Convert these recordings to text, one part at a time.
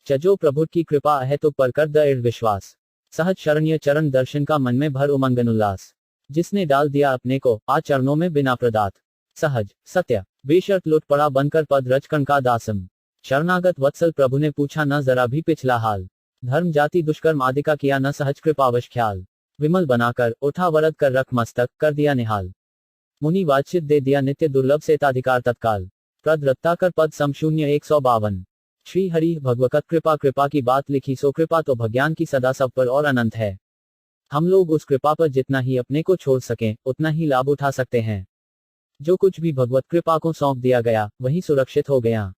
चजो प्रभु की कृपा है तो पर कर दृढ़ विश्वास। सहज शरण्य चरण दर्शन का मन में भर उमंगन उल्लास। जिसने डाल दिया अपने को आ चरणों में बिना प्रदात। सहज सत्य बेशर्त लुट पड़ा बनकर पद रचकन का दासम। शरणागत वत्सल प्रभु ने पूछा न जरा भी पिछला हाल। धर्म जाति दुष्कर्म आदि का किया न सहज कृपावश ख्याल। विमल बनाकर उठा वरद कर रख मस्तक कर दिया निहाल। मुनि वाचित दे दिया नित्य दुर्लभ सेताधिकार तत्काल। प्रद रत्ताकर पद सम 0 152। श्री हरि भगवत कृपा कृपा की बात लिखी सो कृपा तो भगवान की सदा सब पर और अनंत है। हम लोग उस कृपा पर जितना ही अपने को छोड़ सकें उतना ही लाभ उठा सकते हैं। जो कुछ भी भगवत कृपा को सौंप दिया गया वही सुरक्षित हो गया।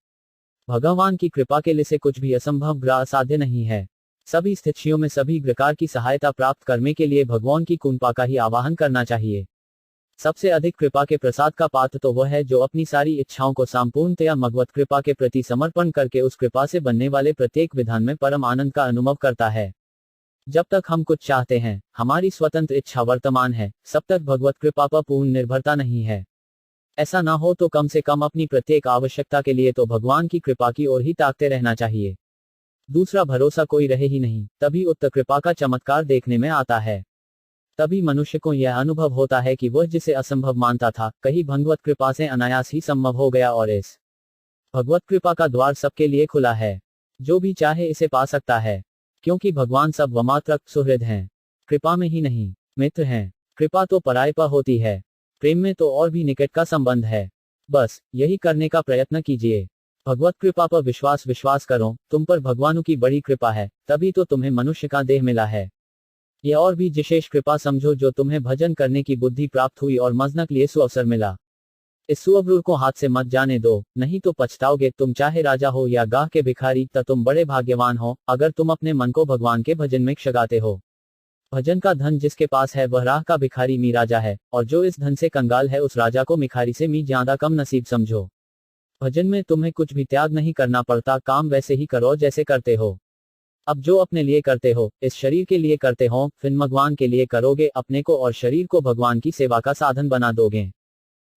भगवान की कृपा के लिए से कुछ भी असंभव ग्रह असाध्य नहीं है। सभी स्थितियों में सभी प्रकार की सहायता प्राप्त करने के लिए भगवान की कृपा का ही आवाहन करना चाहिए। सबसे अधिक कृपा के प्रसाद का पात्र तो वह है जो अपनी सारी इच्छाओं को संपूर्णतया भगवत कृपा के प्रति समर्पण करके उस कृपा से बनने वाले प्रत्येक विधान में परम आनंद का अनुभव करता है। जब तक हम कुछ चाहते हैं हमारी स्वतंत्र इच्छा वर्तमान है, सब तक भगवत कृपा पर पूर्ण निर्भरता नहीं है। ऐसा ना हो तो कम से कम अपनी प्रत्येक आवश्यकता के लिए तो भगवान की कृपा की ओर ही ताकते रहना चाहिए। दूसरा भरोसा कोई रहे ही नहीं, तभी उत्तर कृपा का चमत्कार देखने में आता है। तभी मनुष्य को यह अनुभव होता है कि वह जिसे असंभव मानता था कहीं भगवत कृपा से अनायास ही संभव हो गया और इस भगवत कृपा का द्वार सबके लिए खुला है। जो भी चाहे इसे पा सकता है, क्योंकि भगवान सब वमात्र सुहृद हैं, कृपा में ही नहीं मित्र हैं। कृपा तो पराय पर होती है, प्रेम में तो और भी निकट का संबंध है। बस यही करने का प्रयत्न कीजिए। भगवत कृपा पर विश्वास करो। तुम पर भगवानों की बड़ी कृपा है, तभी तो तुम्हें मनुष्य का देह मिला है। यह और भी विशेष कृपा समझो जो तुम्हें भजन करने की बुद्धि प्राप्त हुई और मजनक लिए सुअवसर मिला। इस सुअवसर को हाथ से मत जाने दो, नहीं तो पछताओगे। तुम चाहे राजा हो या गाह के भिखारी, तब तुम बड़े भाग्यवान हो अगर तुम अपने मन को भगवान के भजन में क्षगाते हो। भजन का धन जिसके पास है वह राह का भिखारी मी राजा है, और जो इस धन से कंगाल है उस राजा को भिखारी से मी ज्यादा कम नसीब समझो। भजन में तुम्हें कुछ भी त्याग नहीं करना पड़ता, काम वैसे ही करो जैसे करते हो। अब जो अपने लिए करते हो इस शरीर के लिए करते हो, फिर भगवान के लिए करोगे। अपने को और शरीर को भगवान की सेवा का साधन बना दोगे।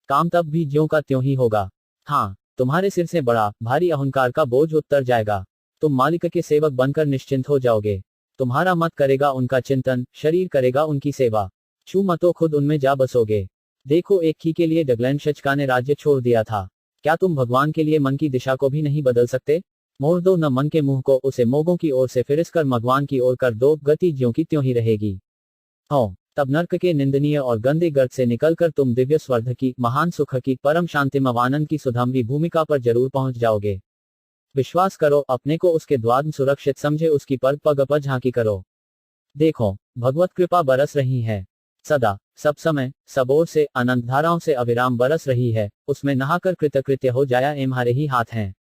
काम तब भी ज्यों का त्यों ही होगा। हाँ, तुम्हारे सिर से बड़ा भारी अहंकार का बोझ उतर जाएगा। तुम मालिक के सेवक बनकर निश्चिंत हो जाओगे। तुम्हारा मत करेगा उनका चिंतन, शरीर करेगा उनकी सेवा। छू मतो खुद उनमें जा बसोगे। देखो एक ही के लिए डगलैन शचका ने राज्य छोड़ दिया था, क्या तुम भगवान के लिए मन की दिशा को भी नहीं बदल सकते? मोड़ दो न मन के मुंह को, उसे मोगों की ओर से फिरिस कर भगवान की ओर कर दो, गति ज्यों की त्यों ही रहेगी। हो तब नर्क के निंदनीय और गंदे गर्त से निकलकर तुम दिव्य स्वर्ग की, महान सुख की, परम शांतिमय आनंद की सुधामवी भूमिका पर जरूर पहुंच जाओगे। विश्वास करो, अपने को उसके द्वार सुरक्षित समझे, उसकी पग पग पर झांकी करो। देखो भगवत कृपा बरस रही है, सदा सब समय सब ओर से अनंत धाराओं से अविराम बरस रही है। उसमें नहाकर कृतकृत्य हो जाया हमारे ही हाथ हैं।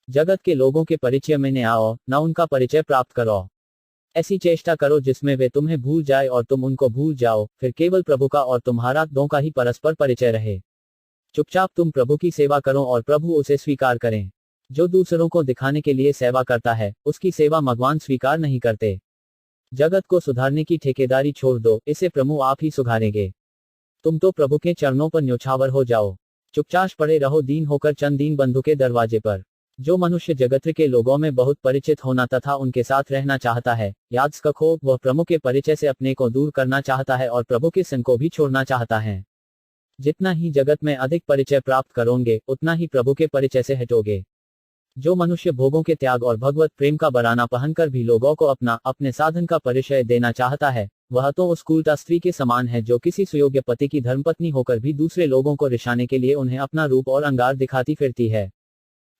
जगत के लोगों के परिचय में न आओ, न उनका परिचय प्राप्त करो। ऐसी चेष्टा करो जिसमें वे तुम्हें भूल जाए और तुम उनको भूल जाओ, फिर केवल प्रभु का और तुम्हारा दो का ही परस्पर परिचय रहे। चुपचाप तुम प्रभु की सेवा करो और प्रभु उसे स्वीकार करें। जो दूसरों को दिखाने के लिए सेवा करता है उसकी सेवा भगवान स्वीकार नहीं करते। जगत को सुधारने की ठेकेदारी छोड़ दो, इसे प्रभु आप ही सुधारेंगे। तुम तो प्रभु के चरणों पर न्योछावर हो जाओ। चुपचाप पड़े रहो दीन होकर चंद दीन बंधु के दरवाजे पर। जो मनुष्य जगत के लोगों में बहुत परिचित होना तथा उनके साथ रहना चाहता है, याद रखो वह प्रभु के परिचय से अपने को दूर करना चाहता है और प्रभु के संग को भी छोड़ना चाहता है। जितना ही जगत में अधिक परिचय प्राप्त करोगे उतना ही प्रभु के परिचय से हटोगे। जो मनुष्य भोगों के त्याग और भगवत प्रेम का बराना पहनकर भी लोगों को अपने साधन का परिचय देना चाहता है, वह तो उस कुलटा स्त्री के समान है जो किसी सुयोग्य पति की धर्मपत्नी होकर भी दूसरे लोगों को रिझाने के लिए उन्हें अपना रूप और अंगार दिखाती फिरती है।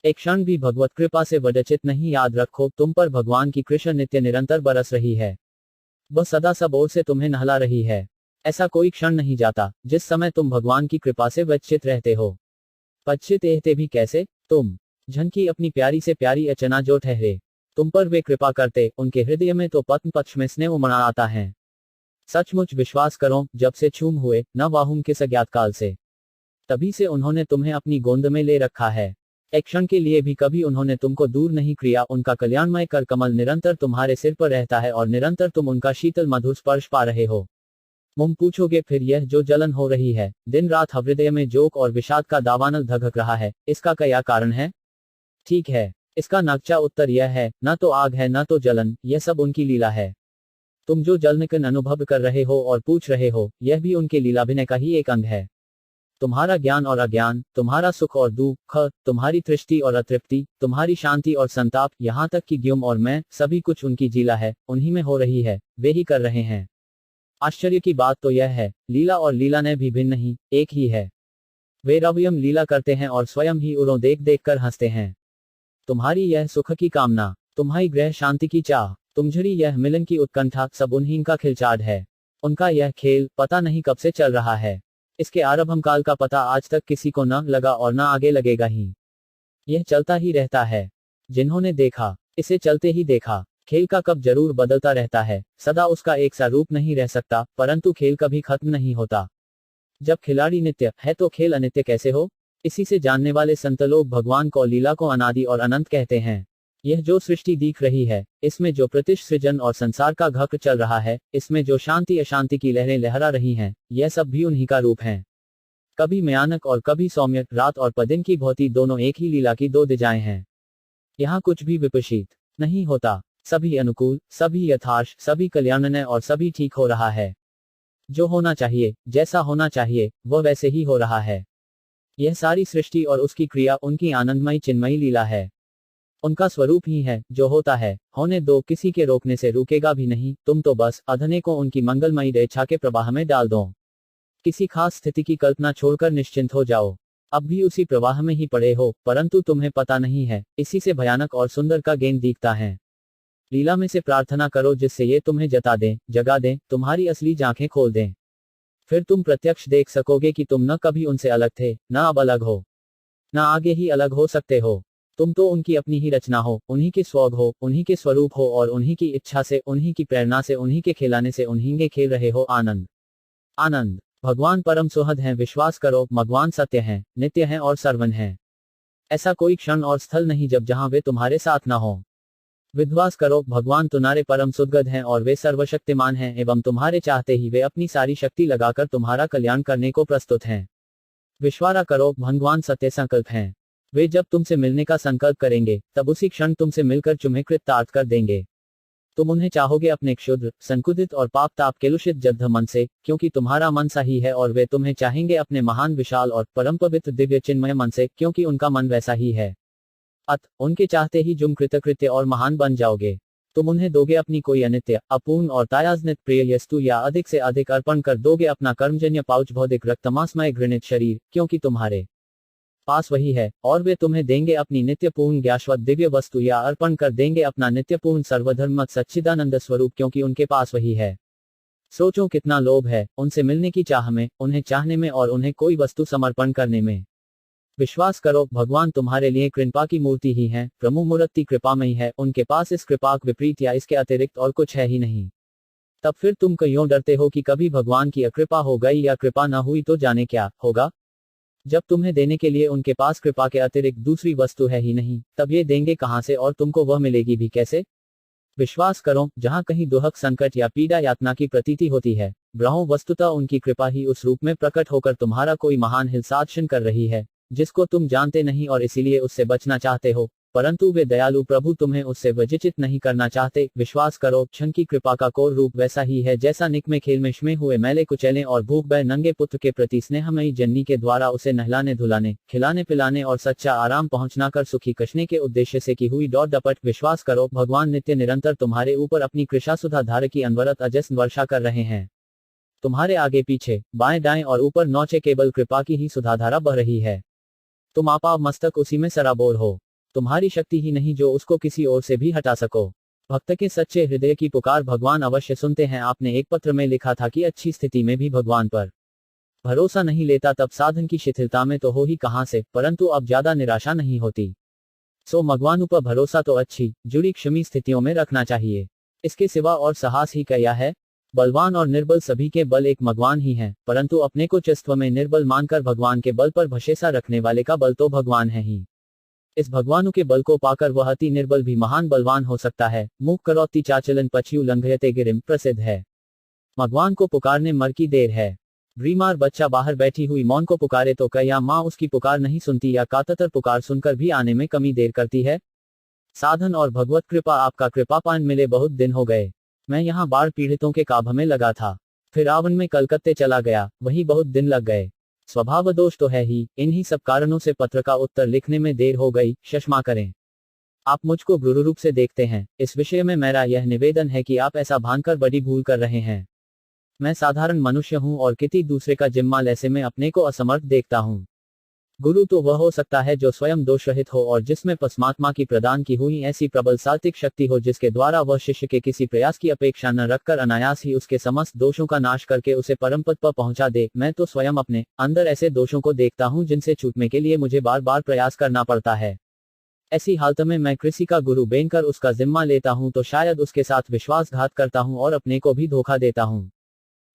एक क्षण भी भगवत कृपा से वंचित नहीं। याद रखो तुम पर भगवान की कृपा नित्य निरंतर बरस रही है। वह सदा सब ओर से तुम्हें नहला रही है। ऐसा कोई क्षण नहीं जाता जिस समय तुम भगवान की कृपा से वंचित रहते हो। वंचित रहते भी कैसे? तुम झनकी अपनी प्यारी से प्यारी अर्चना जो ठहरे तुम पर वे कृपा करते, उनके हृदय में तो पद्म पक्ष में स्नेह उमड़ा आता है। सचमुच विश्वास करो, जब से छूम हुए न वाहुम किस अज्ञात काल से, तभी से उन्होंने तुम्हें अपनी गोद में ले रखा है। एक क्षण के लिए भी कभी उन्होंने तुमको दूर नहीं किया। उनका कल्याणमय कर कमल निरंतर तुम्हारे सिर पर रहता है और निरंतर तुम उनका शीतल मधुर स्पर्श पा रहे हो। तुम पूछोगे फिर यह जो जलन हो रही है, दिन रात हृदय में जोक और विषाद का दावानल धधक रहा है, इसका क्या कारण है? ठीक है, इसका नक्शा उत्तर यह है, न तो आग है न तो जलन, यह सब उनकी लीला है। तुम जो जलनकन अनुभव कर रहे हो और पूछ रहे हो, यह भी उनके लीलाभिनय का ही एक अंग है। तुम्हारा ज्ञान और अज्ञान, तुम्हारा सुख और दुख, तुम्हारी तृष्टि और अतृप्ति, तुम्हारी शांति और संताप, यहाँ तक कि ज्ञम और मैं, सभी कुछ उनकी लीला है, उन्हीं में हो रही है, वे ही कर रहे हैं। आश्चर्य की बात तो यह है, लीला और लीला ने भी भिन्न नहीं, एक ही है। वे रवयम लीला करते हैं और स्वयं ही उन्हें देख देख कर हंसते हैं। तुम्हारी यह सुख की कामना, तुम्हारी ग्रह शांति की चाह, तुम्हारी यह मिलन की उत्कंठा, सब उन्हीं का खिलचाड़ है। उनका यह खेल पता नहीं कब से चल रहा है। इसके आरंभ काल का पता आज तक किसी को न लगा और न आगे लगेगा ही। यह चलता ही रहता है। जिन्होंने देखा, इसे चलते ही देखा। खेल का कब जरूर बदलता रहता है, सदा उसका एक सा रूप नहीं रह सकता, परंतु खेल कभी खत्म नहीं होता। जब खिलाड़ी नित्य है तो खेल अनित्य कैसे हो? इसी से जानने वाले संत लोग भगवान को लीला को अनादि और अनंत कहते हैं। यह जो सृष्टि दिख रही है, इसमें जो प्रतिसृजन और संसार का घक्र चल रहा है, इसमें जो शांति अशांति की लहरें लहरा रही हैं, यह सब भी उन्हीं का रूप हैं। कभी भयानक और कभी सौम्य, रात और दिन की भौती दोनों एक ही लीला की दो दिशाएं हैं। यहाँ कुछ भी विपरीत नहीं होता, सभी अनुकूल, सभी यथार्थ, सभी कल्याणमय और सभी ठीक हो रहा है। जो होना चाहिए, जैसा होना चाहिए, वह वैसे ही हो रहा है। यह सारी सृष्टि और उसकी क्रिया उनकी आनंदमयी चिन्मयी लीला है। उनका स्वरूप ही है, जो होता है, होने दो, किसी के रोकने से रुकेगा भी नहीं। तुम तो बस अधने को उनकी मंगलमयी इच्छा के प्रवाह में डाल दो। किसी खास स्थिति की कल्पना छोड़कर निश्चिंत हो जाओ। अब भी उसी प्रवाह में ही पड़े हो, परंतु तुम्हें पता नहीं है, इसी से भयानक और सुंदर का गेंद दिखता है। लीला में से प्रार्थना करो जिससे ये तुम्हें जता दें, जगा दें, तुम्हारी असली आंखें खोल दें। फिर तुम प्रत्यक्ष देख सकोगे कि तुम न कभी उनसे अलग थे, न अब अलग हो, न आगे ही अलग हो सकते हो। तुम तो उनकी अपनी ही रचना हो, उन्हीं के स्वभाव हो, उन्हीं के स्वरूप हो और उन्हीं की इच्छा से, उन्हीं की प्रेरणा से, उन्हीं के खिलाने से उन्हीं के खेल रहे हो। आनंद आनंद। भगवान परम सुहद हैं, विश्वास करो, भगवान सत्य हैं, नित्य हैं और सर्वन हैं। ऐसा कोई क्षण और स्थल नहीं जब जहां वे तुम्हारे साथ ना हो। विश्वास करो, भगवान तुम्हारे परम सुदगद हैं और वे सर्वशक्तिमान हैं एवं तुम्हारे चाहते ही वे अपनी सारी शक्ति लगाकर तुम्हारा कल्याण करने को प्रस्तुत हैं। विश्वास करो, भगवान सत्य संकल्प हैं। वे जब तुमसे मिलने का संकल्प करेंगे, तब उसी क्षण तुमसे मिलकर तुम्हें कृतार्थ कर देंगे। तुम उन्हें चाहोगे अपने क्षुद्र, संकुचित और पाप ताप केलुषित जद्ध मन से, क्योंकि तुम्हारा मन सही है, और वे तुम्हें चाहेंगे अपने महान विशाल और परम पवित्र दिव्य चिन्मय मन से, क्योंकि उनका मन वैसा ही है। उनके चाहते ही तुम कृतकृत्य और महान बन जाओगे। तुम उन्हें दोगे अपनी कोई अनित्य, अपूर्ण और तायाजनित प्रिय वस्तु, या अधिक से अधिक अर्पण कर दोगे अपना कर्मजन्य पाउच भौतिक रक्तमांसमय घृणित शरीर, क्योंकि तुम्हारे पास वही है, और वे तुम्हें देंगे अपनी नित्यपूर्ण ज्ञाशवत दिव्य वस्तु, या अर्पण कर देंगे अपना नित्यपूर्ण सर्वधर्मत सच्चिदानंद स्वरूप, क्योंकि उनके पास वही है। सोचो कितना लोभ है उनसे मिलने की चाह में, उन्हें चाहने में और उन्हें कोई वस्तु समर्पण करने में। विश्वास करो, भगवान तुम्हारे लिए कृपा की मूर्ति ही है, प्रभु मूर्ति कृपामयी है, उनके पास इस कृपा के विपरीत या इसके अतिरिक्त और कुछ है ही नहीं। तब फिर तुम क्यों डरते हो कि कभी भगवान की अकृपा हो गई या कृपा न हुई तो जाने क्या होगा। जब तुम्हें देने के लिए उनके पास कृपा के अतिरिक्त दूसरी वस्तु है ही नहीं, तब ये देंगे कहां से और तुमको वह मिलेगी भी कैसे। विश्वास करो, जहां कहीं दुहक संकट या पीड़ा यातना की प्रतीति होती है, ब्रह्म वस्तुतः उनकी कृपा ही उस रूप में प्रकट होकर तुम्हारा कोई महान हित साधन कर रही है, जिसको तुम जानते नहीं और इसीलिए उससे बचना चाहते हो, परंतु वे दयालु प्रभु तुम्हें उससे वंचित नहीं करना चाहते। विश्वास करो, क्षण की कृपा का कोर रूप वैसा ही है जैसा निक में खेल में श्मे हुए मैले कुचैले और भूख भय नंगे पुत्र के प्रति स्नेहमयी जननी के द्वारा उसे नहलाने धुलाने, खिलाने पिलाने और सच्चा आराम पहुंचना कर सुखी कशने के उद्देश्य से की हुई दौड़ डपट। विश्वास करो, भगवान नित्य निरंतर तुम्हारे ऊपर अपनी कृपा सुधा धार की अनवरत अजस्र वर्षा कर रहे हैं। तुम्हारे आगे पीछे, बाएं दाएं और ऊपर नौचे केवल कृपा की ही सुधाधारा बह रही है। तुम आपाव मस्तक उसी में सराबोर हो। तुम्हारी शक्ति ही नहीं जो उसको किसी ओर से भी हटा सको। भक्त के सच्चे हृदय की पुकार भगवान अवश्य सुनते हैं। आपने एक पत्र में लिखा था कि अच्छी स्थिति में भी भगवान पर भरोसा नहीं लेता तब साधन की शिथिलता में तो हो ही कहां से, परंतु अब ज्यादा निराशा नहीं होती। सो भगवान पर भरोसा तो अच्छी जुड़ी क्षमी स्थितियों में रखना चाहिए। इसके सिवा और साहस ही क्या है। बलवान और निर्बल सभी के बल एक भगवान ही हैं, परंतु अपने को चित्व में निर्बल मानकर भगवान के बल पर भरोसा रखने वाले का बल तो भगवान है ही। इस भगवानु के बल को पाकर वह अति निर्बल भी महान बलवान हो सकता है। मुख करौती चाचलन पछयु लंघयते गिरिम प्रसिद्ध है। भगवान को पुकारने मर की देर है। बीमार बच्चा बाहर बैठी हुई मौन को पुकारे तो क्या माँ उसकी पुकार नहीं सुनती, या काततर पुकार सुनकर भी आने में कमी देर करती है। साधन और भगवत कृपा, आपका कृपापान मिले बहुत दिन हो गए। मैं यहाँ बाढ़ पीड़ितों के काभ में लगा था, फिर आवन में कलकत्ते चला गया, वहीं बहुत दिन लग गए। स्वभाव दोष तो है ही, इन्हीं सब कारणों से पत्र का उत्तर लिखने में देर हो गई, क्षमा करें। आप मुझको गुरु रूप से देखते हैं, इस विषय में मेरा यह निवेदन है कि आप ऐसा भानकर बड़ी भूल कर रहे हैं। मैं साधारण मनुष्य हूं और किसी दूसरे का जिम्मा लेसे में अपने को असमर्थ देखता हूं। गुरु तो वह हो सकता है जो स्वयं दोषरहित हो और जिसमें परमात्मा की प्रदान की हुई ऐसी प्रबल सात्विक शक्ति हो जिसके द्वारा वह शिष्य के किसी प्रयास की अपेक्षा न रखकर अनायास ही उसके समस्त दोषों का नाश करके उसे परम पद पर पहुंचा दे। मैं तो स्वयं अपने अंदर ऐसे दोषों को देखता हूं जिनसे छूटने के लिए मुझे बार बार प्रयास करना पड़ता है। ऐसी हालत में मैं किसी का गुरु बनकर उसका जिम्मा लेता हूं तो शायद उसके साथ विश्वासघात करता हूं और अपने को भी धोखा देता हूं।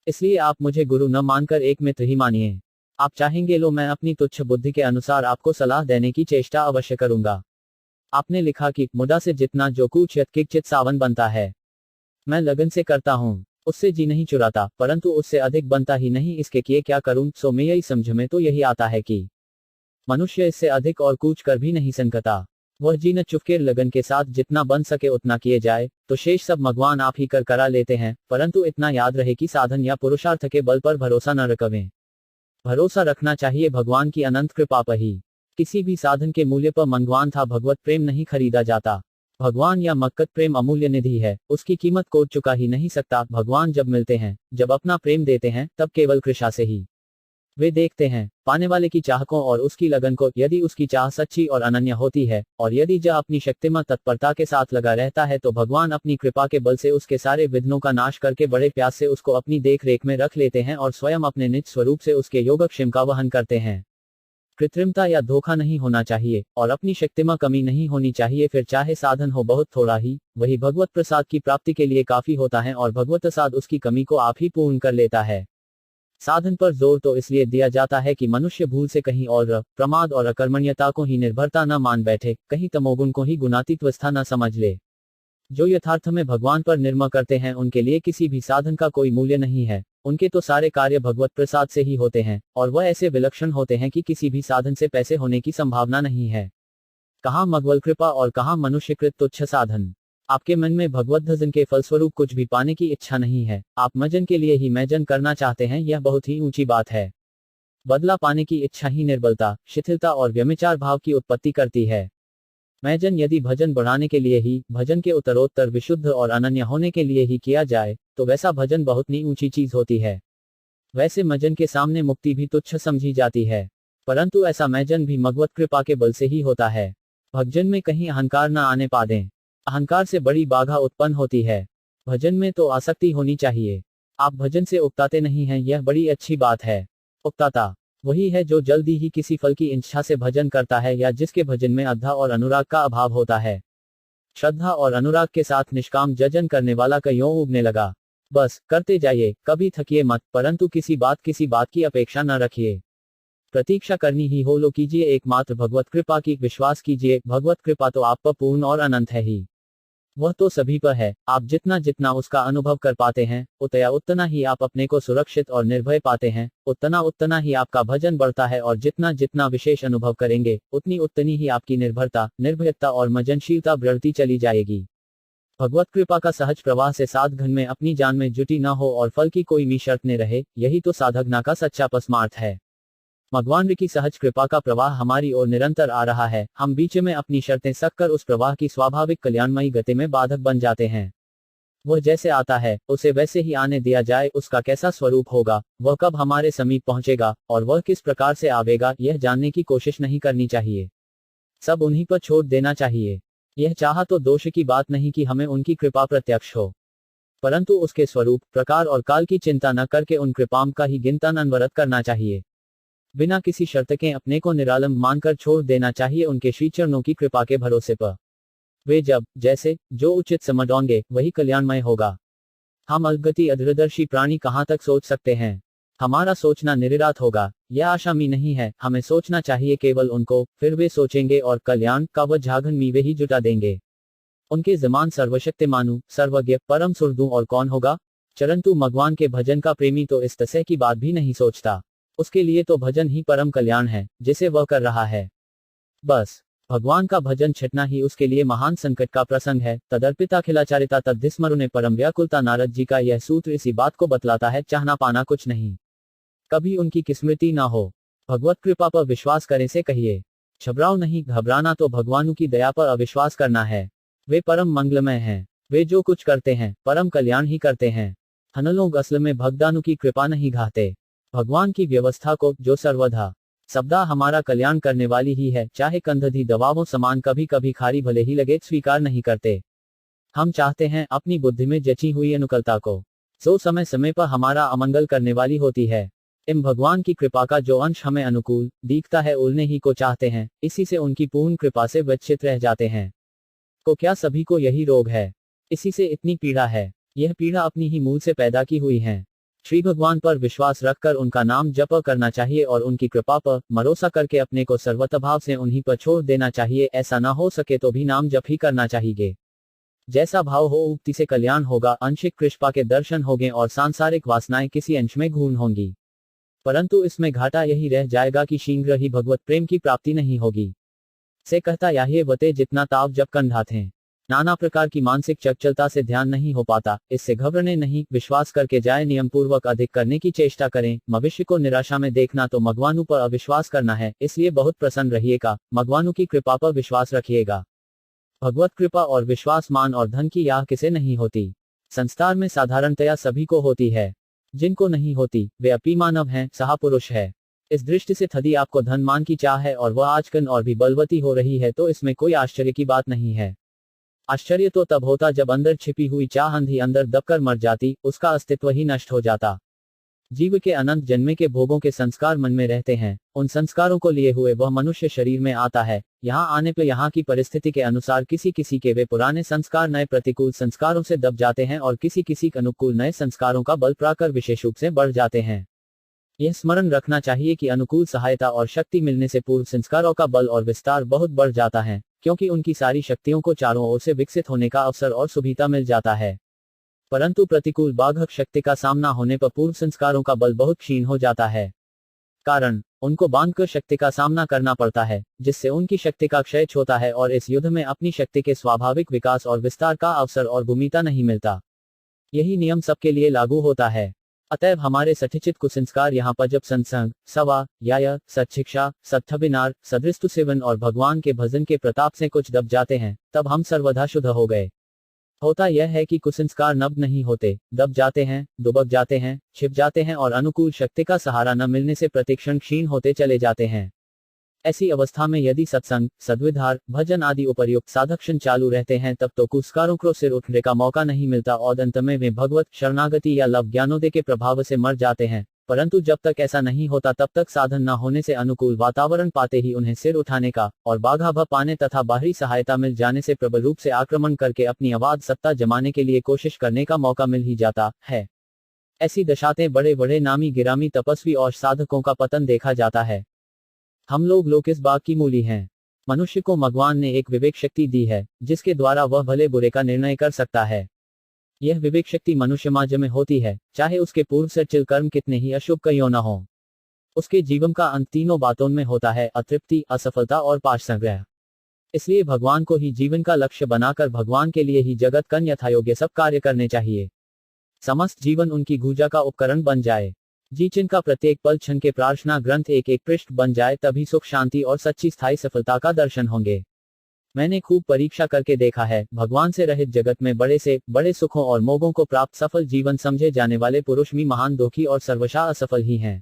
इसलिए आप मुझे गुरु न मानकर एक मित्र ही मानिए। आप चाहेंगे लो मैं अपनी तुच्छ बुद्धि के अनुसार आपको सलाह देने की चेष्टा अवश्य करूंगा। आपने लिखा कि मुदा से जितना जो कुछ यत्किंचित सावन बनता है, मैं लगन से करता हूँ, उससे जी नहीं चुराता, परंतु उससे अधिक बनता ही नहीं, इसके किए क्या करूं। सो मैं यही समझ में तो यही आता है कि मनुष्य इससे अधिक और कुछ कर भी नहीं सकता। वह जी न चुपके लगन के साथ जितना बन सके उतना किए जाए, तो शेष सब भगवान आप ही कर करा लेते हैं। परंतु इतना याद रहे कि साधन या पुरुषार्थ के बल पर भरोसा न रखें। भरोसा रखना चाहिए भगवान की अनंत कृपा पर ही। किसी भी साधन के मूल्य पर मंगवान था भगवत प्रेम नहीं खरीदा जाता। भगवान या मक्कत प्रेम अमूल्य निधि है, उसकी कीमत कोई चुका ही नहीं सकता। भगवान जब मिलते हैं, जब अपना प्रेम देते हैं, तब केवल कृपा से ही वे देखते हैं पाने वाले की चाहकों और उसकी लगन को। यदि उसकी चाह सच्ची और अनन्य होती है और यदि जब अपनी शक्तिमय तत्परता के साथ लगा रहता है तो भगवान अपनी कृपा के बल से उसके सारे विघ्नों का नाश करके बड़े प्यास से उसको अपनी देख रेख में रख लेते हैं और स्वयं अपने निज स्वरूप से उसके योगक्षेम का वहन करते हैं। कृत्रिमता या धोखा नहीं होना चाहिए और अपनी शक्तिमय कमी नहीं होनी चाहिए। फिर चाहे साधन हो बहुत थोड़ा ही, वही भगवत प्रसाद की प्राप्ति के लिए काफी होता है और भगवत प्रसाद उसकी कमी को आप ही पूर्ण कर लेता है। साधन पर जोर तो इसलिए दिया जाता है कि मनुष्य भूल से कहीं और प्रमाद और अकर्मण्यता को ही निर्भरता न मान बैठे, कहीं तमोगुण को ही गुणातीतवस्था न समझ ले। जो यथार्थ में भगवान पर निर्भर करते हैं उनके लिए किसी भी साधन का कोई मूल्य नहीं है। उनके तो सारे कार्य भगवत प्रसाद से ही होते हैं और वह ऐसे विलक्षण होते हैं कि किसी भी साधन से पैसे होने की संभावना नहीं है। कहाँ मगवल कृपा और कहाँ मनुष्यकृत तुच्छ साधन। आपके मन में भगवत भजन के फलस्वरूप कुछ भी पाने की इच्छा नहीं है, आप मजन के लिए ही मैजन करना चाहते हैं। यह बहुत ही ऊंची बात है। बदला पाने की इच्छा ही निर्बलता, शिथिलता और व्यभिचार भाव की उत्पत्ति करती है। मैजन यदि भजन बढ़ाने के लिए ही, भजन के उत्तरोत्तर विशुद्ध और अनन्य होने के लिए ही किया जाए तो वैसा भजन बहुत ही ऊंची चीज होती है। वैसे मजन के सामने मुक्ति भी तुच्छ समझी जाती है, परंतु ऐसा मैजन भी भगवत कृपा के बल से ही होता है। भजन में कहीं अहंकार न आने पा दें, अहंकार से बड़ी बाधा उत्पन्न होती है। भजन में तो आसक्ति होनी चाहिए। आप भजन से उकताते नहीं हैं, यह बड़ी अच्छी बात है। उकताता वही है जो जल्दी ही किसी फल की इच्छा से भजन करता है या जिसके भजन में श्रद्धा और अनुराग का अभाव होता है। श्रद्धा और अनुराग के साथ निष्काम जजन करने वाला का यों उगने लगा। बस करते जाइए, कभी थकिए मत, परंतु किसी बात की अपेक्षा न रखिए। प्रतीक्षा करनी ही हो लो कीजिए एकमात्र भगवत कृपा की। विश्वास कीजिए भगवत कृपा तो आप पर पूर्ण और अनंत है ही। वह तो सभी पर है। आप जितना जितना उसका अनुभव कर पाते हैं उतना ही आप अपने को सुरक्षित और निर्भय पाते हैं, उतना ही आपका भजन बढ़ता है और जितना जितना विशेष अनुभव करेंगे उतनी ही आपकी निर्भरता, निर्भयता और मजनशीलता बढ़ती चली जाएगी। भगवत कृपा का सहज प्रवाह से साध घन में अपनी जान में जुटी न हो और फल की कोई भी शर्त न रहे, यही तो साधकना का सच्चा परमार्थ है। भगवान की सहज कृपा का प्रवाह हमारी ओर निरंतर आ रहा है, हम बीच में अपनी शर्तें सककर उस प्रवाह की स्वाभाविक कल्याणमयी गति में बाधक बन जाते हैं। वह जैसे आता है उसे वैसे ही आने दिया जाए। उसका कैसा स्वरूप होगा, वह कब हमारे समीप पहुंचेगा और वह किस प्रकार से आवेगा, यह जानने की कोशिश नहीं करनी चाहिए। सब उन्हीं पर छोड़ देना चाहिए। यह चाह तो दोष की बात नहीं कि हमें उनकी कृपा प्रत्यक्ष हो, परंतु उसके स्वरूप, प्रकार और काल की चिंता न करके उन कृपाम का ही गिनता अनवरत करना चाहिए। बिना किसी शर्त के अपने को निरालंब मानकर छोड़ देना चाहिए उनके श्री चरणों की कृपा के भरोसे पर। वे जब जैसे जो उचित समझोंगे वही कल्याणमय होगा। हम अल्पगति अधूरदर्शी प्राणी कहाँ तक सोच सकते हैं। हमारा सोचना निरार्थ होगा, यह आशा में नहीं है। हमें सोचना चाहिए केवल उनको, फिर वे सोचेंगे और कल्याण का वह झागन में वे ही जुटा देंगे। उनके जमान सर्वशक्तिमानु, सर्वज्ञ, परम सुरदू और कौन होगा। चरंतु भगवान के भजन का प्रेमी तो इस तरह की बात भी नहीं सोचता। उसके लिए तो भजन ही परम कल्याण है जिसे वह कर रहा है। बस भगवान का भजन छटना ही उसके लिए महान संकट का प्रसंग है। तदर्पिताखिलाचारिता तद्धिस्मरुने परम व्याकुलता। नारद जी का यह सूत्र इसी बात को बतलाता है, चाहना पाना कुछ नहीं, कभी उनकी किस्मृति ना हो। भगवत कृपा पर विश्वास करें से कहिए, घबराओ नहीं, घबराना तो भगवानों की दया पर अविश्वास करना है। वे परम मंगलमय हैं, वे जो कुछ करते हैं परम कल्याण ही करते हैं। हनलोग असल में भगदानु की कृपा नहीं घाते, भगवान की व्यवस्था को जो सर्वदा सबदा हमारा कल्याण करने वाली ही है, चाहे कंधधी दबावों समान कभी कभी खारी भले ही लगे, स्वीकार नहीं करते। हम चाहते हैं अपनी बुद्धि में जची हुई अनुकूलता को, जो समय समय पर हमारा अमंगल करने वाली होती है। इन भगवान की कृपा का जो अंश हमें अनुकूल दिखता है उड़ने ही को चाहते हैं, इसी से उनकी पूर्ण कृपा से वंचित रह जाते हैं। को क्या सभी को यही रोग है? इसी से इतनी पीड़ा है। यह पीड़ा अपनी ही मूल से पैदा की हुई है। श्री भगवान पर विश्वास रखकर उनका नाम जप करना चाहिए और उनकी कृपा पर भरोसा करके अपने को सर्वतभाव से उन्हीं पर छोड़ देना चाहिए। ऐसा ना हो सके तो भी नाम जप ही करना चाहिए। जैसा भाव हो उक्ति से कल्याण होगा, आंशिक कृष्पा के दर्शन होंगे और सांसारिक वासनाएं किसी अंश में घूर्ण होंगी। परंतु इसमें घाटा यही रह जाएगा कि शीघ्र ही भगवत प्रेम की प्राप्ति नहीं होगी। से कहता याहिए बते जितना ताव जब कंधा थे, नाना प्रकार की मानसिक चंचलता से ध्यान नहीं हो पाता। इससे घबराने नहीं, विश्वास करके जाए, नियम पूर्वक अधिक करने की चेष्टा करें। भविष्य को निराशा में देखना तो भगवानों पर अविश्वास करना है, इसलिए बहुत प्रसन्न रहिएगा, भगवानों की कृपा पर विश्वास रखिएगा। भगवत कृपा और विश्वास मान और धन की याह किसे नहीं होती, संसार में साधारणतया सभी को होती है। जिनको नहीं होती वे अपिमानव हैं, सहापुरुष है। इस दृष्टि से यदि आपको धन मान की चाह है और वह आजकल और भी बलवती हो रही है तो इसमें कोई आश्चर्य की बात नहीं है। आश्चर्य तो तब होता जब अंदर छिपी हुई चाह अंधी अंदर दबकर मर जाती, उसका अस्तित्व ही नष्ट हो जाता। जीव के अनंत जन्मे के भोगों के संस्कार मन में रहते हैं, उन संस्कारों को लिए हुए वह मनुष्य शरीर में आता है। यहाँ आने पर यहाँ की परिस्थिति के अनुसार किसी किसी के वे पुराने संस्कार नए प्रतिकूल संस्कारों से दब जाते हैं और किसी किसी अनुकूल नए संस्कारों का बल प्राकर विशेष रूप से बढ़ जाते हैं। यह स्मरण रखना चाहिए कि अनुकूल सहायता और शक्ति मिलने से पूर्व संस्कारों का बल और विस्तार बहुत बढ़ जाता है, क्योंकि उनकी सारी शक्तियों को चारों ओर से विकसित होने का अवसर और सुविधा मिल जाता है। परंतु प्रतिकूल बाघक शक्ति का सामना होने पर पूर्व संस्कारों का बल बहुत क्षीण हो जाता है। कारण उनको बांधकर शक्ति का सामना करना पड़ता है, जिससे उनकी शक्ति का क्षय होता है और इस युद्ध में अपनी शक्ति के स्वाभाविक विकास और विस्तार का अवसर और भूमिका नहीं मिलता। यही नियम सबके लिए लागू होता है। अतएव हमारे सठिचित कुसंस्कार यहाँ पर जब सत्संग, सवा, याय, सत्शिक्षा, सत्थबिनार, सदृस्तु सेवन और भगवान के भजन के प्रताप से कुछ दब जाते हैं, तब हम सर्वथा शुद्ध हो गए। होता यह है कि कुसंस्कार नब नहीं होते, दब जाते हैं, दुबक जाते हैं, छिप जाते हैं और अनुकूल शक्ति का सहारा न मिलने से प्रतिक्षण क्षीण होते चले जाते हैं। ऐसी अवस्था में यदि सत्संग, सद्विधार, भजन आदि उपर्युक्त साधक्षण चालू रहते हैं तब तो कुसंस्कारों को सिर उठने का मौका नहीं मिलता और अंत में वे भगवत शरणागति या लव ज्ञानोदय के प्रभाव से मर जाते हैं। परंतु जब तक ऐसा नहीं होता तब तक साधन न होने से अनुकूल वातावरण पाते ही उन्हें सिर उठाने का और बाघाभा पाने तथा बाहरी सहायता मिल जाने से प्रबल रूप से आक्रमण करके अपनी आवाज सत्ता जमाने के लिए कोशिश करने का मौका मिल ही जाता है। ऐसी दशातें बड़े बड़े नामी गिरामी तपस्वी और साधकों का पतन देखा जाता है। हम लोग इस बात की मूली हैं। मनुष्य को भगवान ने एक विवेक शक्ति दी है, जिसके द्वारा वह भले बुरे का निर्णय कर सकता है। यह विवेक शक्ति मनुष्य माज में होती है, चाहे उसके पूर्व से चिल कर्म कितने ही अशुभ क्यों न हो। उसके जीवन का अंत तीनों बातों में होता है, अतृप्ति, असफलता और पाश संग्रह। इसलिए भगवान को ही जीवन का लक्ष्य बनाकर भगवान के लिए ही जगत कन यथायोग्य सब कार्य करने चाहिए। समस्त जीवन उनकी पूजा का उपकरण बन जाए। जीवन का प्रत्येक पल क्षण के प्रार्थना ग्रंथ एक एक पृष्ठ बन जाए, तभी सुख शांति और सच्ची स्थायी सफलता का दर्शन होंगे। मैंने खूब परीक्षा करके देखा है, भगवान से रहित जगत में बड़े से बड़े सुखों और मोगों को प्राप्त सफल जीवन समझे जाने वाले पुरुष भी महान दुखी और सर्वशा असफल ही हैं।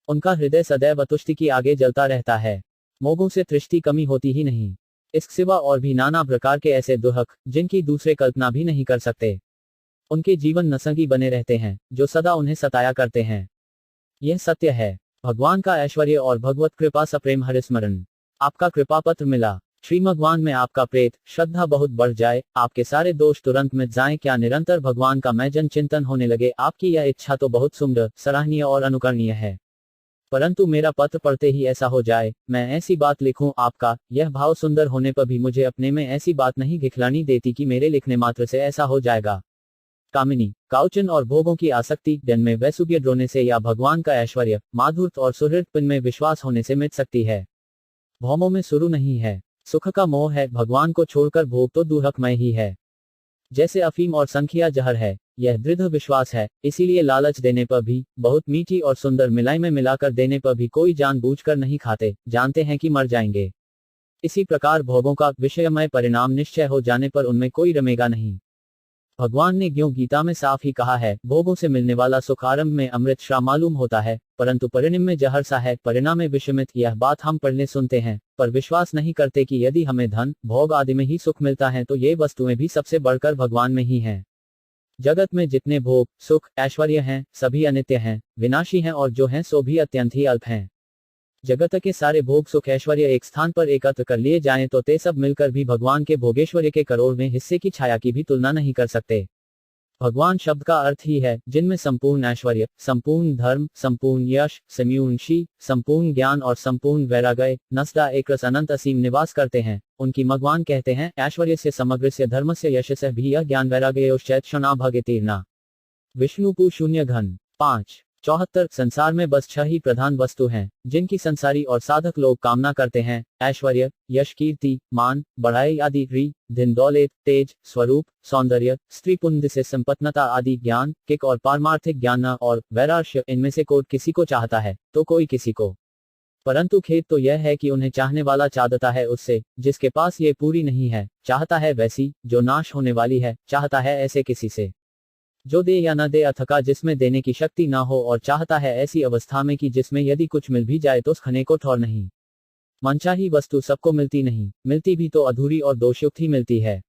उनका हृदय सदैव तुष्टि की आगे जलता रहता है, मोगों से तृष्टि कमी होती ही नहीं। इसके सिवा और भी नाना प्रकार के ऐसे दुख जिनकी दूसरे कल्पना भी नहीं कर सकते। उनके जीवन नसंगी बने रहते हैं, जो सदा उन्हें सताया करते हैं। यह सत्य है। भगवान का ऐश्वर्य और भगवत कृपा सप्रेम हरिस्मरण। आपका कृपा पत्र मिला, श्री भगवान में आपका प्रेत श्रद्धा बहुत बढ़ जाए, आपके सारे दोष तुरंत मिट जाएं, क्या निरंतर भगवान का मैं जन चिंतन होने लगे। आपकी यह इच्छा तो बहुत सुंदर, सराहनीय और अनुकरणीय है, परंतु मेरा पत्र पढ़ते ही ऐसा हो जाए, मैं ऐसी बात लिखूं। आपका यह भाव सुंदर होने पर भी मुझे अपने में ऐसी बात नहीं दिखलानी देती कि मेरे लिखने मात्र से ऐसा हो जाएगा। कामिनी, काउचन और भोगों की आसक्ति जन में वैसुव्य ड्रोने से या भगवान का ऐश्वर्य, माधुर्य और सुहृदपन में विश्वास होने से मिट सकती है। भौमों में शुरू नहीं है, सुख का मोह है, भगवान को छोड़कर भोग तो दुर्हकमय ही है। जैसे अफीम और संखिया जहर है, यह दृढ़ विश्वास है, इसीलिए लालच देने पर भी, बहुत मीठी और सुंदर मिलाई में मिलाकर देने पर भी कोई जानबूझकर नहीं खाते, जानते हैं कि मर जाएंगे। इसी प्रकार भोगों का विषयमय परिणाम निश्चय हो जाने पर उनमें कोई रमेगा नहीं। भगवान ने ज्यों गीता में साफ ही कहा है, भोगों से मिलने वाला सुख आरंभ में अमृत सा मालूम होता है, परंतु परिणाम में जहर सा है, परिणाम में विषमित। यह बात हम पढ़ने सुनते हैं, पर विश्वास नहीं करते कि यदि हमें धन भोग आदि में ही सुख मिलता है तो ये वस्तुएं भी सबसे बढ़कर भगवान में ही हैं। जगत में जितने भोग सुख ऐश्वर्य हैं, सभी अनित्य हैं, विनाशी हैं, और जो हैं सो भी अत्यंत ही अल्प हैं। जगत के सारे भोग सुख ऐश्वर्य एक स्थान पर एकत्र कर लिए जाएं तो ते सब मिलकर भी भगवान के भोगेश्वर्य के करोड़वें हिस्से की छाया की भी तुलना नहीं कर सकते। भगवान शब्द का अर्थ ही है जिनमें संपूर्ण ऐश्वर्य, संपूर्ण धर्म, संपूर्ण यश, सम्यूनशी, संपूर्ण ज्ञान और संपूर्ण वैराग्य नसदा एक रस अनंत असीम निवास करते हैं, उनकी भगवान कहते हैं। ऐश्वर्य से समग्र से धर्म से यश से भी यह ज्ञान वैराग्योश्चैत क्षणा भगे तीर्णा। विष्णुपु शून्य घन 574। संसार में बस 6 ही प्रधान वस्तु हैं जिनकी संसारी और साधक लोग कामना करते हैं, ऐश्वर्य, यश, कीर्ति, मान, बढ़ाई आदि, री, धन दौलत, तेज, स्वरूप, सौंदर्य, स्त्री पुण्य से संपन्नता आदि, ज्ञान, किक और पारमार्थिक ज्ञान और वैराग्य। इनमें से कोई किसी को चाहता है तो कोई किसी को, परंतु खेद तो यह है कि उन्हें चाहने वाला चाहता है उससे जिसके पास ये पूरी नहीं है, चाहता है वैसी जो नाश होने वाली है, चाहता है ऐसे किसी से जो दे या न दे अथका जिसमें देने की शक्ति ना हो, और चाहता है ऐसी अवस्था में कि जिसमें यदि कुछ मिल भी जाए तो खाने को ठौर नहीं। मनचाही वस्तु सबको मिलती नहीं, मिलती भी तो अधूरी और दोषयुक्त ही मिलती है।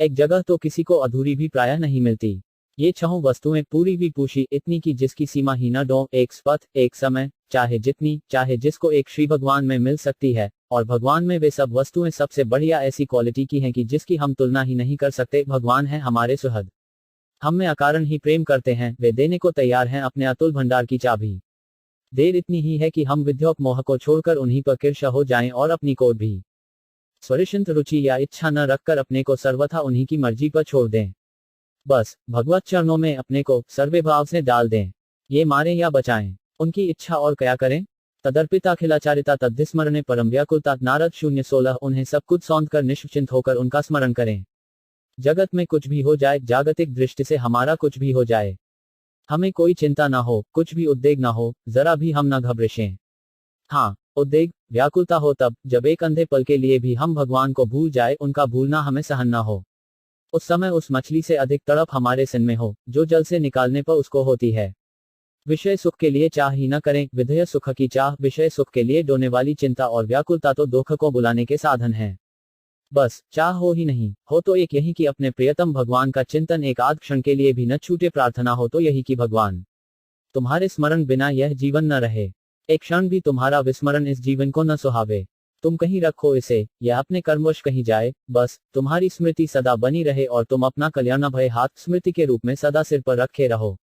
एक जगह तो किसी को अधूरी भी प्रायः नहीं मिलती। ये 6 वस्तुएं पूरी भी पूछी इतनी की जिसकी सीमा ही न डो, एक स्पथ, एक समय, चाहे जितनी चाहे जिसको एक श्री भगवान में मिल सकती है, और भगवान में वे सब वस्तुएं सबसे बढ़िया ऐसी क्वालिटी की हैं कि जिसकी हम तुलना ही नहीं कर सकते। भगवान है हमारे सुहृद, हम में अकारण ही प्रेम करते हैं, वे देने को तैयार हैं अपने अतुल भंडार की चाबी। देर इतनी ही है कि हम विद्योक मोह को छोड़कर उन्हीं पर कीर्षा हो जाएं और अपनी को भी स्वरिशंत रुचि या इच्छा न रखकर अपने को सर्वथा उन्हीं की मर्जी पर छोड़ दें। बस भगवत चरणों में अपने को सर्वे भाव से डाल दें। ये मारें या बचाएं, उनकी इच्छा और क्या करें। तदर्पिता खिलाचारिता तद्धिस्मरणे परम व्याकुलता। नारद 0:16। उन्हें सब कुछ सौंध कर निश्चिंत होकर उनका स्मरण करें। जगत में कुछ भी हो जाए, जागतिक दृष्टि से हमारा कुछ भी हो जाए, हमें कोई चिंता ना हो, कुछ भी उद्वेग ना हो, जरा भी हम ना घबरें। हाँ, उद्वेग व्याकुलता हो तब जब एक अंधे पल के लिए भी हम भगवान को भूल जाए, उनका भूलना हमें सहन ना हो। उस समय उस मछली से अधिक तड़प हमारे सिन में हो जो जल से निकालने पर उसको होती है। विषय सुख के लिए चाह ही न करें, विधेय सुख की चाह। विषय सुख के लिए डोने वाली चिंता और व्याकुलता तो दुख को बुलाने के साधन हैं। बस चाह हो ही नहीं, हो तो एक यही कि अपने प्रियतम भगवान का चिंतन एक आध क्षण के लिए भी न छूटे। प्रार्थना हो तो यही कि भगवान तुम्हारे स्मरण बिना यह जीवन न रहे, एक क्षण भी तुम्हारा विस्मरण इस जीवन को न सुहावे। तुम कहीं रखो इसे, यह अपने कर्मवश कहीं जाए, बस तुम्हारी स्मृति सदा बनी रहे और तुम अपना कल्याण भय हाथ स्मृति के रूप में सदा सिर पर रखे रहो।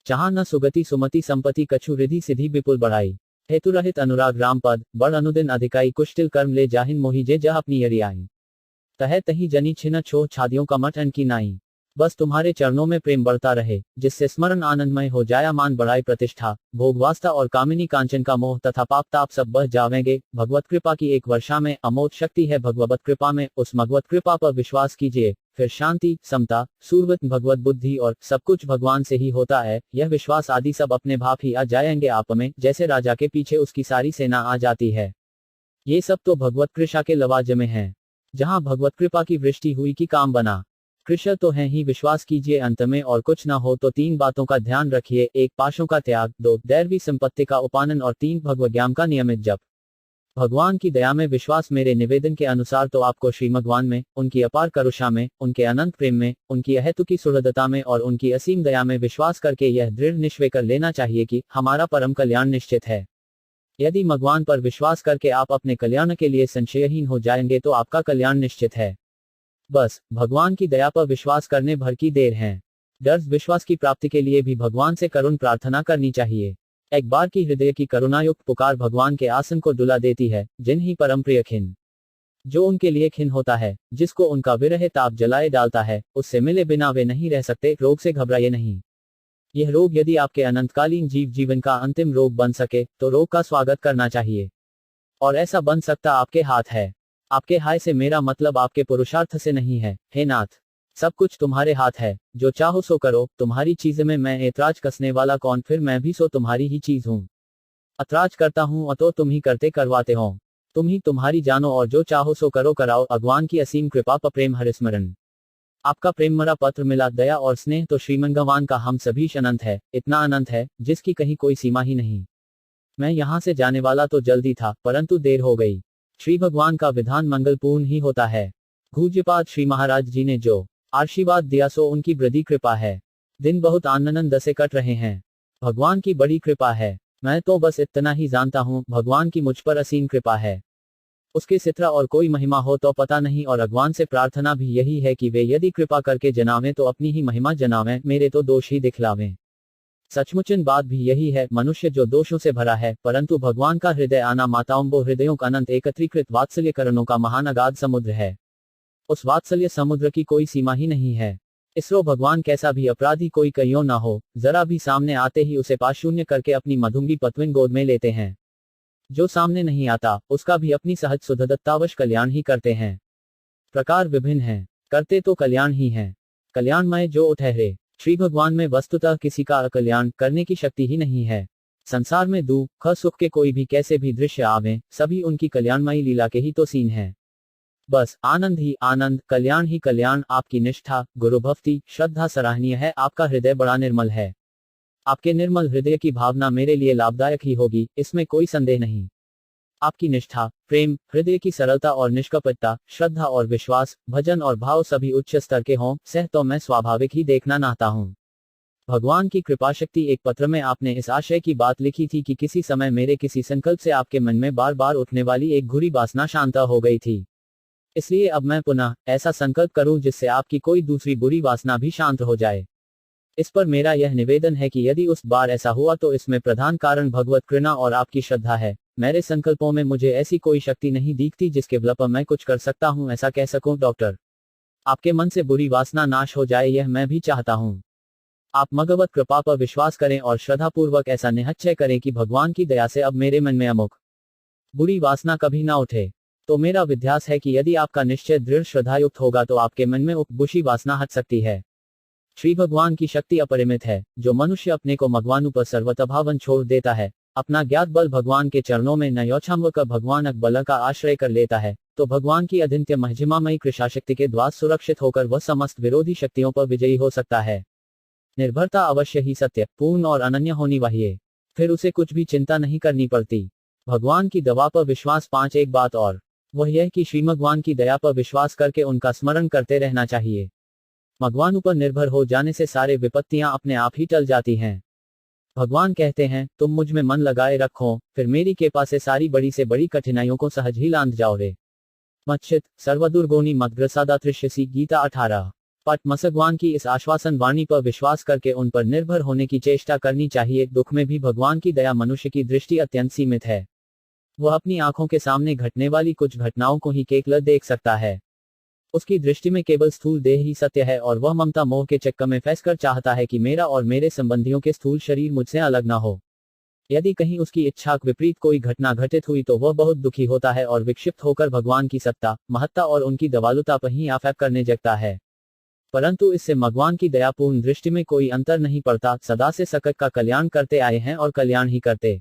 जहां न सुगति सुमति संपत्ति कछु रिधि सिद्धि विपुल बढ़ाई, हेतु रहित अनुराग राम पद बड़ अनुदिन अधिकाई। कुष्टिल कर्म ले जाहिन मोहि जे जह अपनी यरियाई, तह तही जनी छिन छो छादियों का मठ की नाई। बस तुम्हारे चरणों में प्रेम बढ़ता रहे, जिससे स्मरण आनंदमय हो जाया। मान बढ़ाई प्रतिष्ठा, भोगवास्ता और कामिनी कांचन का मोह तथा पाप ताप सब बह जावेंगे। भगवत कृपा की एक वर्षा में अमोद शक्ति है भगवत कृपा में, उस भगवत कृपा पर विश्वास कीजिए, फिर शांति, समता, सूर्वत भगवत बुद्धि और सब कुछ भगवान से ही होता है। यह विश्वास आदि सब अपने भाप ही आ जाएंगे आप में, जैसे राजा के पीछे उसकी सारी सेना आ जाती है। ये सब तो भगवत कृपा के लवाजमे हैं। जहां भगवत कृपा की वृष्टि हुई कि काम बना। कृष्ण तो है ही, विश्वास कीजिए अंत में, और कुछ ना हो तो 3 बातों का ध्यान रखिए। 1 पाशों का त्याग, 2 दैवी संपत्ति का उपानन और 3 भगवज्ञान का नियमित जप। भगवान की दया में विश्वास। मेरे निवेदन के अनुसार तो आपको श्री भगवान में, उनकी अपार करुणा में, उनके अनंत प्रेम में, उनकी अहेतुकी सुहृदता में और उनकी असीम दया में विश्वास करके यह दृढ़ निश्चय कर लेना चाहिए कि हमारा परम कल्याण निश्चित है। यदि भगवान पर विश्वास करके आप अपने कल्याण के लिए संशयहीन हो जाएंगे तो आपका कल्याण निश्चित है। बस भगवान की दया पर विश्वास करने भर की देर है। दृढ़ विश्वास की प्राप्ति के लिए भी भगवान से करुण प्रार्थना करनी चाहिए। एक बार की हृदय की करुणायुक्त पुकार भगवान के आसन को डुला देती है। जिन ही परम प्रिय खिन, जो उनके लिए खिन होता है, जिसको उनका विरह ताप जलाए डालता है, उससे मिले बिना वे नहीं रह सकते। रोग से घबराइए नहीं। यह रोग यदि आपके अनंतकालीन जीवन का अंतिम रोग बन सके तो रोग का स्वागत करना चाहिए, और ऐसा बन सकता आपके हाथ है। आपके हाय से मेरा मतलब आपके पुरुषार्थ से नहीं है, हे नाथ। सब कुछ तुम्हारे हाथ है, जो चाहो सो करो, तुम्हारी चीज में मैं ऐतराज कसने वाला कौन, फिर मैं भी सो तुम्हारी ही चीज हूँ। ऐतराज करता हूँ तो तुम ही करते करवाते हो, तुम ही तुम्हारी जानो और जो चाहो सो करो कराओ। भगवान की असीम कृपा प प्रेम हरिस्मरण। आपका प्रेम मरा पत्र मिला, दया और स्नेह तो श्रीमन भगवान का हम सभी अनंत है, इतना अनंत है जिसकी कहीं कोई सीमा ही नहीं। मैं यहाँ से जाने वाला तो जल्दी था, परंतु देर हो गई। श्री भगवान का विधान मंगलपूर्ण ही होता है। पूज्यपाद श्री महाराज जी ने जो आशीर्वाद दिया सो उनकी बड़ी कृपा है। दिन बहुत आनंद से कट रहे हैं, भगवान की बड़ी कृपा है। मैं तो बस इतना ही जानता हूँ, भगवान की मुझ पर असीम कृपा है। उसके सितरा और कोई महिमा हो तो पता नहीं, और भगवान से प्रार्थना भी यही है कि वे यदि कृपा करके जनावें तो अपनी ही महिमा जनावें, मेरे तो दोष ही दिखलावें। सचमुचन बात भी यही है, मनुष्य जो दोषों से भरा है, परंतु भगवान का हृदय आना माताओं हृदयों का अनंत एकत्रीकृत वात्सल्य करणों का महान अगाध समुद्र है। उस वात्सल्य समुद्र की कोई सीमा ही नहीं है। इसरो भगवान कैसा भी अपराधी कोई कहियो ना हो, जरा भी सामने आते ही उसे पाशून्य करके अपनी मधुंगी पत्विन गोद में लेते हैं। जो सामने नहीं आता उसका भी अपनी सहज सुधदत्तावश कल्याण ही करते हैं। प्रकार विभिन्न हैं, करते तो कल्याण ही हैं। कल्याणमय जो ठहरे, श्री भगवान में वस्तुतः किसी का अकल्याण करने की शक्ति ही नहीं है। संसार में दुख सुख के कोई भी कैसे भी दृश्य आवे, सभी उनकी कल्याणमयी लीला के ही तो सीन है। बस आनंद ही आनंद, कल्याण ही कल्याण। आपकी निष्ठा गुरु भक्ति श्रद्धा सराहनीय है, आपका हृदय बड़ा निर्मल है। आपके निर्मल हृदय की भावना मेरे लिए लाभदायक ही होगी, इसमें कोई संदेह नहीं। आपकी निष्ठा प्रेम हृदय की सरलता और निष्कपटता श्रद्धा और विश्वास भजन और भाव सभी उच्च स्तर के हों, सह तो मैं स्वाभाविक ही देखना चाहता हूँ। भगवान की कृपा शक्ति। एक पत्र में आपने इस आशय की बात लिखी थी कि किसी समय मेरे किसी संकल्प से आपके मन में बार बार उठने वाली एक बुरी वासना शांत हो गई थी। इसलिए अब मैं पुनः ऐसा संकल्प करूं जिससे आपकी कोई दूसरी बुरी वासना भी शांत हो जाए। इस पर मेरा यह निवेदन है कि यदि उस बार ऐसा हुआ तो इसमें प्रधान कारण भगवत कृपा और आपकी श्रद्धा है। मेरे संकल्पों में मुझे ऐसी कोई शक्ति नहीं दिखती जिसके बल पर मैं कुछ कर सकता हूं, ऐसा कह सकूं। डॉक्टर, आपके मन से बुरी वासना नाश हो जाए यह मैं भी चाहता हूं। आप भगवत कृपा पर विश्वास करें और श्रद्धापूर्वक ऐसा निश्चय करें कि भगवान की दया से अब मेरे मन में अमुक बुरी वासना कभी ना उठे। तो मेरा विश्वास है कि यदि आपका निश्चय दृढ़ श्रद्धायुक्त होगा तो आपके मन में उक्त बुरी वासना हट सकती है। श्री भगवान की शक्ति अपरिमित है। जो मनुष्य अपने को भगवान पर सर्वतभावन छोड़ देता है, अपना ज्ञात बल भगवान के चरणों में नयोछाम्व कर भगवान बल का आश्रय कर लेता है, तो भगवान की अद्वितीय महिमामयी कृपाशक्ति के द्वारा सुरक्षित होकर वह समस्त विरोधी शक्तियों पर विजयी हो सकता है। निर्भरता अवश्य ही सत्य पूर्ण और अनन्य होनी चाहिए, फिर उसे कुछ भी चिंता नहीं करनी पड़ती। भगवान की दवा पर विश्वास। 5 एक बात और, वह यह कि श्री भगवान की दया पर विश्वास करके उनका स्मरण करते रहना चाहिए। भगवान पर निर्भर हो जाने से सारे विपत्तियां अपने आप ही टल जाती हैं। भगवान कहते हैं, तुम मुझ में मन लगाए रखो, फिर मेरी कृपा से सारी बड़ी से बड़ी कठिनाइयों को सहज ही लांघ जाओगे। मच्छित सर्वदुर्गोनी मदग्रसादा तृष्यसी। गीता 18 पट। भगवान की इस आश्वासन वाणी पर विश्वास करके उन पर निर्भर होने की चेष्टा करनी चाहिए। दुख में भी भगवान की दया। मनुष्य की दृष्टि अत्यंत सीमित है, वह अपनी आंखों के सामने घटने वाली कुछ घटनाओं को ही केवल देख सकता है। उसकी दृष्टि में केवल स्थूल देह ही सत्य है, और वह ममता मोह के चक्कर में फंसकर चाहता है कि मेरा और मेरे संबंधियों के स्थूल शरीर मुझसे अलग ना हो। यदि कहीं उसकी इच्छा के विपरीत कोई घटना घटित हुई तो वह बहुत दुखी होता है और विक्षिप्त होकर भगवान की सत्ता महत्ता और उनकी दयालुता पर ही आफेप करने लगता है। परंतु इससे भगवान की दयापूर्ण दृष्टि में कोई अंतर नहीं पड़ता। सदा से सकट का कल्याण करते आए हैं और कल्याण ही करते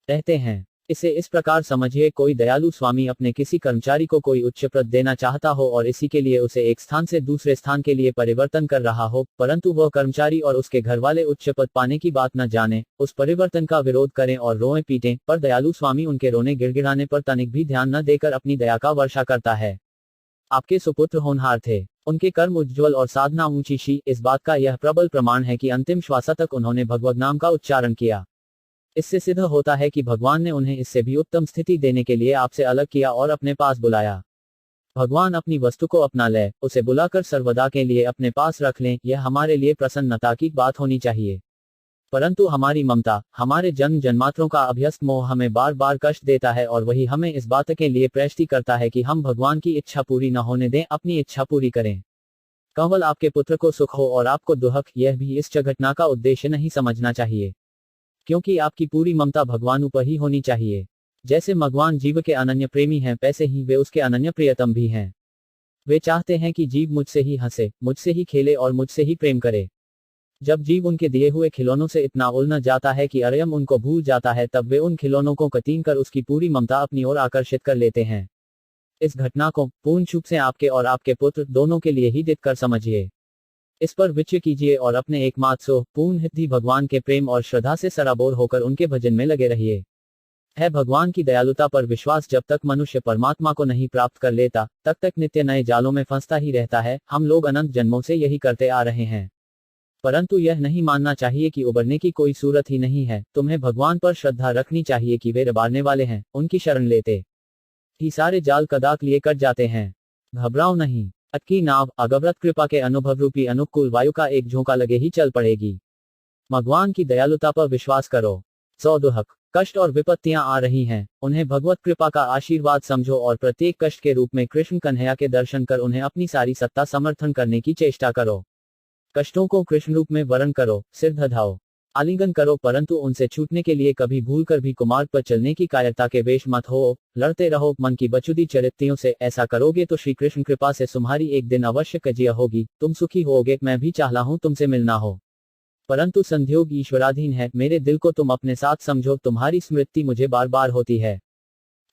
रहते हैं। इसे इस प्रकार समझिए, कोई दयालु स्वामी अपने किसी कर्मचारी को कोई उच्च पद देना चाहता हो और इसी के लिए उसे एक स्थान से दूसरे स्थान के लिए परिवर्तन कर रहा हो, परंतु वह कर्मचारी और उसके घर वाले उच्च पद पाने की बात न जाने, उस परिवर्तन का विरोध करें और रोए पीटें, पर दयालु स्वामी उनके रोने गिड़गिड़ाने पर तनिक भी ध्यान न देकर अपनी दया का वर्षा करता है। आपके सुपुत्र होनहार थे, उनके कर्म उज्ज्वल और साधना ऊंची शी। इस बात का यह प्रबल प्रमाण है कि अंतिम श्वास तक उन्होंने भगवत नाम का उच्चारण किया। इससे सिद्ध होता है कि भगवान ने उन्हें इससे भी उत्तम स्थिति देने के लिए आपसे अलग किया और अपने पास बुलाया। भगवान अपनी वस्तु को अपना ले, उसे बुलाकर सर्वदा के लिए अपने पास रख लें, यह हमारे लिए प्रसन्नता की बात होनी चाहिए। परंतु हमारी ममता, हमारे जन्म जन्मांतरों का अभ्यस्त मोह हमें बार बार कष्ट देता है, और वही हमें इस बात के लिए प्रेरित करता है कि हम भगवान की इच्छा पूरी न होने दें, अपनी इच्छा पूरी करें। केवल आपके पुत्र को सुख हो और आपको दुख, यह भी इस घटना का उद्देश्य नहीं समझना चाहिए, क्योंकि आपकी पूरी ममता भगवान पर ही होनी चाहिए। जैसे भगवान जीव के अनन्य प्रेमी हैं, वैसे ही वे उसके अनन्य प्रियतम भी हैं। वे चाहते हैं कि जीव मुझसे ही हंसे, मुझसे ही खेले और मुझसे ही प्रेम करे। जब जीव उनके दिए हुए खिलौनों से इतना उलझ जाता है कि अरयम उनको भूल जाता है, तब वे उन खिलौनों को कतीन कर उसकी पूरी ममता अपनी ओर आकर्षित कर लेते हैं। इस घटना को पूर्ण रूप से आपके और आपके पुत्र दोनों के लिए ही देखकर समझिए। इस पर विचार कीजिए और अपने एकमात्र पूर्ण हित भगवान के प्रेम और श्रद्धा से सराबोर होकर उनके भजन में लगे रहिए। है भगवान की दयालुता पर विश्वास। जब तक मनुष्य परमात्मा को नहीं प्राप्त कर लेता, तब तक नित्य नए जालों में फंसता ही रहता है। हम लोग अनंत जन्मों से यही करते आ रहे हैं, परंतु यह नहीं मानना चाहिए कि उबरने की कोई सूरत ही नहीं है। तुम्हें भगवान पर श्रद्धा रखनी चाहिए कि वे रबारने वाले हैं, उनकी शरण लेते ही सारे जाल कदाक लिए कट जाते हैं। घबराओ नहीं, अटकी नाव अगवरत कृपा के अनुभव रूपी अनुकूल वायु का एक झोंका लगे ही चल पड़ेगी। भगवान की दयालुता पर विश्वास करो। दुख कष्ट और विपत्तियां आ रही हैं, उन्हें भगवत कृपा का आशीर्वाद समझो और प्रत्येक कष्ट के रूप में कृष्ण कन्हैया के दर्शन कर उन्हें अपनी सारी सत्ता समर्थन करने की चेष्टा करो। कष्टों को कृष्ण रूप में वरण करो, सिर धधाओ, आलिंगन करो, परंतु उनसे छूटने के लिए कभी भूलकर भी कुमार्ग पर चलने की कायरता के वेश मत हो। लड़ते रहो मन की बचुदी चरित्रों से। ऐसा करोगे तो श्री कृष्ण कृपा से तुम्हारी एक दिन अवश्य कजिया होगी, तुम सुखी होगे। मैं भी चाहला हूं तुमसे मिलना हो, परंतु संयोग ईश्वराधीन है। मेरे दिल को तुम अपने साथ समझो, तुम्हारी स्मृति मुझे बार बार होती है।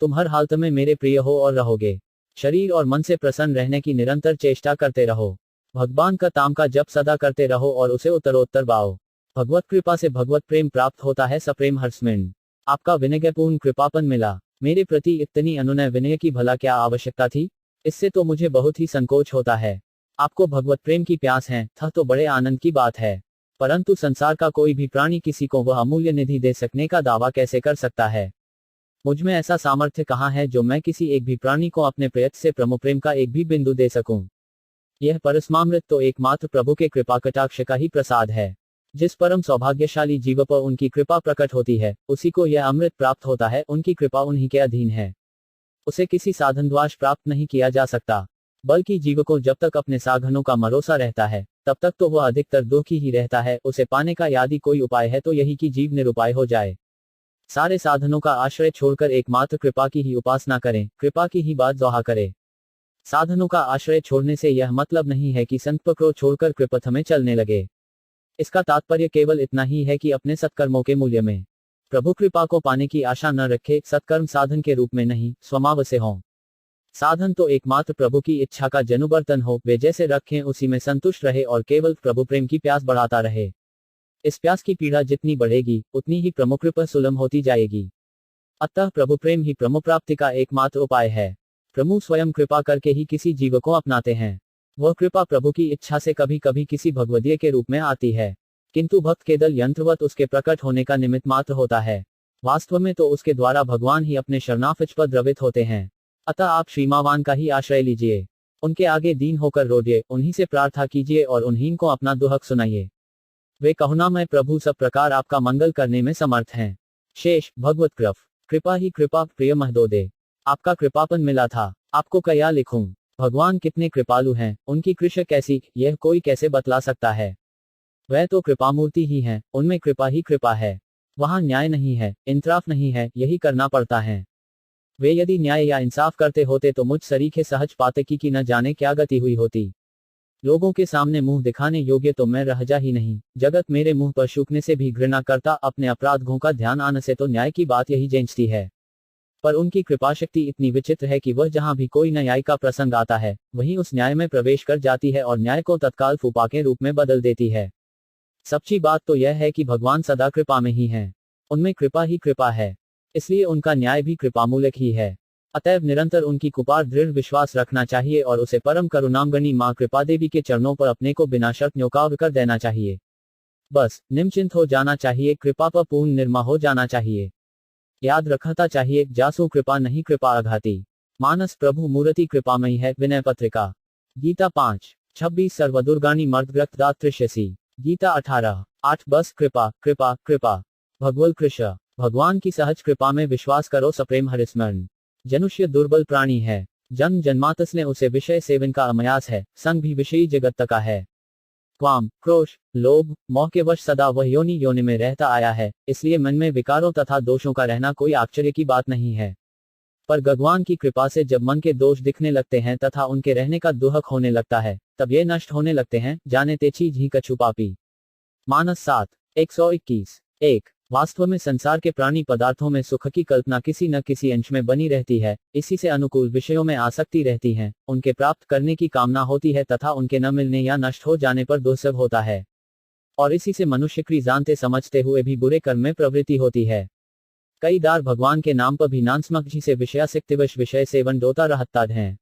तुम हर हालत में मेरे प्रिय हो और रहोगे। शरीर और मन से प्रसन्न रहने की निरंतर चेष्टा करते रहो। भगवान का ताम का जप सदा करते रहो और उसे उत्तरोत्तर बाओ। भगवत कृपा से भगवत प्रेम प्राप्त होता है, सप्रेम हर्षमिंड। आपका विनयपूर्ण कृपापन मिला। मेरे प्रति इतनी अनुनय विनय की भला क्या आवश्यकता थी? इससे तो मुझे बहुत ही संकोच होता है। आपको भगवत प्रेम की प्यास है, तो बड़े आनंद की बात है, परंतु संसार का कोई भी प्राणी किसी को वह अमूल्य निधि दे सकने का दावा कैसे कर सकता है? मुझ में ऐसा सामर्थ्य कहाँ है जो मैं किसी एक भी प्राणी को अपने प्रयत्न से प्रमो प्रेम का एक भी बिंदु दे सकूं? यह परस्मामृत तो एकमात्र प्रभु के कृपा कटाक्ष का ही प्रसाद है। जिस परम सौभाग्यशाली जीव पर उनकी कृपा प्रकट होती है, उसी को यह अमृत प्राप्त होता है। उनकी कृपा उन्हीं के अधीन है, उसे किसी साधन द्वारा प्राप्त नहीं किया जा सकता, बल्कि जीव को जब तक अपने साधनों का भरोसा रहता है, तब तक तो वह अधिकतर दुखी ही रहता है। उसे पाने का यदि कोई उपाय है तो यही कि जीव निरुपाय हो जाए। सारे साधनों का आश्रय छोड़कर एकमात्र कृपा की ही उपासना करें, कृपा की ही बात दोहा करें। साधनों का आश्रय छोड़ने से यह मतलब नहीं है कि संत को छोड़कर कृपथ में चलने लगे। इसका तात्पर्य केवल इतना ही है कि अपने सत्कर्मों के मूल्य में प्रभु कृपा को पाने की आशा न रखे। सत्कर्म साधन के रूप में नहीं, स्वभाव से हों। साधन तो एकमात्र प्रभु की इच्छा का जनुबर्तन हो, वे जैसे रखें उसी में संतुष्ट रहे और केवल प्रभु प्रेम की प्यास बढ़ाता रहे। इस प्यास की पीड़ा जितनी बढ़ेगी, उतनी ही प्रमुख कृपा सुलभ होती जाएगी। अतः प्रभु प्रेम ही प्रभु प्राप्ति का एकमात्र उपाय है। प्रभु स्वयं कृपा करके ही किसी जीव को अपनाते हैं। वह कृपा प्रभु की इच्छा से कभी कभी किसी भगवदीय के रूप में आती है, किंतु भक्त के दल यंत्रवत उसके प्रकट होने का निमित्त मात्र होता है। वास्तव में तो उसके द्वारा भगवान ही अपने शरणागत पर द्रवित होते हैं। अतः आप श्रीमावान का ही आश्रय लीजिए, उनके आगे दीन होकर रोडिए, उन्हीं से प्रार्थना कीजिए और उन्हीं को अपना दुहक सुनाइए। वे कहुनामय प्रभु सब प्रकार आपका मंगल करने में समर्थ हैं। शेष भगवत कृपा ही कृपा प्रिय महोदय। आपका कृपापन मिला था, आपको क्या लिखूं? भगवान कितने कृपालु हैं, उनकी कृपा कैसी, यह कोई कैसे बतला सकता है? वह तो कृपामूर्ति ही हैं, उनमें कृपा ही कृपा है। वहां न्याय नहीं है, इंसाफ नहीं है, यही करना पड़ता है। वे यदि न्याय या इंसाफ करते होते तो मुझ सरीखे सहज पातकी की न जाने क्या गति हुई होती। लोगों के सामने मुंह दिखाने योग्य तो मैं रह जा ही नहीं। जगत मेरे मुंह पर सूखने से भी घृणा करता, अपने अपराधों का ध्यान आने से तो न्याय की बात यही जेंचती है। पर उनकी कृपा शक्ति इतनी विचित्र है कि वह जहां भी कोई न्याय का प्रसंग आता है, वहीं उस न्याय में प्रवेश कर जाती है और न्याय को तत्काल फूफा के रूप में बदल देती है। सच्ची बात तो यह है कि भगवान सदा कृपा में ही हैं, उनमें कृपा ही कृपा है, इसलिए उनका न्याय भी कृपामूलक ही है। अतएव निरंतर उनकी कृपा दृढ़ विश्वास रखना चाहिए और उसे परम करुणामगनी मां कृपा देवी के चरणों पर अपने को बिना शर्त न्योछावर कर देना चाहिए। बस निश्चिंत हो जाना चाहिए, कृपा पर पूर्ण निर्मा हो जाना चाहिए। याद रखता चाहिए, जासु कृपा नहीं कृपा आघाती। मानस प्रभु मूर्ति कृपामयी है। विनय पत्रिका गीता 5:26 सर्वदुर्गाणी मर्दग्रस्त दातृष्यसी। गीता 18:8 बस कृपा कृपा कृपा। भगवल कृष्ण भगवान की सहज कृपा में विश्वास करो, सप्रेम हरिस्मरण। जनुष्य दुर्बल प्राणी है, जन्म जन्मांतर ने उसे विषय सेवन का अमयास है, संग भी विषयी जगत का है। क्वाम, क्रोश, लोभ, मोह के वश सदा वह योनि में रहता आया है, इसलिए मन में विकारों तथा दोषों का रहना कोई आश्चर्य की बात नहीं है। पर भगवान की कृपा से जब मन के दोष दिखने लगते हैं तथा उनके रहने का दुहक होने लगता है, तब ये नष्ट होने लगते हैं, जाने ते चीज ही कछु पापी। मानस 7, 121। 1। वास्तव में संसार के प्राणी पदार्थों में सुख की कल्पना किसी न किसी अंश में बनी रहती है, इसी से अनुकूल विषयों में आसक्ति रहती है, उनके प्राप्त करने की कामना होती है तथा उनके न मिलने या नष्ट हो जाने पर दुस्सह होता है। और इसी से मनुष्य की जानते समझते हुए भी बुरे कर्म में प्रवृत्ति होती है। कई बार भगवान के नाम पर भी नानस्मक जी से विषयासक्तिवश विषय सेवन डोता रहता है।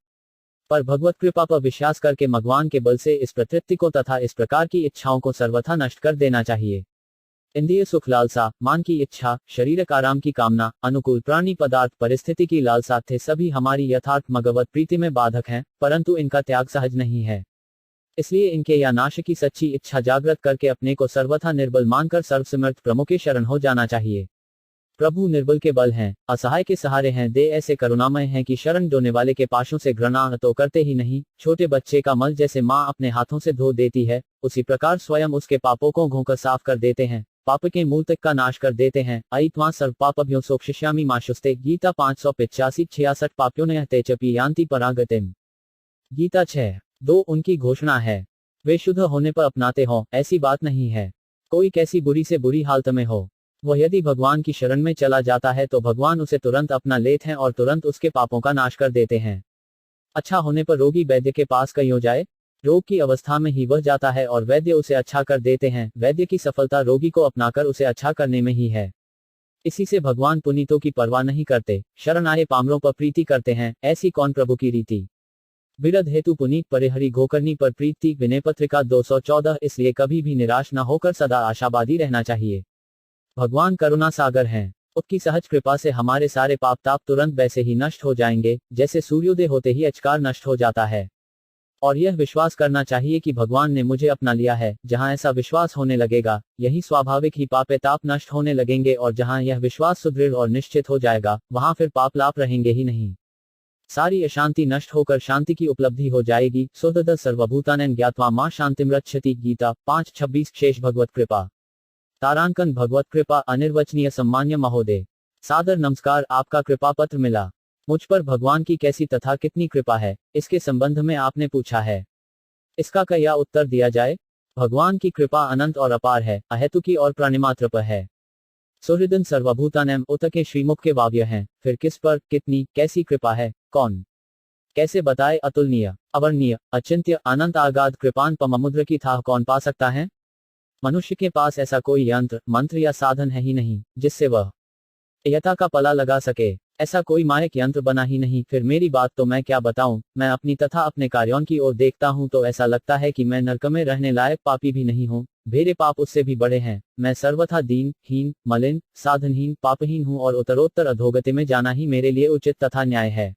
पर भगवत कृपा पर विश्वास करके भगवान के बल से इस प्रवृत्ति को तथा इस प्रकार की इच्छाओं को सर्वथा नष्ट कर देना चाहिए। इंद्रिय सुख लालसा, मान की इच्छा, शारीरिक आराम की कामना, अनुकूल प्राणी पदार्थ परिस्थिति की लालसा थे सभी हमारी यथार्थ भगवत प्रीति में बाधक हैं, परंतु इनका त्याग सहज नहीं है। इसलिए इनके या नाश की सच्ची इच्छा जागृत करके अपने को सर्वथा निर्बल मानकर सर्वसमर्थ प्रभु के शरण हो जाना चाहिए। प्रभु निर्बल के बल हैं, असहाय के सहारे हैं, दे ऐसे करुणामय हैं कि शरण डोने वाले के पाशों से घृणा तो करते ही नहीं। छोटे बच्चे का मल जैसे माँ अपने हाथों से धो देती है, उसी प्रकार स्वयं उसके पापों को घोंकर साफ कर देते हैं, पाप के मूल तक का नाश कर देते हैं। अयित्वा सर्व पापभ्यो सोक्षिष्यामि माशुस्ते। गीता 585-66 पाप्यो न ते चपि यान्ति परागतिम। गीता 6:2 उनकी घोषणा है, वे शुद्ध होने पर अपनाते हो, ऐसी बात नहीं है। कोई कैसी बुरी से बुरी हालत में हो, वह यदि भगवान की शरण में चला जाता है तो भगवान उसे तुरंत अपना लेते हैं और तुरंत उसके पापों का नाश कर देते हैं। अच्छा होने पर रोगी वैद्य के पास क्यों जाए? रोग की अवस्था में ही वह जाता है और वैद्य उसे अच्छा कर देते हैं। वैद्य की सफलता रोगी को अपनाकर उसे अच्छा करने में ही है। इसी से भगवान पुनीतों की परवाह नहीं करते, शरण आए पामरों पर प्रीति करते हैं। ऐसी कौन प्रभु की रीति? विरध हेतु पुनीत परिहरि गोकर्णी पर प्रीति। विनय पत्रिका 214। इसलिए कभी भी निराश न होकर सदा आशावादी रहना चाहिए। भगवान करुणा सागर हैं, उसकी सहज कृपा से हमारे सारे पाप ताप तुरंत वैसे ही नष्ट हो जाएंगे जैसे सूर्योदय होते ही अंधकार नष्ट हो जाता है। और यह विश्वास करना चाहिए कि भगवान ने मुझे अपना लिया है। जहां ऐसा विश्वास होने लगेगा, यही स्वाभाविक ही पाप ताप नष्ट होने लगेंगे, और जहां यह विश्वास सुदृढ़ और निश्चित हो जाएगा, वहां फिर पाप लाप रहेंगे ही नहीं। सारी अशांति नष्ट होकर शांति की उपलब्धि हो जाएगी। सुदद सर्वभूतानां ज्ञात्वा मां शांतिम रक्षति। गीता 5:26। शेष भगवत कृपा। तारांकन भगवत कृपा अनिर्वचनीय। सम्मान्य महोदय, सादर नमस्कार। आपका कृपा पत्र मिला। मुझ पर भगवान की कैसी तथा कितनी कृपा है, इसके संबंध में आपने पूछा है। इसका क्या उत्तर दिया जाए? भगवान की कृपा अनंत और अपार है, अहेतुकी और प्राणिमात्र पर है। सुहृदन सर्वभूतानां उत के श्रीमुख के वाव्य हैं। फिर किस पर, कितनी, कैसी कृपा है? कौन कैसे बताए? अतुलनीय, अवर्णनीय, अचिंत्य, अनंत आगाध कृपान पममुद्र की था कौन पा सकता है? मनुष्य के पास ऐसा कोई यंत्र मंत्र या साधन है ही नहीं जिससे वह यथा का पला लगा सके। ऐसा कोई मायक यंत्र बना ही नहीं। फिर मेरी बात तो मैं क्या बताऊं। मैं अपनी तथा अपने कार्यों की ओर देखता हूं तो ऐसा लगता है कि मैं नरक में रहने लायक पापी भी नहीं हूं, मेरे पाप उससे भी बड़े हैं। मैं सर्वथा दीन, हीन, मलिन, साधनहीन, पापहीन हूं और उत्तरोत्तर अधोगति में जाना ही मेरे लिए उचित तथा न्याय है।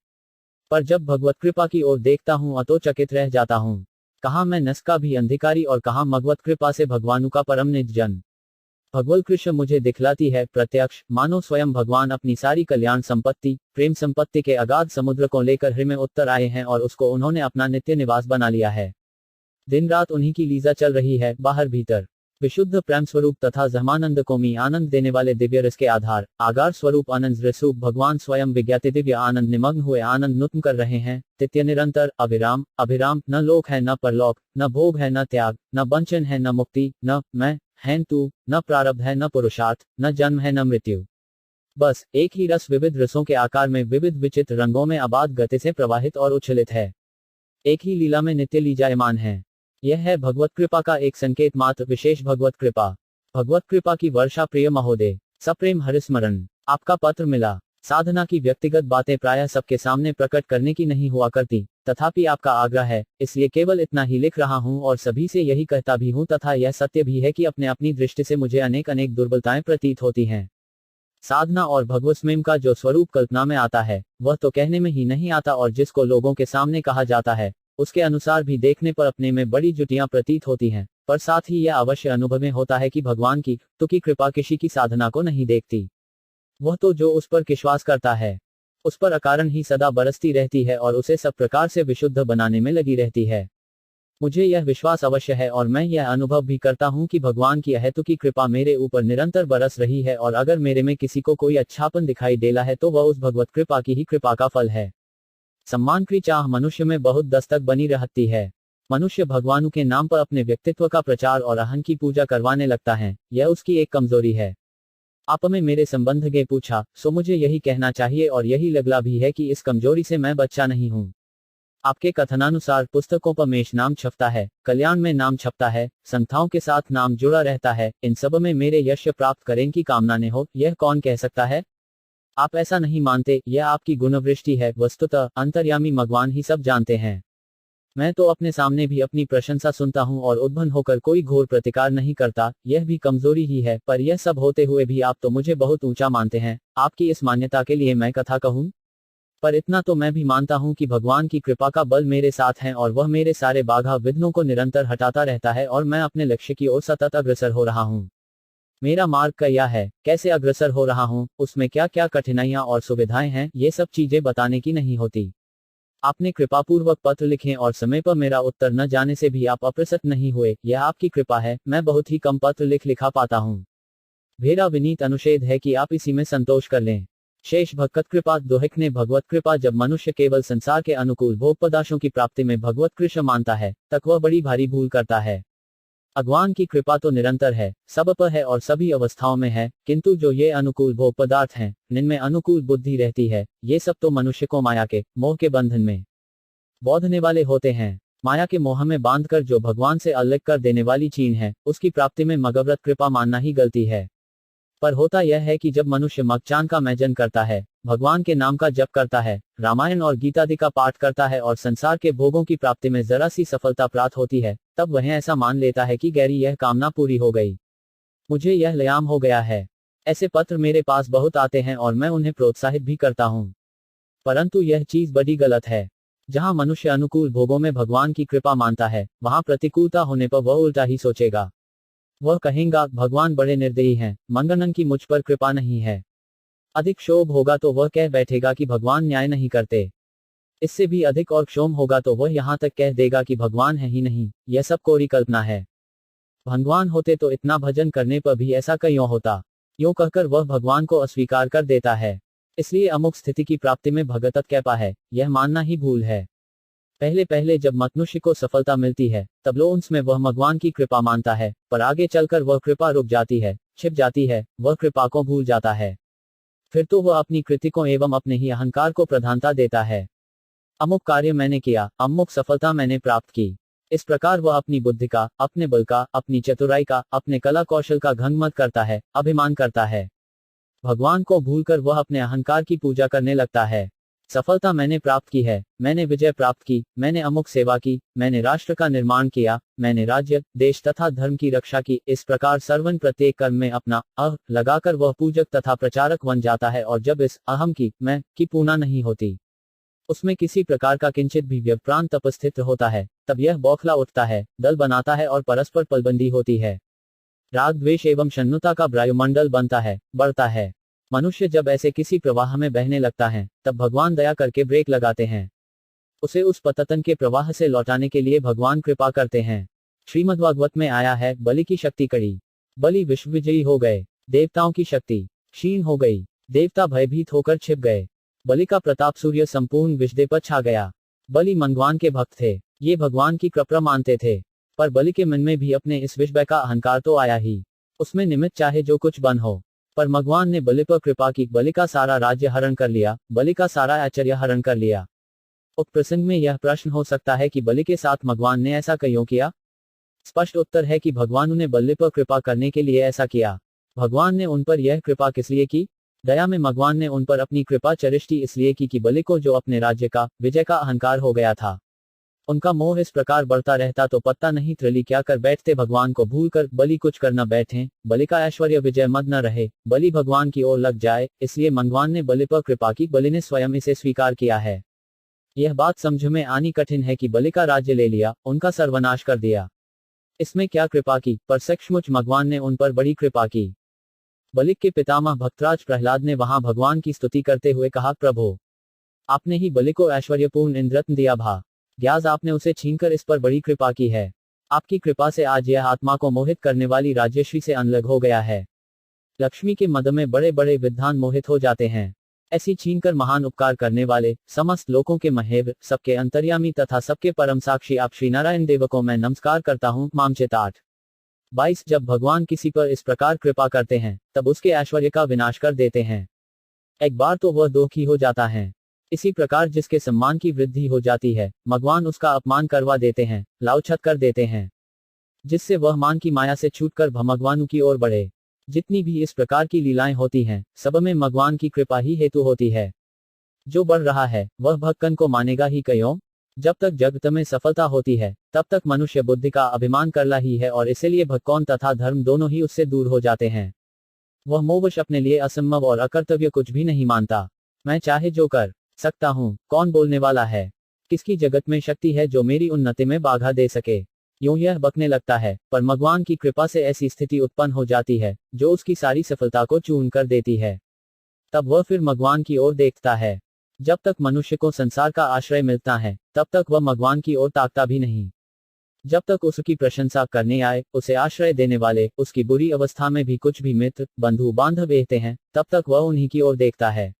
पर जब भगवत कृपा की ओर देखता हूं अतोचकित रह जाता हूं। कहाँ मैं नस का भी अंधिकारी और कहाँ भगवत कृपा से भगवानु का परम निज जन। भगवत कृष्ण मुझे दिखलाती है प्रत्यक्ष, मानो स्वयं भगवान अपनी सारी कल्याण संपत्ति, प्रेम संपत्ति के अगाध समुद्र को लेकर हृदय में उत्तर आए हैं और उसको उन्होंने अपना नित्य निवास बना लिया है। दिन रात उन्हीं की लीला चल रही है, बाहर भीतर। विशुद्ध प्रेम स्वरूप तथा जमानंद कोमी आनंद देने वाले दिव्य रस के आधार आगार स्वरूप आनंद रसूप भगवान स्वयं विज्ञाते दिव्य आनंद निमग्न हुए आनंद नुत्म कर रहे हैं। नित्य निरंतर अविराम अभिराम। न लोक है न परलोक, न भोग है न त्याग, न बंचन है न मुक्ति, न मैं है तू, न प्रारब्ध है न पुरुषार्थ, न जन्म है न मृत्यु। बस एक ही रस विविध रसों के आकार में विविध विचित्र रंगों में आबाद गति से प्रवाहित और उच्छलित है। एक ही लीला में नित्य लीजायमान है। यह है भगवत कृपा का एक संकेत मात्र, विशेष भगवत कृपा। भगवत कृपा की वर्षा। प्रिय महोदय, सप्रेम हरिस्मरण। आपका पत्र मिला। साधना की व्यक्तिगत बातें प्रायः सबके सामने प्रकट करने की नहीं हुआ करती, तथापि आपका आग्रह है, इसलिए केवल इतना ही लिख रहा हूं और सभी से यही कहता भी हूं तथा यह सत्य भी है कि अपनी दृष्टि से मुझे अनेक अनेक दुर्बलताएं प्रतीत होती हैं। साधना और भगवत स्वयं का जो स्वरूप कल्पना में आता है, वह तो कहने में ही नहीं आता, और जिसको लोगों के सामने कहा जाता है, उसके अनुसार भी देखने पर अपने में बड़ी जुटियां प्रतीत होती हैं। पर साथ ही यह अवश्य अनुभव में होता है कि भगवान की तुकी कृपा किसी की साधना को नहीं देखती। वह तो जो उस पर विश्वास करता है, उस पर अकारण ही सदा बरसती रहती है और उसे सब प्रकार से विशुद्ध बनाने में लगी रहती है। मुझे यह विश्वास अवश्य है और मैं यह अनुभव भी करता हूँ कि भगवान की अहेतुकी कृपा मेरे ऊपर निरंतर बरस रही है, और अगर मेरे में किसी को कोई अच्छापन दिखाई देला है तो वह उस भगवत कृपा की ही कृपा का फल है। सम्मान की चाह मनुष्य में बहुत दस्तक बनी रहती है। मनुष्य भगवान के नाम पर अपने व्यक्तित्व का प्रचार और अहं की पूजा करवाने लगता है, यह उसकी एक कमजोरी है। आपने मेरे संबंध में पूछा, सो मुझे यही कहना चाहिए और यही लगला भी है कि इस कमजोरी से मैं बच्चा नहीं हूँ। आपके कथनानुसार पुस्तकों पर मेष नाम छपता है, कल्याण में नाम छपता है, संस्थाओं के साथ नाम जुड़ा रहता है, इन सब में मेरे यश प्राप्त करें की कामना ने हो, यह कौन कह सकता है? आप ऐसा नहीं मानते, यह आपकी गुणवृष्टि है। वस्तुतः अंतर्यामी भगवान ही सब जानते हैं। मैं तो अपने सामने भी अपनी प्रशंसा सुनता हूँ और उद्भन होकर कोई घोर प्रतिकार नहीं करता, यह भी कमजोरी ही है। पर यह सब होते हुए भी आप तो मुझे बहुत ऊंचा मानते हैं। आपकी इस मान्यता के लिए मैं कथा कहूँ? पर इतना तो मैं भी मानता हूँ कि भगवान की कृपा का बल मेरे साथ है और वह मेरे सारे बाधा विघ्नों को निरंतर हटाता रहता है और मैं अपने लक्ष्य की ओर सतत अग्रसर हो रहा हूँ। मेरा मार्ग क्या है, कैसे अग्रसर हो रहा हूँ, उसमें क्या क्या कठिनाइयाँ और सुविधाएं हैं, ये सब चीजें बताने की नहीं होती। आपने कृपापूर्वक पत्र लिखे और समय पर मेरा उत्तर न जाने से भी आप अप्रसन्न नहीं हुए, यह आपकी कृपा है। मैं बहुत ही कम पत्र लिखा पाता हूँ। मेरा विनीत अनुच्छेद है कि आप इसी में संतोष कर लें। शेष भगवत कृपा दोहिक ने भगवत कृपा जब मनुष्य केवल संसार के अनुकूल भोग पदार्थों की प्राप्ति में भगवत कृष्ण मानता है, तक वह बड़ी भारी भूल करता है। भगवान की कृपा तो निरंतर है, सब पर है और सभी अवस्थाओं में है, किंतु जो ये अनुकूल भोग पदार्थ हैं, जिनमें अनुकूल बुद्धि रहती है, ये सब तो मनुष्य को माया के मोह के बंधन में बांधने वाले होते हैं। माया के मोह में बांधकर जो भगवान से अलग कर देने वाली चीज है, उसकी प्राप्ति में मगव्रत कृपा मानना ही गलती है। पर होता यह है कि जब मनुष्य मगचान का मैजन करता है, भगवान के नाम का जप करता है, रामायण और गीतादि का पाठ करता है और संसार के भोगों की प्राप्ति में जरा सी सफलता प्राप्त होती है, तब वह ऐसा मान लेता है कि गैरी यह कामना पूरी हो गई, मुझे यह लयाम हो गया है। ऐसे पत्र मेरे पास बहुत आते हैं और मैं उन्हें प्रोत्साहित भी करता हूँ। परंतु यह चीज बड़ी गलत है। जहाँ मनुष्य अनुकूल भोगों में भगवान की कृपा मानता है, वहाँ प्रतिकूलता होने पर वह उल्टा ही सोचेगा। वह कहेगा, भगवान बड़े निर्दयी हैं, मंगनन की मुझ पर कृपा नहीं है। अधिक क्षोभ होगा तो वह कह बैठेगा कि भगवान न्याय नहीं करते। इससे भी अधिक और क्षोभ होगा तो वह यहाँ तक कह देगा कि भगवान है ही नहीं, यह सब कोरी कल्पना है। भगवान होते तो इतना भजन करने पर भी ऐसा क्यों होता? यूं कहकर वह भगवान को अस्वीकार कर देता है। इसलिए अमुक स्थिति की प्राप्ति में भगतत कैपा है, यह मानना ही भूल है। पहले पहले जब मनुष्य को सफलता मिलती है, तब लो उसमें वह भगवान की कृपा मानता है, पर आगे चलकर वह कृपा रुक जाती है, छिप जाती है, वह कृपा को भूल जाता है। फिर तो वह अपनी कृतिकों एवं अपने ही अहंकार को प्रधानता देता है। अमुक कार्य मैंने किया, अमुक सफलता मैंने प्राप्त की, इस प्रकार वह अपनी बुद्धि का, अपने बल का, अपनी चतुराई का, अपने कला कौशल का घमंड करता है, अभिमान करता है। भगवान को भूलकर वह अपने अहंकार की पूजा करने लगता है। सफलता मैंने प्राप्त की है, मैंने विजय प्राप्त की, मैंने अमुक सेवा की, मैंने राष्ट्र का निर्माण किया, मैंने राज्य, देश तथा धर्म की रक्षा की, इस प्रकार सर्वन प्रत्येक कर्म में अपना लगाकर वह पूजक तथा प्रचारक बन जाता है। और जब इस अहम की, मैं की पूर्णा नहीं होती, उसमें किसी प्रकार का किंचित भी व्यवप्रांत उपस्थित होता है, तब यह बौखला उठता है, दल बनाता है और परस्पर पलबंदी होती है। राग द्वेष एवं शून्यता का वायुमंडल बनता है, बढ़ता है। मनुष्य जब ऐसे किसी प्रवाह में बहने लगता है, तब भगवान दया करके ब्रेक लगाते हैं। उसे उस पतन के प्रवाह से लौटाने के लिए भगवान कृपा करते हैं। श्रीमद्भागवत में आया है, बलि की शक्ति कड़ी, बलि विश्वविजयी हो गए, देवताओं की शक्ति क्षीण हो गई, देवता भयभीत होकर छिप गए, बलि का प्रताप सूर्य संपूर्ण विश्व पर छा गया। बलि भगवान के भक्त थे, ये भगवान की कृपा मानते थे। पर बलि के मन में भी अपने इस विश्व का अहंकार तो आया ही, उसमें निमित्त चाहे जो कुछ बन हो। पर भगवान ने बलि पर कृपा की, बलि का सारा राज्य हरण कर लिया, बलि का सारा आश्चर्य हरण कर लिया। उप प्रसंग में यह प्रश्न हो सकता है कि बलि के साथ भगवान ने ऐसा क्यों किया? स्पष्ट उत्तर है कि भगवान ने बलि पर कृपा करने के लिए ऐसा किया। भगवान ने उन पर यह कृपा किस लिए की? दया में भगवान ने उन पर अपनी कृपा चरिष्टि इसलिए की कि बलि को जो अपने राज्य का, विजय का अहंकार हो गया था, उनका मोह इस प्रकार बढ़ता रहता तो पता नहीं त्रिली क्या कर बैठते। भगवान को भूलकर बलि कुछ कर न बैठे, बलि का ऐश्वर्य विजय मद न रहे, बलि भगवान की ओर लग जाए, इसलिए भगवान ने बलि पर कृपा की। बलि ने स्वयं इसे स्वीकार किया है। यह बात समझ में आनी कठिन है कि बलि का राज्य ले लिया, उनका सर्वनाश कर दिया, इसमें क्या कृपा की? पर सचमुच भगवान ने उन पर बड़ी कृपा की। बलि के पितामह भक्तराज प्रहलाद ने वहां भगवान की स्तुति करते हुए कहा, प्रभु आपने ही बलि को ऐश्वर्यपूर्ण इंद्रत्न दिया भा, ग्यास आपने उसे छीनकर इस पर बड़ी कृपा की है। आपकी कृपा से आज यह आत्मा को मोहित करने वाली राज्यश्री से अनलग हो गया है। लक्ष्मी के मद में बड़े बड़े विद्वान मोहित हो जाते हैं। ऐसी छीनकर महान उपकार करने वाले, समस्त लोकों के महेव, सबके अंतर्यामी तथा सबके परम साक्षी आप श्री नारायण देव को मैं नमस्कार करता हूँ। मामचित 8:22 जब भगवान किसी पर इस प्रकार कृपा करते हैं, तब उसके ऐश्वर्य का विनाश कर देते हैं। एक बार तो वह दुखी हो जाता है। इसी प्रकार जिसके सम्मान की वृद्धि हो जाती है, भगवान उसका अपमान करवा देते हैं, लाउछत कर देते हैं, जिससे वह मान की माया से छूटकर भगवान की ओर बढ़े। जितनी भी इस प्रकार की लीलाएं होती हैं, सब में भगवान की कृपा ही हेतु होती है। जो बढ़ रहा है, वह भक्तन को मानेगा ही क्यों? जब तक जगत में सफलता होती है, तब तक मनुष्य बुद्धि का अभिमान करला ही है, और इसलिए भक्कौन तथा धर्म दोनों ही उससे दूर हो जाते हैं। वह मोहवश अपने लिए असंभव और अकर्तव्य कुछ भी नहीं मानता। मैं चाहे जो कर सकता हूँ, कौन बोलने वाला है? किसकी जगत में शक्ति है जो मेरी उन्नति में बाधा दे सके? यूं यह बकने लगता है, पर भगवान की कृपा से ऐसी स्थिति उत्पन्न हो जाती है, जो उसकी सारी सफलता को चूर्ण कर देती है। तब वह फिर भगवान की ओर देखता है। जब तक मनुष्य को संसार का आश्रय मिलता है, तब तक वह भगवान की ओर ताकता भी नहीं। जब तक उसकी प्रशंसा करने आए, उसे आश्रय देने वाले, उसकी बुरी अवस्था में भी कुछ भी मित्र, बंधु बांधव रहते हैं, तब तक वह उन्हीं की ओर देखता है।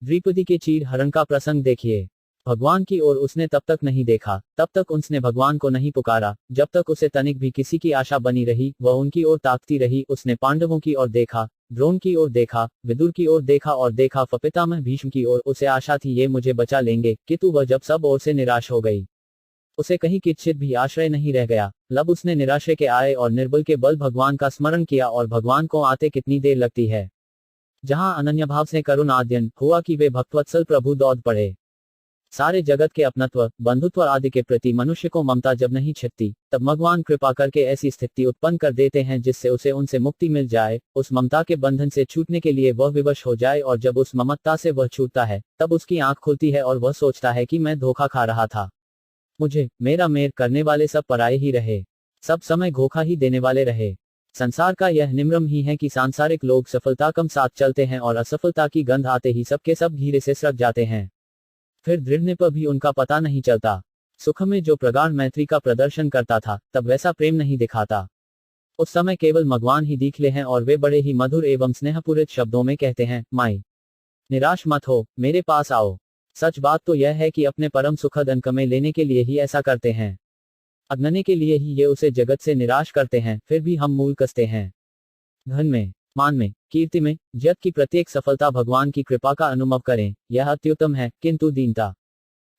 द्रौपदी के चीर हरण का प्रसंग देखिए। भगवान की ओर उसने तब तक नहीं देखा, तब तक उसने भगवान को नहीं पुकारा, जब तक उसे तनिक भी किसी की आशा बनी रही, वह उनकी ओर ताकती रही। उसने पांडवों की ओर देखा, द्रोण की ओर देखा, विदुर की ओर देखा और देखा पितामह भीष्म की ओर। उसे आशा थी ये मुझे बचा लेंगे, किंतु वह जब सब ओर से निराश हो गई, उसे कहीं किंचित भी आश्रय नहीं रह गया। लब उसने निराशे के आए और निर्बल के बल भगवान का स्मरण किया, और भगवान को आते कितनी देर लगती है। जहां अनन्य भाव से करुण आद्यन हुआ कि वे भक्तवत्सल प्रभु दौड़ पड़े। सारे जगत के अपनत्व, बंधुत्व आदि के प्रति मनुष्य को ममता जब नहीं छिपती, तब भगवान कृपा करके ऐसी स्थिति उत्पन्न कर देते हैं जिससे उसे उनसे मुक्ति मिल जाए। उस ममता के बंधन से छूटने के लिए वह विवश हो जाए, और जब उस ममता से वह छूटता है, तब उसकी आंख खुलती है और वह सोचता है कि मैं धोखा खा रहा था। मुझे मेरा मेर करने वाले सब पराये ही रहे, सब समय धोखा ही देने वाले रहे। संसार का यह निम्रम ही है कि सांसारिक लोग सफलता कम साथ चलते हैं, और असफलता की गंध आते ही सबके सब घीरे से सड़ जाते हैं। फिर दृढ़ने पर भी उनका पता नहीं चलता। सुख में जो प्रगाढ़ मैत्री का प्रदर्शन करता था, तब वैसा प्रेम नहीं दिखाता। उस समय केवल भगवान ही दिखले हैं, और वे बड़े ही मधुर एवं स्नेहपूरित शब्दों में कहते हैं, माई निराश मत हो, मेरे पास आओ। सच बात तो यह है कि अपने परम सुखद अंक में लेने के लिए ही ऐसा करते हैं। अगनने के लिए ही ये उसे जगत से निराश करते हैं, फिर भी हम मूल कसते हैं। धन में, मान में, कीर्ति में, जगत की प्रत्येक सफलता भगवान की कृपा का अनुभव करें, यह अत्युत्तम है, किंतु दीनता,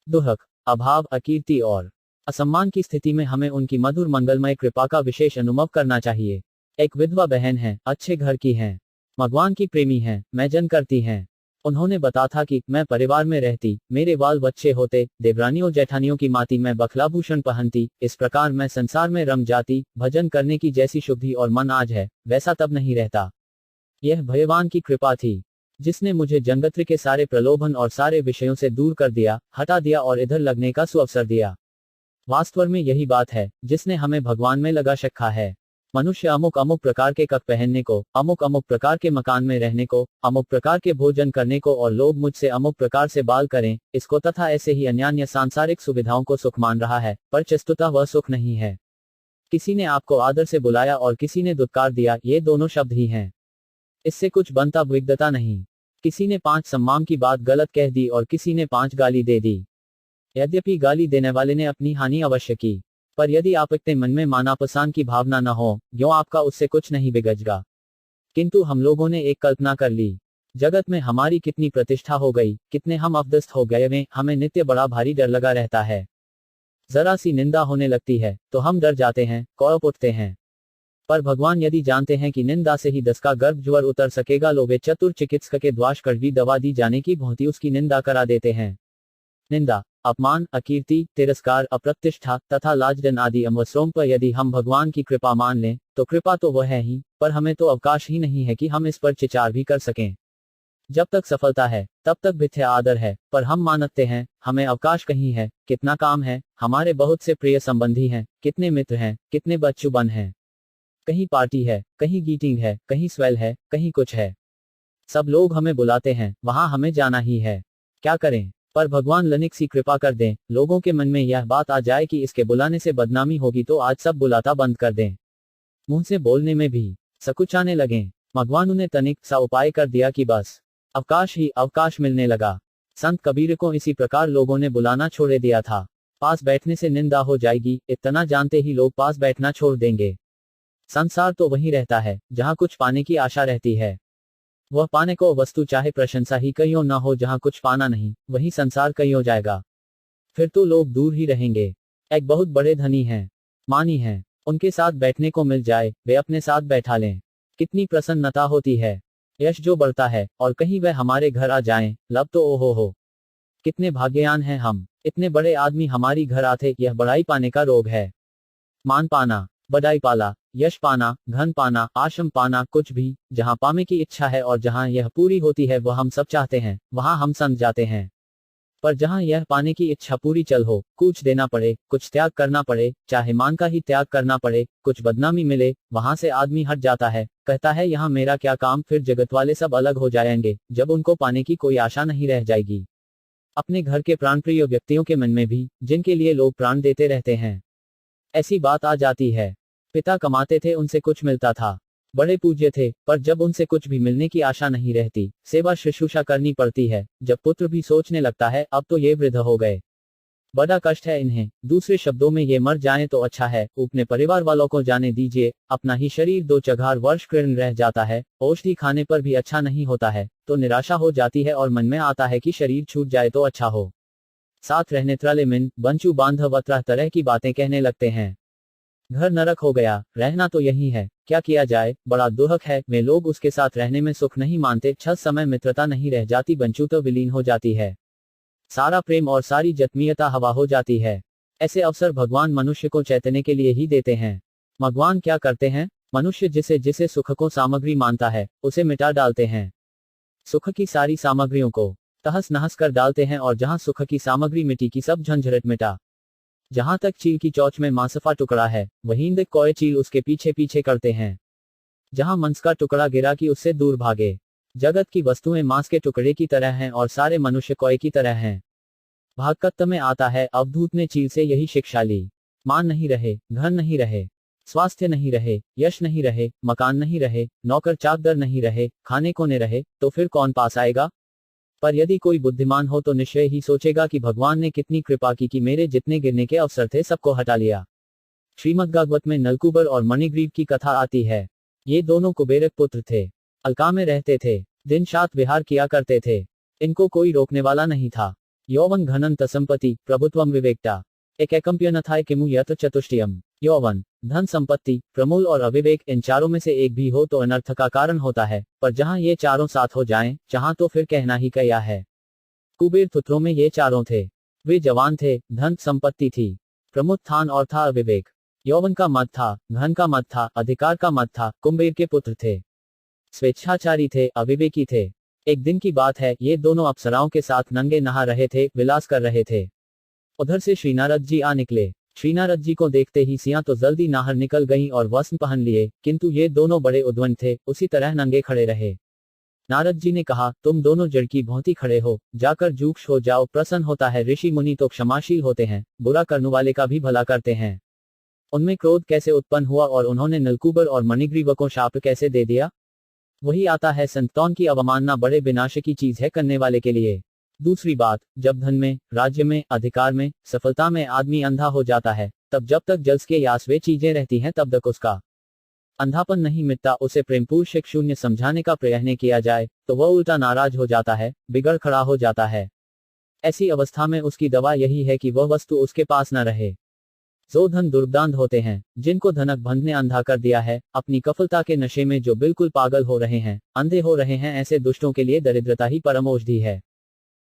दुहक, अभाव, अकीर्ति और असम्मान की स्थिति में हमें उनकी मधुर मंगलमय कृपा का विशेष अनुभव करना चाहिए। एक विधवा बहन है, अच्छे घर की है, भगवान की प्रेमी है, मैजन करती हैं। उन्होंने बताया था कि मैं परिवार में रहती, मेरे बाल बच्चे होते, देवरानियों जेठानियों की माती मैं बखलाभूषण पहनती, इस प्रकार मैं संसार में रम जाती। भजन करने की जैसी शुद्धि और मन आज है, वैसा तब नहीं रहता। यह भगवान की कृपा थी, जिसने मुझे जंगत्र के सारे प्रलोभन और सारे विषयों से दूर कर दिया, हटा दिया और इधर लगने का सुअवसर दिया। वास्तव में यही बात है जिसने हमें भगवान में लगा रखा है। मनुष्य अमुक अमुक प्रकार के कप पहनने को, अमुक अमुक प्रकार के मकान में रहने को, अमुक प्रकार के भोजन करने को, और लोग मुझसे अमुक प्रकार से बाल करें, इसको तथा ऐसे ही अन्यान्य सांसारिक सुविधाओं को सुख मान रहा है, पर वस्तुतः वह सुख नहीं है। किसी ने आपको आदर से बुलाया और किसी ने दुत्कार दिया, ये दोनों शब्द ही हैं। इससे कुछ बनता विविधता नहीं। किसी ने 5 सम्मान की बात गलत कह दी और किसी ने 5 गाली दे दी। यद्यपि गाली देने वाले ने अपनी हानि अवश्य की, पर यदि आपके मन में मानापसान की भावना न हो, जो आपका उससे कुछ नहीं बिगड़ेगा। किंतु हम लोगों ने एक कल्पना कर ली, जगत में हमारी कितनी प्रतिष्ठा हो गई, कितने हम अवदस्त हो गए हैं, हमें नित्य बड़ा भारी डर लगा रहता है। जरा सी निंदा होने लगती है तो हम डर जाते हैं, कौप उठते हैं। पर भगवान यदि जानते हैं कि निंदा से ही 10 का गर्भ ज्वर उतर सकेगा, लो वे चतुर चिकित्सक के द्वाश कड़वी दवा दी जाने की भांति उसकी निंदा करा देते हैं। निंदा, अपमान, अकीर्ति, तिरस्कार, अप्रतिष्ठा तथा लाजडन आदि अवसरों पर यदि हम भगवान की कृपा मान लें, तो कृपा तो वह है ही, पर हमें तो अवकाश ही नहीं है कि हम इस पर विचार भी कर सकें। जब तक सफलता है, तब तक मिथ्या आदर है, पर हम मानते हैं, हमें अवकाश कहीं है, कितना काम है, हमारे बहुत से प्रिय संबंधी हैं, कितने मित्र हैं, कितने बच्चुबन हैं। कहीं पार्टी है, कहीं गीटिंग है, कहीं स्वेल है, कहीं कुछ है। सब लोग हमें बुलाते हैं, वहां हमें जाना ही है। क्या करें? पर भगवान लनिक सी कृपा कर दें, लोगों के मन में यह बात आ जाए कि इसके बुलाने से बदनामी होगी तो आज सब बुलाता बंद कर दें। मुंह से बोलने में भी सकुचाने लगें। भगवान उन्हें तनिक सा उपाय कर दिया कि बस अवकाश ही अवकाश मिलने लगा। संत कबीर को इसी प्रकार लोगों ने बुलाना छोड़ दिया था। पास बैठने से निंदा हो जाएगी, इतना जानते ही लोग पास बैठना छोड़ देंगे। संसार तो वही रहता है जहां कुछ पाने की आशा रहती है। वह पाने को वस्तु चाहे प्रशंसा ही कहीं ना हो, जहां कुछ पाना नहीं वही संसार कहीं हो जाएगा। फिर तो लोग दूर ही रहेंगे। एक बहुत बड़े धनी हैं, मानी हैं, उनके साथ बैठने को मिल जाए, वे अपने साथ बैठा लें, कितनी प्रसन्नता होती है। यश जो बढ़ता है और कहीं वह हमारे घर आ जाएं, लब तो ओहो हो, कितने भाग्यवान हैं हम, इतने बड़े आदमी हमारी घर आते। यह बड़ाई पाने का रोग है। मान पाना, बड़ाई पाला, यश पाना, धन पाना, आश्रम पाना, कुछ भी जहां पाने की इच्छा है और जहां यह पूरी होती है वह हम सब चाहते हैं, वहां हम संग जाते हैं। पर जहां यह पाने की इच्छा पूरी चल हो, कुछ देना पड़े, कुछ त्याग करना पड़े, चाहे मान का ही त्याग करना पड़े, कुछ बदनामी मिले, वहां से आदमी हट जाता है, कहता है यहाँ मेरा क्या काम। फिर जगत वाले सब अलग हो जाएंगे जब उनको पाने की कोई आशा नहीं रह जाएगी। अपने घर के प्राणप्रिय व्यक्तियों के मन में भी, जिनके लिए लोग प्राण देते रहते हैं, ऐसी बात आ जाती है। पिता कमाते थे, उनसे कुछ मिलता था, बड़े पूज्य थे, पर जब उनसे कुछ भी मिलने की आशा नहीं रहती, सेवा शुश्रूषा करनी पड़ती है। जब पुत्र भी सोचने लगता है अब तो ये वृद्ध हो गए, बड़ा कष्ट है इन्हें, दूसरे शब्दों में ये मर जाएं तो अच्छा है, अपने परिवार वालों को जाने दीजिए। अपना ही शरीर 2-4 वर्ष कीर्ण रह जाता है, औषधि खाने पर भी अच्छा नहीं होता है, तो निराशा हो जाती है और मन में आता है कि शरीर छूट जाए तो अच्छा हो। साथ रहने त्रले मिन बंचू बांधव तरह तरह की बातें कहने लगते हैं। घर नरक हो गया, रहना तो यही है, क्या किया जाए, बड़ा दुहक है। वे लोग उसके साथ रहने में सुख नहीं मानते। छत समय मित्रता नहीं रह जाती, बंचू तो विलीन हो जाती है, सारा प्रेम और सारी जत्मीयता हवा हो जाती है। ऐसे अवसर भगवान मनुष्य को चैतन्य के लिए ही देते हैं। भगवान क्या करते हैं, मनुष्य जिसे जिसे सुख को सामग्री मानता है उसे मिटा डालते हैं। सुख की सारी सामग्रियों को तहस नहस कर डालते हैं और जहां सुख की सामग्री मिटी की सब झंझट मिटा। जहां तक चील की चौच में मांसफा टुकड़ा है, वहीं तक कोय चील उसके पीछे पीछे करते हैं। जहां मांस का टुकड़ा गिरा कि उससे दूर भागे। जगत की वस्तुएं मांस के टुकड़े की तरह हैं और सारे मनुष्य कोय की तरह हैं। भागवत में आता है, अवधूत ने चील से यही शिक्षा ली। मान नहीं रहे, धन नहीं रहे, स्वास्थ्य नहीं रहे, यश नहीं रहे, मकान नहीं रहे, नौकर चाकदर नहीं रहे, खाने को नहीं रहे, तो फिर कौन पास आएगा। पर यदि कोई बुद्धिमान हो तो निश्चय ही सोचेगा कि भगवान ने कितनी कृपा की कि मेरे जितने गिरने के अवसर थे सबको हटा लिया। श्रीमद्भागवत में नलकूबर और मणिग्रीव की कथा आती है। ये दोनों कुबेरक पुत्र थे, अलका में रहते थे, दिन रात विहार किया करते थे, इनको कोई रोकने वाला नहीं था। यौवन घनंत संपत्ति प्रभुत्वम विवेकता एक एकम्प्यनथाय किमु यत्र चतुष्टयम। यौवन, धन संपत्ति, प्रमूल और अविवेक, इन चारों में से एक भी हो तो अनर्थ का कारण होता है, पर जहां ये चारों साथ हो जाएं, जहां तो फिर कहना ही क्या है। कुबेर पुत्रों में ये चारों थे। वे जवान थे, धन संपत्ति थी, प्रमुख थान और था अविवेक। यौवन का मद था, धन का मद था, अधिकार का मद था। कुबेर के पुत्र थे, स्वेच्छाचारी थे, अविवेकी थे। एक दिन की बात है, ये दोनों अप्सराओं के साथ नंगे नहा रहे थे, विलास कर रहे थे। उधर से श्री नारद जी आ निकले। श्री नारद जी को देखते ही सियां तो जल्दी नाहर निकल गईं और वस्त्र पहन लिए, किंतु ये दोनों बड़े उद्वन्न थे, उसी तरह नंगे खड़े रहे। नारद जी ने कहा, तुम दोनों जड़ की भांति खड़े हो, जाकर जूक्ष हो जाओ। प्रसन्न होता है ऋषि मुनि तो क्षमाशील होते हैं, बुरा करने वाले का भी भला करते हैं। उनमें क्रोध कैसे उत्पन्न हुआ और उन्होंने नलकूबर और मणिग्रीव को शाप कैसे दे दिया। वही आता है, संतान की अवमानना बड़े विनाश की चीज है करने वाले के लिए। दूसरी बात, जब धन में, राज्य में, अधिकार में, सफलता में आदमी अंधा हो जाता है, तब जब तक जल्स के यास वे चीजें रहती हैं तब तक उसका अंधापन नहीं मिटता। उसे प्रेमपूर्वक शून्य समझाने का प्रयत्न किया जाए तो वह उल्टा नाराज हो जाता है, बिगड़ खड़ा हो जाता है। ऐसी अवस्था में उसकी दवा यही है कि वह वस्तु उसके पास न रहे। जो धन दुर्दांत होते हैं, जिनको धनक बंध ने अंधा कर दिया है, अपनी कफलता के नशे में जो बिल्कुल पागल हो रहे हैं, अंधे हो रहे हैं, ऐसे दुष्टों के लिए दरिद्रता ही परम औषधि है।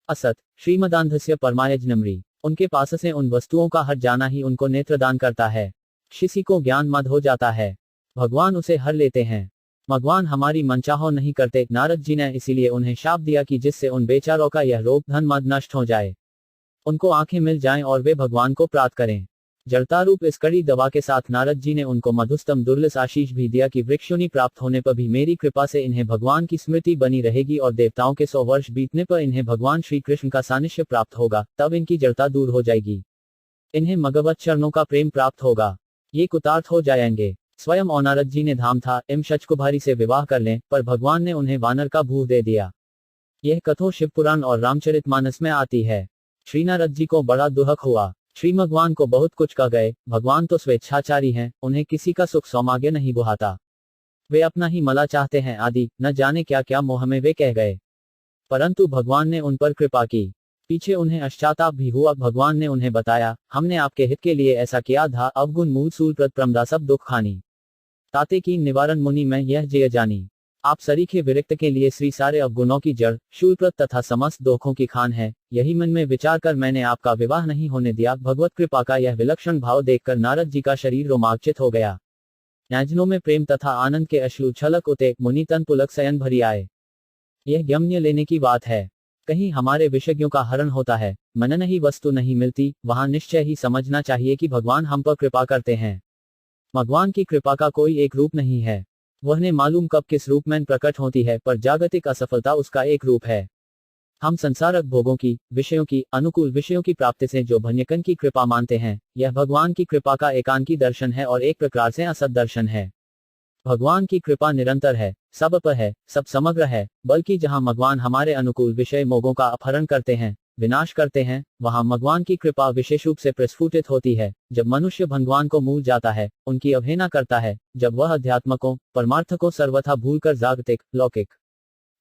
असत श्रीमदांधस्य परमायजनमरी, उनके पास से उन वस्तुओं का हट जाना ही उनको नेत्रदान करता है। किसी को ज्ञान मद हो जाता है, भगवान उसे हर लेते हैं। भगवान हमारी मनचाहो नहीं करते। नारद जी ने इसीलिए उन्हें शाप दिया कि जिससे उन बेचारों का यह रोग धन मद नष्ट हो जाए, उनको आंखें मिल जाएं और वे भगवान को प्राप्त करें। जड़तारूप इस कड़ी दवा के साथ नारद जी ने उनको मधुस्तम दुर्लस आशीष भी दिया कि वृक्षोनि प्राप्त होने पर भी मेरी कृपा से इन्हें भगवान की स्मृति बनी रहेगी और देवताओं के 100 वर्ष बीतने पर इन्हें भगवान श्री कृष्ण का सानिध्य प्राप्त होगा, तब इनकी जड़ता दूर हो जाएगी, इन्हें मगवत चरणों का प्रेम प्राप्त होगा, ये कुतार्थ हो जाएंगे। स्वयं और नारद जी ने धाम था एम शचकुभारी से विवाह कर लें, पर भगवान ने उन्हें वानर का भूह दे दिया। यह कथो शिवपुराण और रामचरितमानस में आती है। श्री नारद जी को बड़ा दुख हुआ। श्री भगवान को बहुत कुछ कह गए, भगवान तो स्वेच्छाचारी हैं, उन्हें किसी का सुख सौभाग्य नहीं बुहाता, वे अपना ही मला चाहते हैं आदि न जाने क्या क्या मोह में वे कह गए। परंतु भगवान ने उन पर कृपा की। पीछे उन्हें पश्चाताप भी हुआ। भगवान ने उन्हें बताया, हमने आपके हित के लिए ऐसा किया था। अवगुण मूल सूल प्रत प्रमदा सब दुख खानी, ताते की निवारण मुनि में यह जय जानी। आप सरीखे विरक्त के लिए श्री सारे अवगुणों की जड़, शूलप्रत तथा समस्त दोखों की खान है। यही मन में विचार कर मैंने आपका विवाह नहीं होने दिया। भगवत कृपा का यह विलक्षण भाव देखकर नारद जी का शरीर रोमांचित हो गया। न्याजनों में प्रेम तथा आनंद के अश्रु छलक उते, मुनि तन पुलक शयन भरी आए। यह गम्य लेने की बात है। कहीं हमारे विषयों का हरण होता है, मनन ही वस्तु नहीं मिलती, वहां निश्चय ही समझना चाहिए कि भगवान हम पर कृपा करते हैं। भगवान की कृपा का कोई एक रूप नहीं है, वह ने मालूम कब किस रूप में प्रकट होती है, पर जागतिक असफलता उसका एक रूप है। हम संसारक भोगों की, विषयों की, अनुकूल विषयों की प्राप्ति से जो भन्यकन की कृपा मानते हैं, यह भगवान की कृपा का एकांकी दर्शन है और एक प्रकार से असत दर्शन है। भगवान की कृपा निरंतर है, सब पर है, सब समग्र है, बल्कि जहां भगवान हमारे अनुकूल विषय मोगों का अपहरण करते हैं, विनाश करते हैं, वहां भगवान की कृपा विशेष रूप से प्रस्फुटित होती है। जब मनुष्य भगवान को भूल जाता है, उनकी अवहेलना करता है, जब वह अध्यात्मकों, परमार्थ को सर्वथा भूलकर जागतिक, लौकिक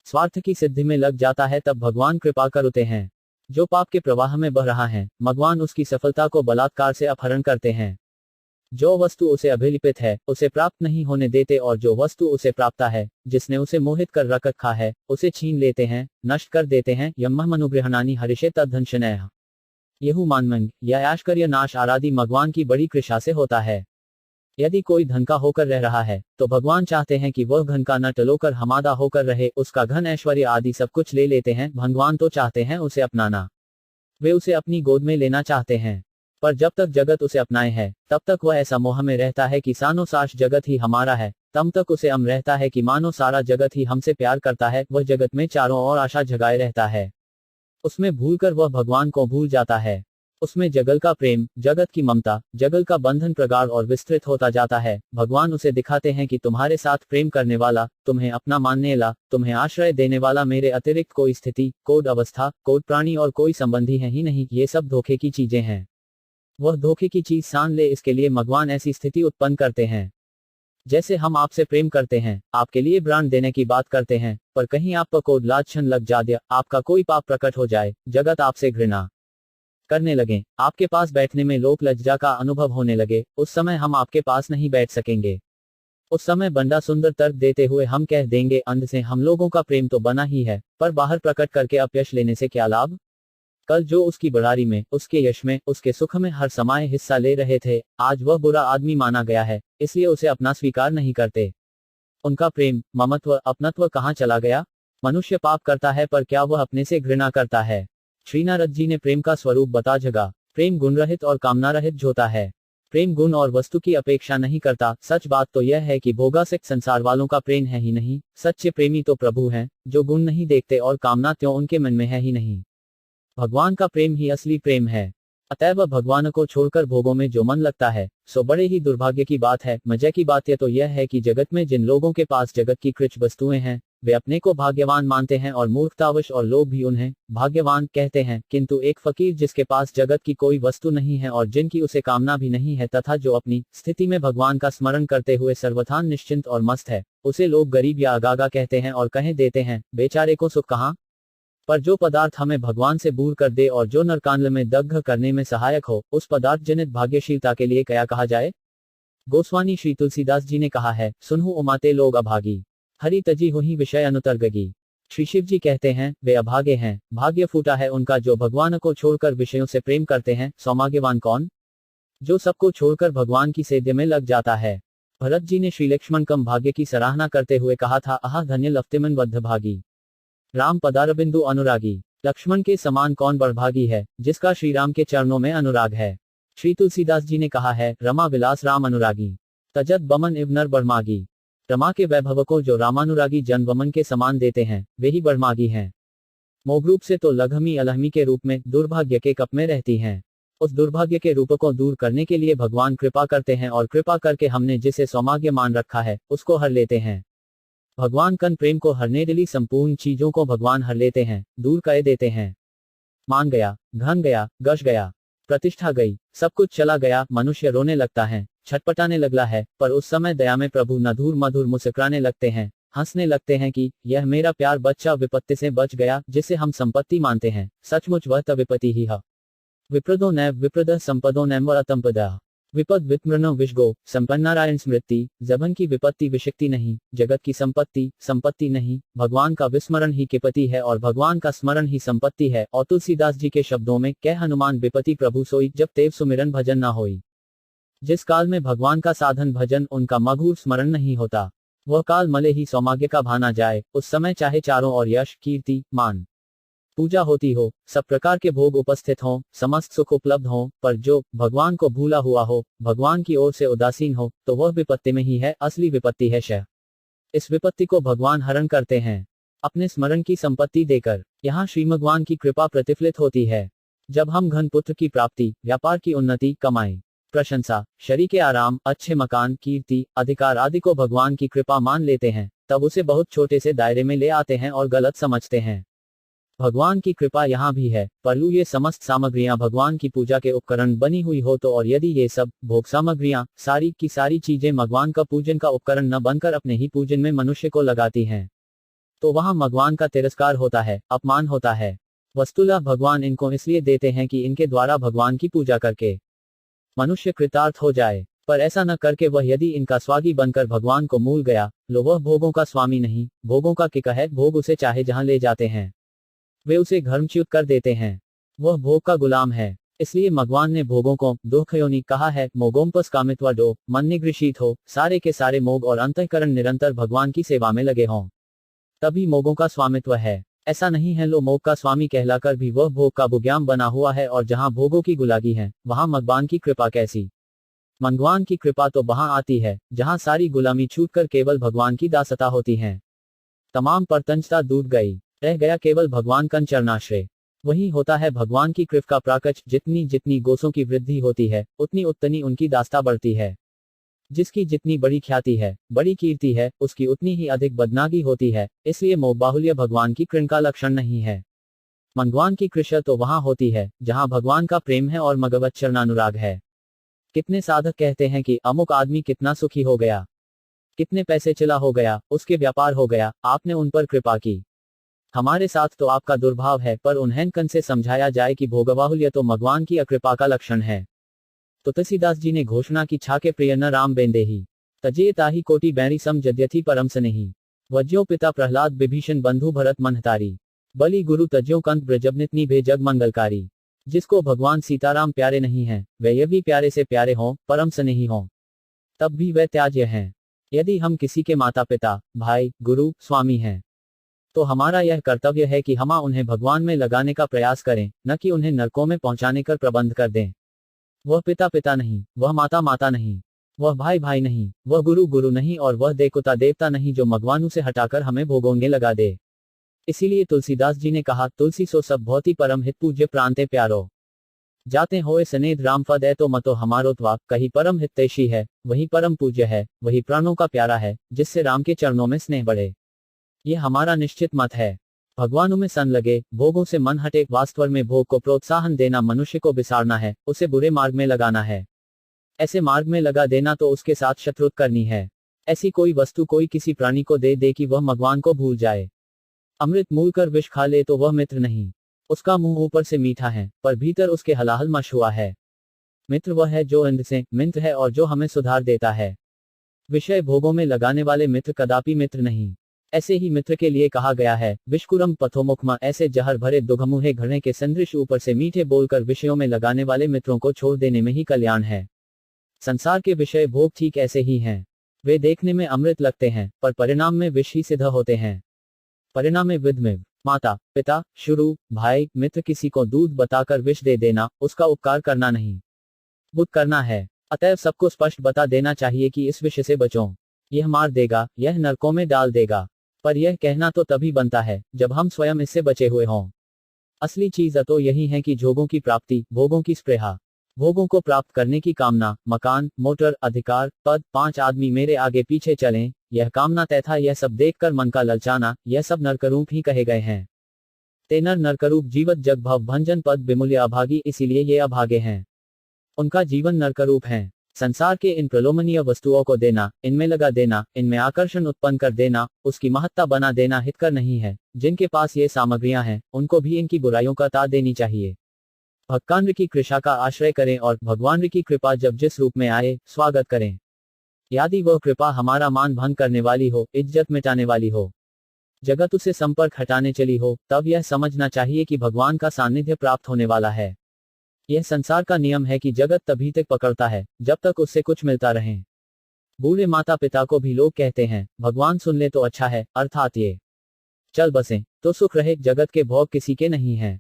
स्वार्थ की सिद्धि में लग जाता है, तब भगवान कृपा करते हैं। जो पाप के प्रवाह में बह रहा है, भगवान उसकी सफलता को बलात्कार से अपहरण करते हैं। जो वस्तु उसे अभिलिपित है, उसे प्राप्त नहीं होने देते, और जो वस्तु उसे प्राप्त है, जिसने उसे मोहित कर रख रखा है, उसे छीन लेते हैं, नष्ट कर देते हैं। यम मनुगृहणानि हरिषे तद्धंशनः। यहु मानमंग या ऐश्वर्य नाश आरादि भगवान की बड़ी कृपा से होता है। यदि कोई धन का होकर रह रहा है, तो भगवान चाहते हैं कि वह घन का न टलोकर हमादा होकर रहे, उसका घन ऐश्वर्य आदि सब कुछ ले लेते हैं। भगवान तो चाहते हैं उसे अपनाना, वे उसे अपनी गोद में लेना चाहते हैं, पर जब तक जगत उसे अपनाए है, तब तक वह ऐसा मोह में रहता है कि सानो साश जगत ही हमारा है। तब तक उसे अम रहता है कि मानो सारा जगत ही हमसे प्यार करता है। वह जगत में चारों ओर आशा जगाए रहता है, उसमें भूलकर वह भगवान को भूल जाता है। उसमें जगल का प्रेम, जगत की ममता, जगल का बंधन प्रगाढ़ और विस्तृत होता जाता है। भगवान उसे दिखाते हैं कि तुम्हारे साथ प्रेम करने वाला, तुम्हें अपना मानने वाला, तुम्हें आश्रय देने वाला मेरे अतिरिक्त कोई स्थिति, कोई अवस्था, कोई प्राणी और कोई संबंधी है ही नहीं। ये सब धोखे की चीजें हैं। वह धोखे की चीज सान ले, इसके लिए भगवान ऐसी स्थिति उत्पन्न करते हैं। जैसे हम आपसे प्रेम करते हैं, आपके लिए ब्रांड देने की बात करते हैं, पर कहीं आप पर कोई लाछन लग जाए, आपका कोई पाप प्रकट हो जाए, जगत आपसे घृणा करने लगे, आपके पास बैठने में लोक लज्जा का अनुभव होने लगे, उस समय हम आपके पास नहीं बैठ सकेंगे। उस समय बंदा सुंदर तर्क देते हुए हम कह देंगे, अंध से हम लोगों का प्रेम तो बना ही है, पर बाहर प्रकट करके अपयश लेने से क्या लाभ। कल जो उसकी बढ़ारी में, उसके यश में, उसके सुख में हर समय हिस्सा ले रहे थे, आज वह बुरा आदमी माना गया है, इसलिए उसे अपना स्वीकार नहीं करते। उनका प्रेम, ममत्व, अपनत्व कहाँ चला गया। मनुष्य पाप करता है, पर क्या वह अपने से घृणा करता है। श्री नारद जी ने प्रेम का स्वरूप बता जगा। प्रेम गुण रहित और कामना रहित होता है। प्रेम गुण और वस्तु की अपेक्षा नहीं करता। सच बात तो यह है कि भोगासक्त संसार वालों का प्रेम है ही नहीं। सच्चे प्रेमी तो प्रभु हैं, जो गुण नहीं देखते और कामना त्यों उनके मन में है ही नहीं। भगवान का प्रेम ही असली प्रेम है। अतएव भगवान को छोड़कर भोगों में जो मन लगता है, सो बड़े ही दुर्भाग्य की बात है। मजे की बात यह तो यह है कि जगत में जिन लोगों के पास जगत की कृच वस्तुएं हैं, वे अपने को भाग्यवान मानते हैं और मूर्खतावश और लोग भी उन्हें भाग्यवान कहते हैं। किंतु एक फकीर जिसके पास जगत की कोई वस्तु नहीं है और जिनकी उसे कामना भी नहीं है, तथा जो अपनी स्थिति में भगवान का स्मरण करते हुए सर्वथा निश्चिंत और मस्त है, उसे लोग गरीब या अगागा कहते हैं और कह देते हैं, बेचारे को सुख कहाँ। पर जो पदार्थ हमें भगवान से दूर कर दे और जो नरकांड में दग्ध करने में सहायक हो, उस पदार्थ जनित भाग्यशीलता के लिए क्या कहा जाए। गोस्वामी श्री तुलसीदास जी ने कहा है, सुनहु उमाते लोग अभागी, हरि तजी हुई विषय अनुतरगगी। श्री शिव जी कहते हैं, वे अभागे हैं, भाग्य फूटा है उनका जो भगवान को छोड़कर विषयों से प्रेम करते हैं। सौभाग्यवान कौन, जो सबको छोड़कर भगवान की सेव्य में लग जाता है। भरत जी ने श्री लक्ष्मण कम भाग्य की सराहना करते हुए कहा था, आह धन्य लफ्तेमन बद्ध भागी, राम पदारबिंदु अनुरागी। लक्ष्मण के समान कौन बड़भागी है, जिसका श्री राम के चरणों में अनुराग है। श्री तुलसीदास जी ने कहा है, रमा विलास राम अनुरागी तजत बमन इव नर बड़मागी। रमा के वैभव को जो रामानुरागी जन बमन के समान देते हैं, वे ही बड़मागी हैं। मोगरूप से तो लघमी अलहमी के रूप में दुर्भाग्य के कप में रहती हैं। उस दुर्भाग्य के रूप को दूर करने के लिए भगवान कृपा करते हैं और कृपा करके हमने जिसे सौभाग्य मान रखा है उसको हर लेते हैं। भगवान कन प्रेम को हरने वाली संपूर्ण चीजों को भगवान हर लेते हैं, दूर कर देते हैं। मान गया, धन गया, गश गया, प्रतिष्ठा गई, सब कुछ चला गया, मनुष्य रोने लगता है, छटपटाने लगला है, पर उस समय दया में प्रभु मधुर मधुर मुस्कुराने लगते हैं, हंसने लगते हैं कि यह मेरा प्यार बच्चा विपत्ति से बच गया, जिसे हम संपत्ति मानते हैं, सचमुच वह तब विपत्ति ही है। विप्रदो नैव विप्रद संपदो नैम्बरतंपदा। विपद वित्मृणो विषगो संपन्नारायण स्मृति। जबन की विपत्ति विशक्ति नहीं, जगत की संपत्ति संपत्ति नहीं, भगवान का विस्मरण ही किपति है और भगवान का स्मरण ही संपत्ति है। और तुलसीदास जी के शब्दों में, कह हनुमान विपति प्रभु सोई, जब तेव सुमिरन भजन ना होई। जिस काल में भगवान का साधन भजन उनका मधुर स्मरण नहीं होता, वह काल मले ही सौभाग्य का भाना जाए। उस समय चाहे चारों ओर यश कीर्ति मान पूजा होती हो, सब प्रकार के भोग उपस्थित हों, समस्त सुख उपलब्ध हों, पर जो भगवान को भूला हुआ हो, भगवान की ओर से उदासीन हो, तो वह विपत्ति में ही है, असली विपत्ति है शह। इस विपत्ति को भगवान हरण करते हैं अपने स्मरण की संपत्ति देकर। यहाँ श्री भगवान की कृपा प्रतिफलित होती है। जब हम घन पुत्र की प्राप्ति, व्यापार की उन्नति, कमाई, प्रशंसा, शरीर के आराम, अच्छे मकान, कीर्ति, अधिकार आदि को भगवान की कृपा मान लेते हैं, तब उसे बहुत छोटे से दायरे में ले आते हैं और गलत समझते हैं। भगवान की कृपा यहाँ भी है, परलू ये समस्त सामग्रियां भगवान की पूजा के उपकरण बनी हुई हो तो, और यदि ये सब भोग सामग्रियां सारी की सारी चीजें भगवान का पूजन का उपकरण न बनकर अपने ही पूजन में मनुष्य को लगाती हैं, तो वहां भगवान का तिरस्कार होता है, अपमान होता है। वस्तुतः भगवान इनको इसलिए देते हैं कि इनके द्वारा भगवान की पूजा करके मनुष्य कृतार्थ हो जाए, पर ऐसा न करके वह यदि इनका स्वागी बनकर भगवान को मूल गया, लो वह भोगों का स्वामी नहीं, भोगों का किका है। भोग उसे चाहे जहां ले जाते हैं, वे उसे धर्मच्युत कर देते हैं, वह भोग का गुलाम है। इसलिए भगवान ने भोगों को दुखयोनि कहा है। मोगोम्पस कामित्वा डो, मन निगृषित हो, सारे के सारे मोग और अंतःकरण निरंतर भगवान की सेवा में लगे हों, तभी मोगों का स्वामित्व है। ऐसा नहीं है लो मोग का स्वामी कहलाकर भी वह भोग का बुग्याम बना हुआ है, और जहां भोगों की गुलागी है, वहां भगवान की कृपा कैसी। भगवान की कृपा तो वहां आती है जहां सारी गुलामी छूटकर केवल भगवान की दासता होती है। तमाम परतंचता दूर गई, रह गया केवल भगवान का चरणाश्रय। वही होता है भगवान की कृपा का प्राकच। जितनी जितनी गोसों की वृद्धि होती है, उतनी उतनी उनकी दास्ता बढ़ती है। जिसकी जितनी बड़ी ख्याति है, बड़ी कीर्ति है, उसकी उतनी ही अधिक बदनागी होती है। इसलिए मोह बाहुल्य भगवान की कृपा का लक्षण नहीं है। भगवान की कृपा तो वहां होती है जहां भगवान का प्रेम है और मगवत चरणानुराग है। कितने साधक कहते हैं कि अमुक आदमी कितना सुखी हो गया, कितने पैसे चला हो गया, उसके व्यापार हो गया, आपने उन पर कृपा की। हमारे साथ तो आपका दुर्भाव है, पर उन्हें कन से समझाया जाए कि भोगबाहुल्य तो भगवान की अकृपा का लक्षण है। तो तुलसीदास जी ने घोषणा की, छाके प्रिय न राम बेंदेही, तजे ताही कोटि बैरी सम जद्यथि परम स्नेही। वज्यो पिता प्रहलाद विभीषण बंधु भरत मनहतारी, बलि गुरु तज्यो कंत ब्रजबनितनी भे जग मंगलकारी। जिसको भगवान सीताराम प्यारे नहीं हैं, वे ये भी प्यारे से प्यारे हों, परम स्नेही हों, तब भी वे त्याज्य हैं। यदि हम किसी के माता पिता, भाई, गुरु, स्वामी हैं, तो हमारा यह कर्तव्य है कि हम उन्हें भगवान में लगाने का प्रयास करें, न कि उन्हें नरकों में पहुंचाने का प्रबंध कर दें। वह पिता पिता नहीं, वह माता माता नहीं, वह भाई भाई नहीं, वह गुरु गुरु नहीं, और वह देवता देवता नहीं जो भगवान से हटाकर हमें भोगोंगे लगा दे। इसीलिए तुलसीदास जी ने कहा, तुलसी सो सब बहुत ही परम हित पूज्य प्रांते प्यारो, जाते होए सनेद राम पद है तो मतो हमारो त्वा। कही परम हितैषी है, वही परम पूज्य है, वही प्राणों का प्यारा है, जिससे राम के चरणों में स्नेह बढ़े। ये हमारा निश्चित मत है। भगवानों में सन लगे, भोगों से मन हटे। वास्तव में भोग को प्रोत्साहन देना मनुष्य को बिसारना है, उसे बुरे मार्ग में लगाना है। ऐसे मार्ग में लगा देना तो उसके साथ शत्रुता करनी है। ऐसी कोई वस्तु कोई किसी प्राणी को दे कि वह भगवान को भूल जाए। अमृत मूल कर विष खा ले तो वह मित्र नहीं। उसका मुंह ऊपर से मीठा है, पर भीतर उसके हलाहल मश हुआ है। मित्र वह है जो अंध से मित्र है और जो हमें सुधार देता है। विषय भोगों में लगाने वाले मित्र कदापि मित्र नहीं। ऐसे ही मित्र के लिए कहा गया है, विष्कुरम पथोमुखमा। ऐसे जहर भरे दुघमुहे घड़े के संदृश ऊपर से मीठे बोलकर विषयों में लगाने वाले मित्रों को छोड़ देने में ही कल्याण है। संसार के विषय भोग ठीक ऐसे ही हैं। वे देखने में अमृत लगते हैं, पर परिणाम में विष ही सिद्ध होते हैं। परिणाम विध में माता पिता, शुरू, भाई, मित्र किसी को दूध बताकर विष दे देना, उसका उपकार करना नहीं। बुद्ध करना है। अतएव सबको स्पष्ट बता देना चाहिए कि इस विषय से बचो, यह मार देगा, यह नरकों में डाल देगा। पर यह कहना तो तभी बनता है जब हम स्वयं इससे बचे हुए हों। असली चीज तो यही है कि भोगों की प्राप्ति, भोगों की स्पृहा, भोगों को प्राप्त करने की कामना, मकान, मोटर, अधिकार, पद, 5 आदमी मेरे आगे पीछे चलें, यह कामना तथा यह सब देखकर मन का ललचाना, यह सब नरकरूप ही कहे गए हैं। तेनर नरकरूप जीवत जग भव भंजन पद विमूल्य अभागी, इसीलिए ये अभागे हैं। उनका जीवन नरकरूप है। संसार के इन प्रलोभनीय वस्तुओं को देना, इनमें लगा देना, इनमें आकर्षण उत्पन्न कर देना, उसकी महत्ता बना देना हितकर नहीं है। जिनके पास ये सामग्रियां हैं, उनको भी इनकी बुराइयों का ता देनी चाहिए। भक्कान की कृपा का आश्रय करें और भगवान की कृपा जब जिस रूप में आए, स्वागत करें। यदि वह कृपा हमारा मान भंग करने वाली हो, इज्जत मिटाने वाली हो, जगत उसे संपर्क हटाने चली हो, तब यह समझना चाहिए कि भगवान का सानिध्य प्राप्त होने वाला है। यह संसार का नियम है कि जगत तभी तक पकड़ता है जब तक उससे कुछ मिलता रहे। बूढ़े माता पिता को भी लोग कहते हैं, भगवान सुन ले तो अच्छा है, अर्थात ये चल बसें तो सुख रहे। जगत के भोग किसी के नहीं है,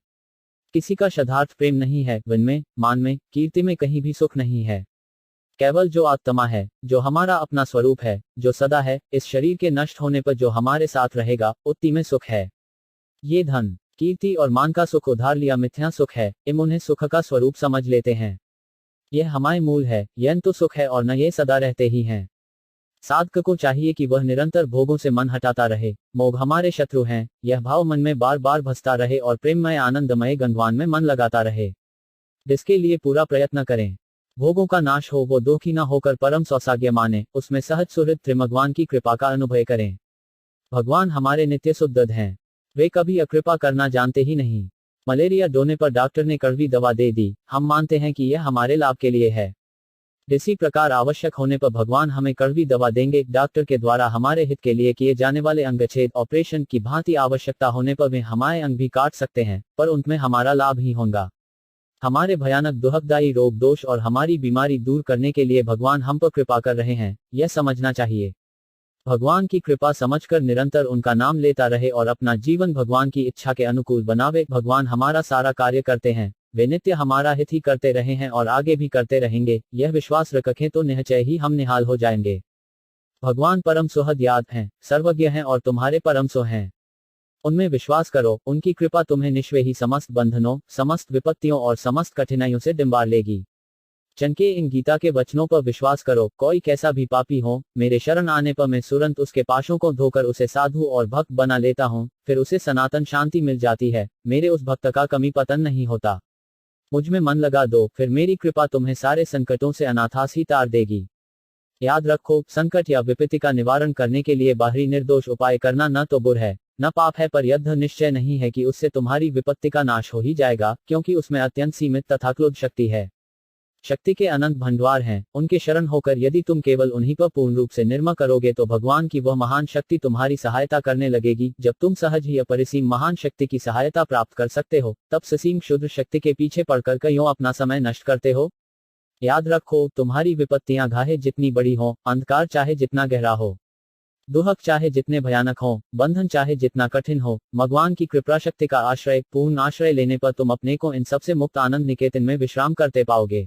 किसी का शतार्थ प्रेम नहीं है, वन में, मान में, कीर्ति में कहीं भी सुख नहीं है। केवल जो आत्मा है, जो हमारा अपना स्वरूप है, जो सदा है, इस शरीर के नष्ट होने पर जो हमारे साथ रहेगा, उतनी में सुख है। ये धन, कीर्ति और मान का सुख उधार लिया मिथ्या सुख है, इम उन्हें सुख का स्वरूप समझ लेते हैं। यह हमारे मूल है, यह तो सुख है और न ये सदा रहते ही हैं। साधक को चाहिए कि वह निरंतर भोगों से मन हटाता रहे। मोह हमारे शत्रु हैं, यह भाव मन में बार बार भसता रहे और प्रेममय आनंदमय गंधवान में मन लगाता रहे। इसके लिए पूरा प्रयत्न करें। भोगों का नाश हो, वो दुखी न होकर परम सौभाग्य माने, उसमें सहज सुहृद त्रिमगवान की कृपा का अनुभव करें। भगवान हमारे नित्य शुद्ध हैं, वे कभी अकृपा करना जानते ही नहीं। मलेरिया डोने पर डॉक्टर ने कड़वी दवा दे दी, हम मानते हैं कि यह हमारे लाभ के लिए है। इसी प्रकार आवश्यक होने पर भगवान हमें कड़वी दवा देंगे। डॉक्टर के द्वारा हमारे हित के लिए किए जाने वाले अंगछेद ऑपरेशन की भांति आवश्यकता होने पर वे हमारे अंग भी काट सकते हैं, पर उनमें हमारा लाभ ही होगा। हमारे भयानक दुखदायी रोग दोष और हमारी बीमारी दूर करने के लिए भगवान हम पर कृपा कर रहे हैं, यह समझना चाहिए। भगवान की कृपा समझकर निरंतर उनका नाम लेता रहे और अपना जीवन भगवान की इच्छा के अनुकूल बनावे। भगवान हमारा सारा कार्य करते हैं, वे नित्य हमारा हित ही करते रहे हैं और आगे भी करते रहेंगे, यह विश्वास रखें तो निश्चय ही हम निहाल हो जाएंगे। भगवान परम सुहृद याद हैं, सर्वज्ञ हैं और तुम्हारे परम सो हैं। उनमें विश्वास करो, उनकी कृपा तुम्हें निश्चय ही समस्त बंधनों, समस्त विपत्तियों और समस्त कठिनाइयों से डिंबार लेगी। चनके इन गीता के वचनों पर विश्वास करो। कोई कैसा भी पापी हो, मेरे शरण आने पर मैं तुरंत उसके पाशों को धोकर उसे साधु और भक्त बना लेता हूँ, फिर उसे सनातन शांति मिल जाती है। मेरे उस भक्त का कमी पतन नहीं होता। मुझ में मन लगा दो, फिर मेरी कृपा तुम्हें सारे संकटों से अनाथास ही तार देगी। याद रखो, संकट या विपत्ति का निवारण करने के लिए बाहरी निर्दोष उपाय करना न तो बुरा है, न पाप है, पर यह निश्चय नहीं है कि उससे तुम्हारी विपत्ति का नाश हो ही जाएगा, क्योंकि उसमें अत्यंत सीमित तथा क्लोध शक्ति है। शक्ति के अनंत भंडार हैं, उनके शरण होकर यदि तुम केवल उन्हीं पर पूर्ण रूप से निर्मल करोगे तो भगवान की वह महान शक्ति तुम्हारी सहायता करने लगेगी। जब तुम सहज ही अपरिसीम महान शक्ति की सहायता प्राप्त कर सकते हो, तब ससीम क्षुद्र शक्ति के पीछे पड़कर क्यों अपना समय नष्ट करते हो। याद रखो, तुम्हारी विपत्तियां घाहे जितनी बड़ी हो, अंधकार चाहे जितना गहरा हो, दुख चाहे जितने भयानक हो, बंधन चाहे जितना कठिन हो, भगवान की कृपा शक्ति का आश्रय, पूर्ण आश्रय लेने पर तुम अपने को इन सबसे मुक्त आनंद निकेतन में विश्राम करते पाओगे।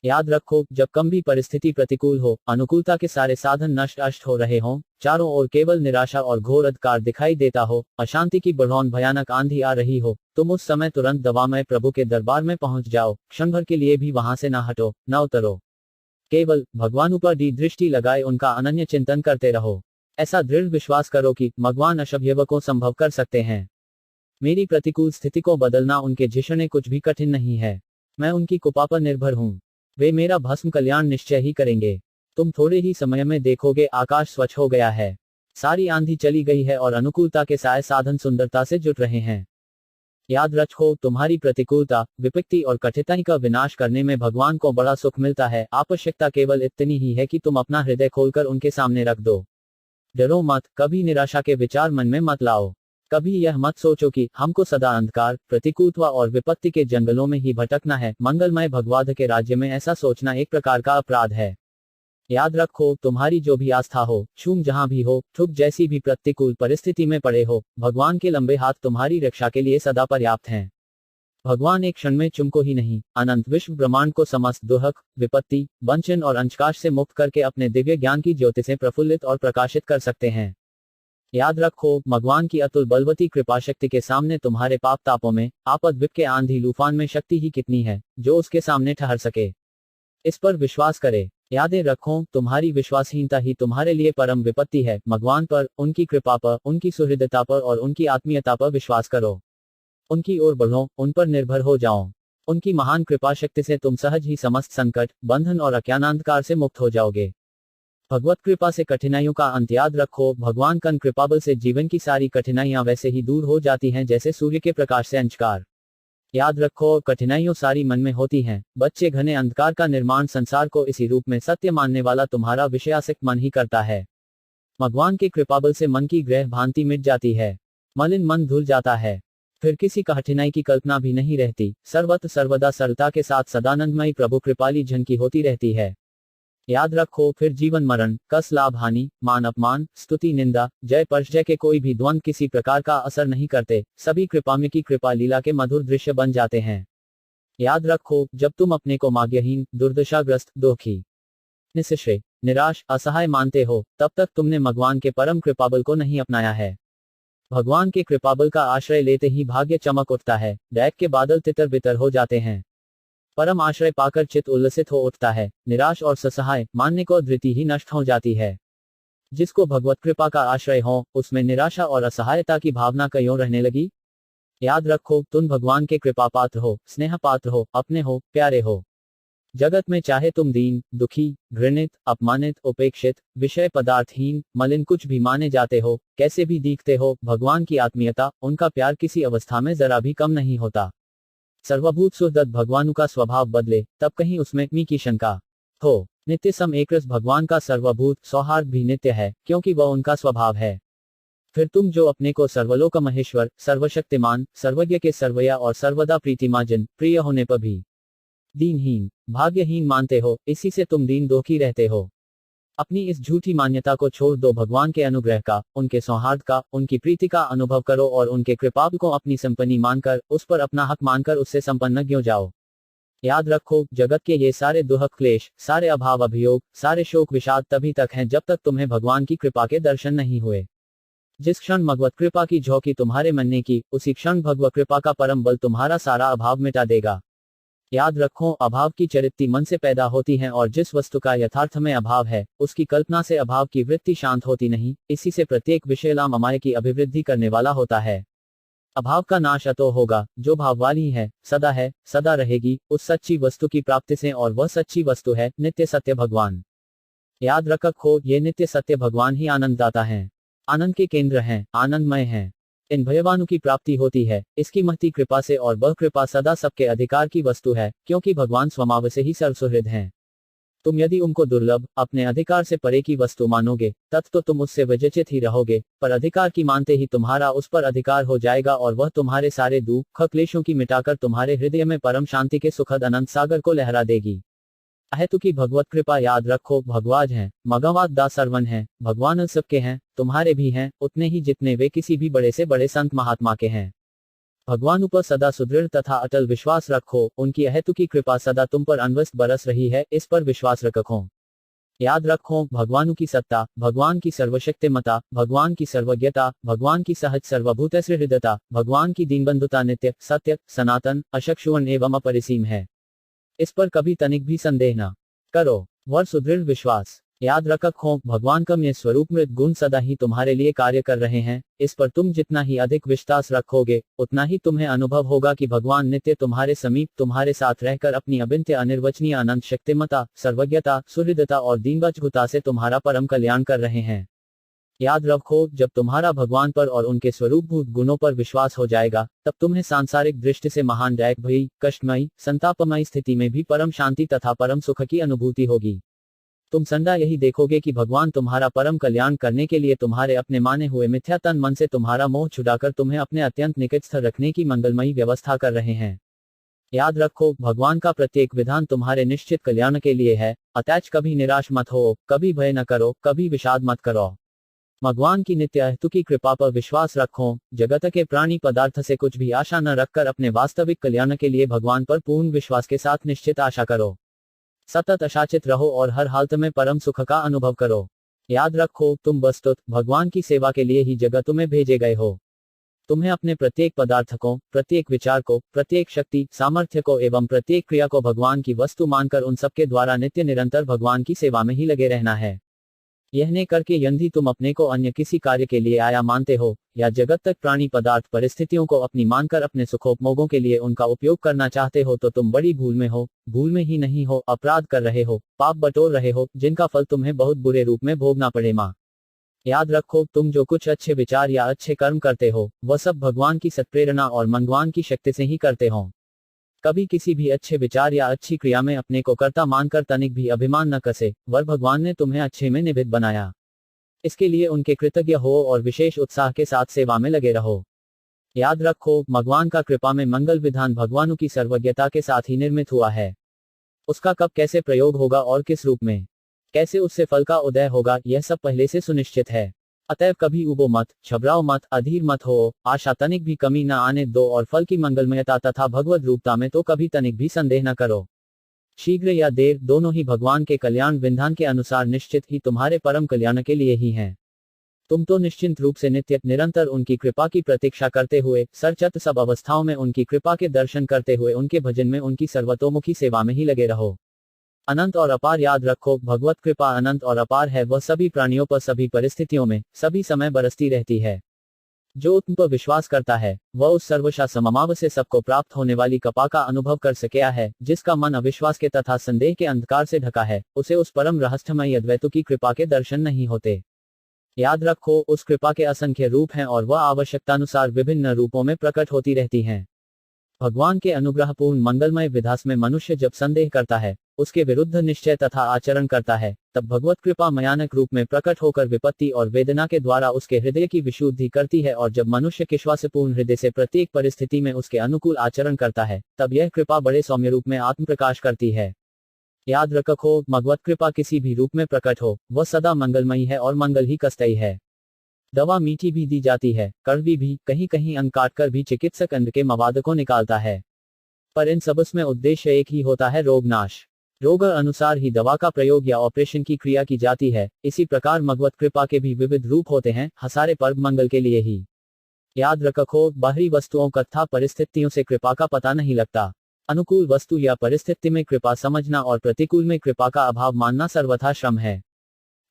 याद रखो, जब कम भी परिस्थिति प्रतिकूल हो, अनुकूलता के सारे साधन नष्ट अष्ट हो रहे हों, चारों ओर केवल निराशा और घोर अंधकार दिखाई देता हो, अशांति की बढ़ौन भयानक आंधी आ रही हो, तुम उस समय तुरंत दवामय प्रभु के दरबार में पहुंच जाओ। क्षण भर के लिए भी वहां से न हटो, न उतरो, केवल भगवान पर दृष्टि लगाए उनका अनन्य चिंतन करते रहो। ऐसा दृढ़ विश्वास करो कि भगवान असंभव को संभव कर सकते हैं। मेरी प्रतिकूल स्थिति को बदलना उनके जिश्ने कुछ भी कठिन नहीं है। मैं उनकी कृपा पर निर्भर हूँ, वे मेरा भस्म कल्याण निश्चय ही करेंगे। तुम थोड़े ही समय में देखोगे आकाश स्वच्छ हो गया है, सारी आंधी चली गई है और अनुकूलता के सारे साधन सुंदरता से जुट रहे हैं। याद रखो, तुम्हारी प्रतिकूलता, विपत्ति और कठिनाई का विनाश करने में भगवान को बड़ा सुख मिलता है। आवश्यकता केवल इतनी ही है कि तुम अपना हृदय खोलकर उनके सामने रख दो। डरो मत, कभी निराशा के विचार मन में मत लाओ, कभी यह मत सोचो कि हमको सदा अंधकार, प्रतिकूलता और विपत्ति के जंगलों में ही भटकना है। मंगलमय भगवान के राज्य में ऐसा सोचना एक प्रकार का अपराध है। याद रखो, तुम्हारी जो भी आस्था हो, तुम जहां भी हो, तुम जैसी भी प्रतिकूल परिस्थिति में पड़े हो, भगवान के लंबे हाथ तुम्हारी रक्षा के लिए सदा पर्याप्त हैं। भगवान एक क्षण में तुमको ही नहीं, अनंत विश्व ब्रह्मांड को समस्त दुहक, विपत्ति, वंचन और अंधकार से मुक्त करके अपने दिव्य ज्ञान की ज्योति से प्रफुल्लित और प्रकाशित कर सकते हैं। याद रखो, भगवान की अतुल बलवती कृपा शक्ति के सामने तुम्हारे पाप तापों में, आपद विप के आंधी तूफान में शक्ति ही कितनी है जो उसके सामने ठहर सके। इस पर विश्वास करे। यादें रखो, तुम्हारी विश्वासहीनता ही तुम्हारे लिए परम विपत्ति है। भगवान पर, उनकी कृपा पर, उनकी सुहृदता पर और उनकी आत्मीयता पर विश्वास करो। उनकी ओर बढ़ो, उन पर निर्भर हो जाओ। उनकी महान कृपा शक्ति से तुम सहज ही समस्त संकट, बंधन और अज्ञानांधकार से मुक्त हो जाओगे। भगवत कृपा से कठिनाइयों का अंत याद रखो। भगवान कन कृपाबल से जीवन की सारी कठिनाइयां वैसे ही दूर हो जाती हैं जैसे सूर्य के प्रकाश से अंधकार। याद रखो, कठिनाइयों सारी मन में होती हैं। बच्चे घने अंधकार का निर्माण संसार को इसी रूप में सत्य मानने वाला तुम्हारा विषयासक्त मन ही करता है। भगवान के कृपाबल से मन की ग्रह भ्रांति मिट जाती है। मलिन मन धुल जाता है। फिर किसी कठिनाई की कल्पना भी नहीं रहती। सर्वत्र सर्वदा सरलता के साथ सदानंदमयी प्रभु कृपाली झनकी होती रहती है। याद रखो, फिर जीवन मरण, कष्ट लाभ हानि, मान अपमान, स्तुति निंदा, जय पराजय के कोई भी द्वंद्व किसी प्रकार का असर नहीं करते। सभी कृपामय की कृपा लीला के मधुर दृश्य बन जाते हैं। याद रखो, जब तुम अपने को माग्यहीन, दुर्दशाग्रस्त, दुखी, निस्सहाय, निराश, असहाय मानते हो, तब तक तुमने भगवान के परम कृपाबल को नहीं अपनाया है। भगवान के कृपाबल का आश्रय लेते ही भाग्य चमक उठता है। दैक के बादल तितर बितर हो जाते हैं। परम आश्रय पाकर चित्त उल्लसित हो उठता है। निराश और ससहाय मानने को धृति ही नष्ट हो जाती है। जिसको भगवत कृपा का आश्रय हो, उसमें निराशा और असहायता की भावना क्यों रहने लगी। याद रखो, तुम भगवान के कृपा पात्र हो, स्नेह पात्र हो, अपने हो, प्यारे हो। जगत में चाहे तुम दीन, दुखी, घृणित, अपमानित, उपेक्षित, विषय पदार्थहीन, मलिन कुछ भी माने जाते हो, कैसे भी दिखते हो, भगवान की आत्मीयता, उनका प्यार किसी अवस्था में जरा भी कम नहीं होता। सर्वभूत सुहृद भगवानु का स्वभाव बदले, तब कहीं उसमें मी की शंका हो। नित्य सम एक रस भगवान का सर्वभूत सौहार्द भी नित्य है, क्योंकि वह उनका स्वभाव है। फिर तुम जो अपने को सर्वलोक महेश्वर, सर्वशक्तिमान, सर्वज्ञ के सर्वया और सर्वदा प्रीतिमाजन, प्रिय होने पर भी दीनहीन, भाग्यहीन मानते हो, इसी से तुम दीन दुखी रहते हो। अपनी इस झूठी मान्यता को छोड़ दो। भगवान के अनुग्रह का, उनके सौहार्द का, उनकी प्रीति का अनुभव करो और उनके कृपा को अपनी संपत्ति मानकर, उस पर अपना हक मानकर उससे संपन्न हो जाओ। याद रखो, जगत के ये सारे दुख क्लेश, सारे अभाव अभियोग, सारे शोक विषाद तभी तक हैं जब तक तुम्हें भगवान की कृपा के दर्शन नहीं हुए। जिस क्षण भगवत कृपा की झोंकी तुम्हारे मन ने की, उसी क्षण भगवत कृपा का परम बल तुम्हारा सारा अभाव मिटा देगा। याद रखो, अभाव की चरित्ती मन से पैदा होती है और जिस वस्तु का यथार्थ में अभाव है, उसकी कल्पना से अभाव की वृत्ति शांत होती नहीं। इसी से प्रत्येक विषय माया की अभिवृद्धि करने वाला होता है। अभाव का नाश अतो होगा, जो भाव वाली है, सदा रहेगी, उस सच्ची वस्तु की प्राप्ति से, और वह सच्ची वस्तु है नित्य सत्य भगवान। याद रखो, ये नित्य सत्य भगवान ही आनंददाता हैं, आनंद के केंद्र हैं, आनंदमय हैं। इन भयवानों की प्राप्ति होती है इसकी महती कृपा से, और वह कृपा सदा सबके अधिकार की वस्तु है, क्योंकि भगवान स्वभाव से ही सर्वसुहृद हैं। तुम यदि उनको दुर्लभ, अपने अधिकार से परे की वस्तु मानोगे, तब तो तुम उससे विचलित ही रहोगे, पर अधिकार की मानते ही तुम्हारा उस पर अधिकार हो जाएगा और वह तुम्हारे सारे दुख क्लेशों की मिटाकर तुम्हारे हृदय में परम शांति के सुखद अनंत सागर को लहरा देगी। अहेतु की भगवत कृपा याद रखो, भगवाज हैं, मगवाद दा सर्वन हैं, भगवान सबके हैं, तुम्हारे भी हैं, उतने ही जितने वे किसी भी बड़े से बड़े संत महात्मा के हैं। भगवान पर सदा सुदृढ़ तथा अटल विश्वास रखो। उनकी अहेतु की कृपा सदा तुम पर अनवस्त बरस रही है, इस पर विश्वास रखो। याद रखो, भगवान की सत्ता, भगवान की सर्वशक्तिमता, भगवान की सर्वज्ञता, भगवान की सहज सर्वभूत हृदयता, भगवान की दीनबंधुता नित्य, सत्य, सनातन, अशक्षुण एवं अपरिसीम है। इस पर कभी तनिक भी संदेह न करो, वर सुदृढ़ विश्वास। याद रखो, भगवान का ये स्वरूप मृत गुण सदा ही तुम्हारे लिए कार्य कर रहे हैं। इस पर तुम जितना ही अधिक विश्वास रखोगे, उतना ही तुम्हें अनुभव होगा कि भगवान नित्य तुम्हारे समीप, तुम्हारे साथ रहकर अपनी अबिंत्य अनिर्वचनीय अनंत शक्तिमता, सर्वज्ञता, सुहृदता और दीनबंधुता से तुम्हारा परम कल्याण कर रहे हैं। याद रखो, जब तुम्हारा भगवान पर और उनके स्वरूपभूत गुणों पर विश्वास हो जाएगा, तब तुम्हें सांसारिक दृष्टि से महान दायक भई, कष्टमयी, संतापमयी स्थिति में भी परम शांति तथा परम सुख की अनुभूति होगी। तुम सदा यही देखोगे कि भगवान तुम्हारा परम कल्याण करने के लिए तुम्हारे अपने माने हुए मिथ्या तन मन से तुम्हारा मोह छुड़ाकर तुम्हें अपने अत्यंत निकटस्थ रखने की मंगलमयी व्यवस्था कर रहे हैं। याद रखो, भगवान का प्रत्येक विधान तुम्हारे निश्चित कल्याण के लिए है। अतएव कभी निराश मत हो, कभी भय न करो, कभी विषाद मत करो। भगवान की नित्य अहेतु की कृपा पर विश्वास रखो। जगत के प्राणी पदार्थ से कुछ भी आशा न रखकर अपने वास्तविक कल्याण के लिए भगवान पर पूर्ण विश्वास के साथ निश्चित आशा करो। सतत आशाचित रहो और हर हालत में परम सुख का अनुभव करो। याद रखो, तुम वस्तुत भगवान की सेवा के लिए ही जगत में भेजे गए हो। तुम्हें अपने प्रत्येक पदार्थ को, प्रत्येक विचार को, प्रत्येक शक्ति सामर्थ्य को एवं प्रत्येक क्रिया को भगवान की वस्तु मानकर उन सबके द्वारा नित्य निरंतर भगवान की सेवा में ही लगे रहना है। यह नहीं करके यदि तुम अपने को अन्य किसी कार्य के लिए आया मानते हो या जगत तक प्राणी पदार्थ परिस्थितियों को अपनी मानकर अपने सुखोपभोगों के लिए उनका उपयोग करना चाहते हो तो तुम बड़ी भूल में हो। भूल में ही नहीं हो, अपराध कर रहे हो, पाप बटोर रहे हो, जिनका फल तुम्हें बहुत बुरे रूप में भोगना पड़ेगा। याद रखो, तुम जो कुछ अच्छे विचार या अच्छे कर्म करते हो वह सब भगवान की सत्प्रेरणा और भगवान की शक्ति से ही करते हो। कभी किसी भी अच्छे विचार या अच्छी क्रिया में अपने को कर्ता मानकर तनिक भी अभिमान न कसे, वर भगवान ने तुम्हें अच्छे में निमित्त बनाया। इसके लिए उनके कृतज्ञ हो और विशेष उत्साह के साथ सेवा में लगे रहो। याद रखो, भगवान का कृपा में मंगल विधान भगवानों की सर्वज्ञता के साथ ही निर्मित हुआ है। उसका कब कैसे प्रयोग होगा और किस रूप में कैसे उससे फल का उदय होगा, यह सब पहले से सुनिश्चित है। अतएव कभी उबो मत, छबराओ मत, अधीर मत हो, आशा तनिक भी कमी न आने दो और फल की मंगलमयता तथा भगवत रूपता में तो कभी तनिक भी संदेह न करो। शीघ्र या देर दोनों ही भगवान के कल्याण विधान के अनुसार निश्चित ही तुम्हारे परम कल्याण के लिए ही हैं। तुम तो निश्चिंत रूप से नित्य निरंतर उनकी कृपा की प्रतीक्षा करते हुए सरचत सब अवस्थाओं में उनकी कृपा के दर्शन करते हुए उनके भजन में उनकी सर्वतोमुखी सेवा में ही लगे रहो। अनंत और अपार याद रखो, भगवत कृपा अनंत और अपार है। वह सभी प्राणियों पर सभी परिस्थितियों में सभी समय बरसती रहती है। जो तुम पर विश्वास करता है वह उस सर्वशा सममाव से सबको प्राप्त होने वाली कृपा का अनुभव कर सकेया है। जिसका मन अविश्वास के तथा संदेह के अंधकार से ढका है उसे उस परम रहस्यमय अद्वैत की कृपा के दर्शन नहीं होते। याद रखो, उस कृपा के असंख्य रूप हैं और वह आवश्यकतानुसार विभिन्न रूपों में प्रकट होती रहती हैं। भगवान के अनुग्रहपूर्ण मंगलमय विधास में मनुष्य जब संदेह करता है, उसके विरुद्ध निश्चय तथा आचरण करता है, तब भगवत कृपा मयानक रूप में प्रकट होकर विपत्ति और वेदना के द्वारा उसके हृदय की विशुद्धि करती है। और जब मनुष्य विश्वासपूर्ण हृदय से प्रत्येक परिस्थिति में उसके अनुकूल आचरण करता है, तब यह कृपा बड़े सौम्य रूप में आत्म प्रकाश करती है। याद रखो, भगवत कृपा किसी भी रूप में प्रकट हो वह सदा मंगलमयी है और मंगल ही कसतई है। दवा मीठी भी दी जाती है, कड़वी भी, कहीं कहीं अंग काटकर भी चिकित्सक अंध के मवाद को निकालता है, पर इन सबस में उद्देश्य एक ही होता है, रोग नाश। रोग अनुसार ही दवा का प्रयोग या ऑपरेशन की क्रिया की जाती है। इसी प्रकार भगवत कृपा के भी विविध रूप होते हैं, हसारे पर्व मंगल के लिए ही। याद रखो, बाहरी वस्तुओं तथा परिस्थितियों से कृपा का पता नहीं लगता। अनुकूल वस्तु या परिस्थिति में कृपा समझना और प्रतिकूल में कृपा का अभाव मानना सर्वथा श्रम है।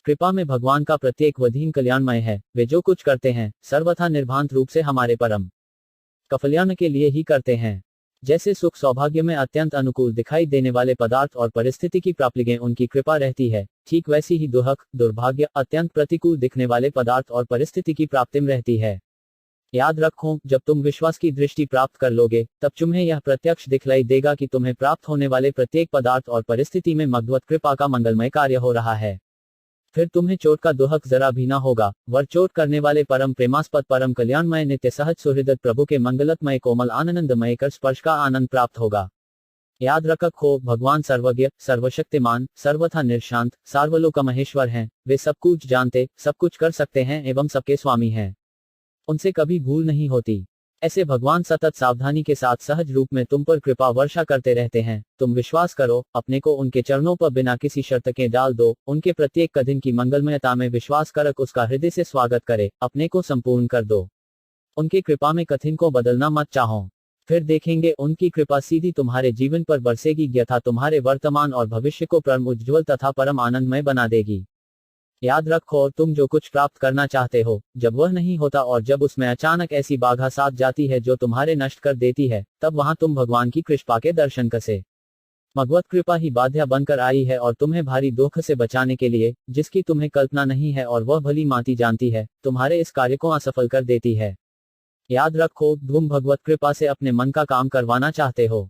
कृपा में भगवान का प्रत्येक वधीन कल्याणमय है। वे जो कुछ करते हैं सर्वथा निर्भांत रूप से हमारे परम कल्याण के लिए ही करते हैं। जैसे सुख सौभाग्य में अत्यंत अनुकूल दिखाई देने वाले पदार्थ और परिस्थिति की प्राप्ति उनकी कृपा रहती है, ठीक वैसी ही दुख दुर्भाग्य अत्यंत प्रतिकूल दिखने वाले पदार्थ और परिस्थिति की प्राप्ति में रहती है। याद रखो, जब तुम विश्वास की दृष्टि प्राप्त कर लोगे तब तुम्हें यह प्रत्यक्ष दिखलाई देगा कि तुम्हें प्राप्त होने वाले प्रत्येक पदार्थ और परिस्थिति में भगवत कृपा का मंगलमय कार्य हो रहा है। फिर तुम्हें चोट का दुहक जरा भी ना होगा, वर चोट करने वाले परम प्रेमास्पद परम कल्याणमय नित्य सहज सुहृदत प्रभु के मंगलतमय कोमल आनंदमय कर स्पर्श का आनंद प्राप्त होगा। याद रखो, भगवान सर्वज्ञ सर्वशक्तिमान सर्वथा निर्शांत सार्वलोक महेश्वर हैं। वे सब कुछ जानते, सब कुछ कर सकते हैं एवं सबके स्वामी हैं। उनसे कभी भूल नहीं होती। ऐसे भगवान सतत सावधानी के साथ सहज रूप में तुम पर कृपा वर्षा करते रहते हैं। तुम विश्वास करो, अपने को उनके चरणों पर बिना किसी शर्त के डाल दो। उनके प्रत्येक कदम की मंगलमयता में विश्वास करक उसका हृदय से स्वागत करे, अपने को संपूर्ण कर दो। उनकी कृपा में कठिन को बदलना मत चाहो, फिर देखेंगे उनकी कृपा सीधी तुम्हारे जीवन पर बरसेगी, यथा तुम्हारे वर्तमान और भविष्य को परम उज्ज्वल तथा परम आनंदमय बना देगी। याद रखो, तुम जो कुछ प्राप्त करना चाहते हो, जब वह नहीं होता और जब उसमें अचानक ऐसी बाधा साथ जाती है जो तुम्हारे नष्ट कर देती है, तब वहां तुम भगवान की कृपा के दर्शन कसे। भगवत कृपा ही बाध्य बनकर आई है और तुम्हें भारी दुख से बचाने के लिए, जिसकी तुम्हें कल्पना नहीं है और वह भली मांति जानती है, तुम्हारे इस कार्य को असफल कर देती है। याद रखो, तुम भगवत कृपा से अपने मन का काम करवाना चाहते हो।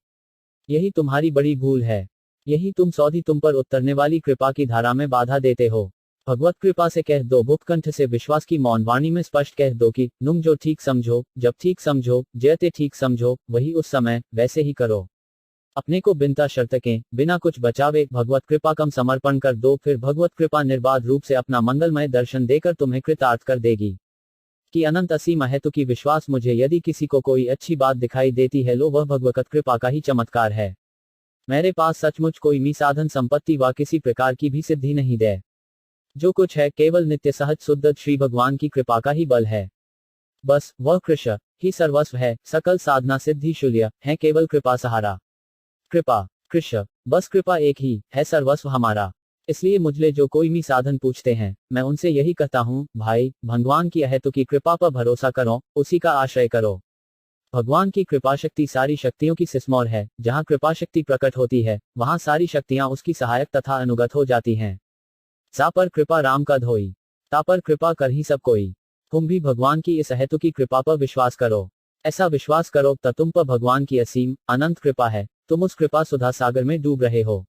यही तुम्हारी बड़ी भूल है। यही तुम सौधी तुम पर उतरने वाली कृपा की धारा में बाधा देते हो। भगवत कृपा से कह दो, भूतकंठ से विश्वास की मौन वाणी में स्पष्ट कह दो कि तुम जो ठीक समझो, जब ठीक समझो, जैसे ठीक समझो, वही उस समय वैसे ही करो। अपने को बिनता शर्त के, बिना कुछ बचावे भगवत कृपा कम समर्पण कर दो, फिर भगवत कृपा निर्बाध रूप से अपना मंगलमय दर्शन देकर तुम्हें कृतार्थ कर देगी। कि अनंत असीम हेतु की विश्वास मुझे यदि किसी को कोई अच्छी बात दिखाई देती है लो वह भगवत कृपा का ही चमत्कार है। मेरे पास सचमुच कोई मी साधन संपत्ति व किसी प्रकार की भी सिद्धि नहीं दे। जो कुछ है केवल नित्य सहज शुद्ध श्री भगवान की कृपा का ही बल है। बस वह कृष्ण ही सर्वस्व है, सकल साधना सिद्धि शूल्य है केवल कृपा सहारा। कृपा कृष्ण बस कृपा एक ही है सर्वस्व हमारा। इसलिए मुझले जो कोई भी साधन पूछते हैं मैं उनसे यही कहता हूँ, भाई भगवान की अहेतु की कृपा पर भरोसा करो, उसी का आश्रय करो। भगवान की कृपा शक्ति सारी शक्तियों की सिस्मौर है। जहाँ कृपा शक्ति प्रकट होती है वहाँ सारी शक्तियाँ उसकी सहायक तथा अनुगत हो जाती हैं। सा पर कृपा राम का धोई, ता पर कृपा कर ही सब कोई। तुम भी भगवान की इस अहेतु की कृपा पर विश्वास करो। ऐसा विश्वास करो तो तुम पर भगवान की असीम अनंत कृपा है। तुम उस कृपा सुधा सागर में डूब रहे हो।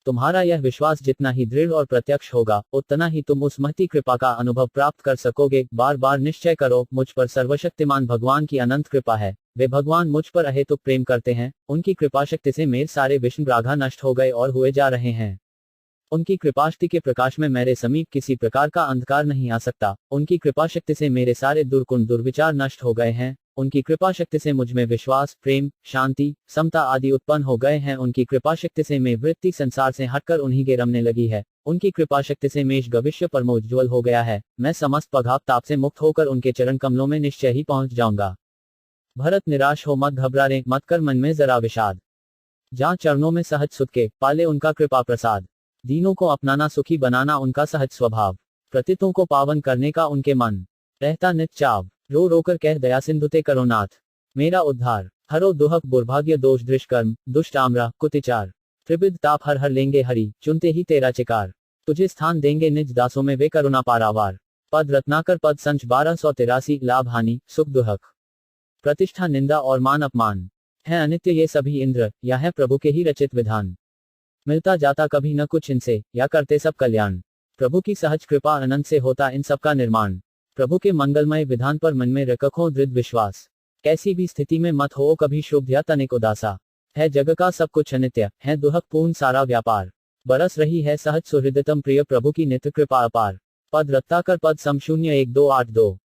तुम्हारा यह विश्वास जितना ही दृढ़ और प्रत्यक्ष होगा उतना ही तुम उस महती कृपा का अनुभव प्राप्त कर सकोगे। बार बार निश्चय करो, मुझ पर सर्वशक्तिमान भगवान की अनंत कृपा है। वे भगवान मुझ पर अहेतुक प्रेम करते हैं। उनकी कृपा शक्ति से मेरे सारे विष्णु राघा नष्ट हो गए और हुए जा रहे हैं। उनकी कृपाशक्ति के प्रकाश में मेरे समीप किसी प्रकार का अंधकार नहीं आ सकता। उनकी कृपा शक्ति से मेरे सारे दुर्गुण दुर्विचार नष्ट हो गए हैं। उनकी कृपा शक्ति से मुझ में विश्वास प्रेम शांति समता आदि उत्पन्न हो गए हैं। उनकी कृपा शक्ति से मैं वृत्ति संसार से हटकर उन्हीं के रमने लगी है। उनकी कृपा शक्ति से मेष भविष्य परमोज्ज्वल हो गया है। मैं समस्त पघाव ताप से मुक्त होकर उनके चरण कमलों में निश्चय ही पहुंच जाऊंगा। भरत निराश हो मत घबराए, मत कर मन में जरा विषाद। जहाँ चरणों में सहज सुख के पाले उनका कृपा प्रसाद। दीनों को अपनाना सुखी बनाना उनका सहज स्वभाव। प्रतितों को पावन करने का उनके मन रहता नित चाव। रो रोकर कह दया सिंधु ते करो नाथ, मेरा उद्धार हरो दुहक दुर्भाग्य दोष दुष्कर्म दुष्ट आम्रा कुतिचार। त्रिविध ताप हर हर लेंगे हरि, चुनते ही तेरा चिकार। तुझे स्थान देंगे निज दासों में वे करुणा पारावार। पद रत्नाकर पद संच 1283 लाभ हानि सुख दुहक। प्रतिष्ठा निंदा और मान अपमान है अनित्य ये सभी इंद्र, या है प्रभु के ही रचित विधान। मिलता जाता कभी न कुछ इनसे, या करते सब कल्याण। प्रभु की सहज कृपा अनंत से होता इन सब का निर्माण। प्रभु के मंगलमय विधान पर मन में रखो दृढ़ विश्वास। कैसी भी स्थिति में मत हो कभी शुभ या तनिक उदासा। है जग का सब कुछ अनित्य, है दुहक पूर्ण सारा व्यापार। बरस रही है सहज सुहृदतम प्रिय प्रभु की नित्य कृपा अपार। पद रत्ताकर पद सम 01282।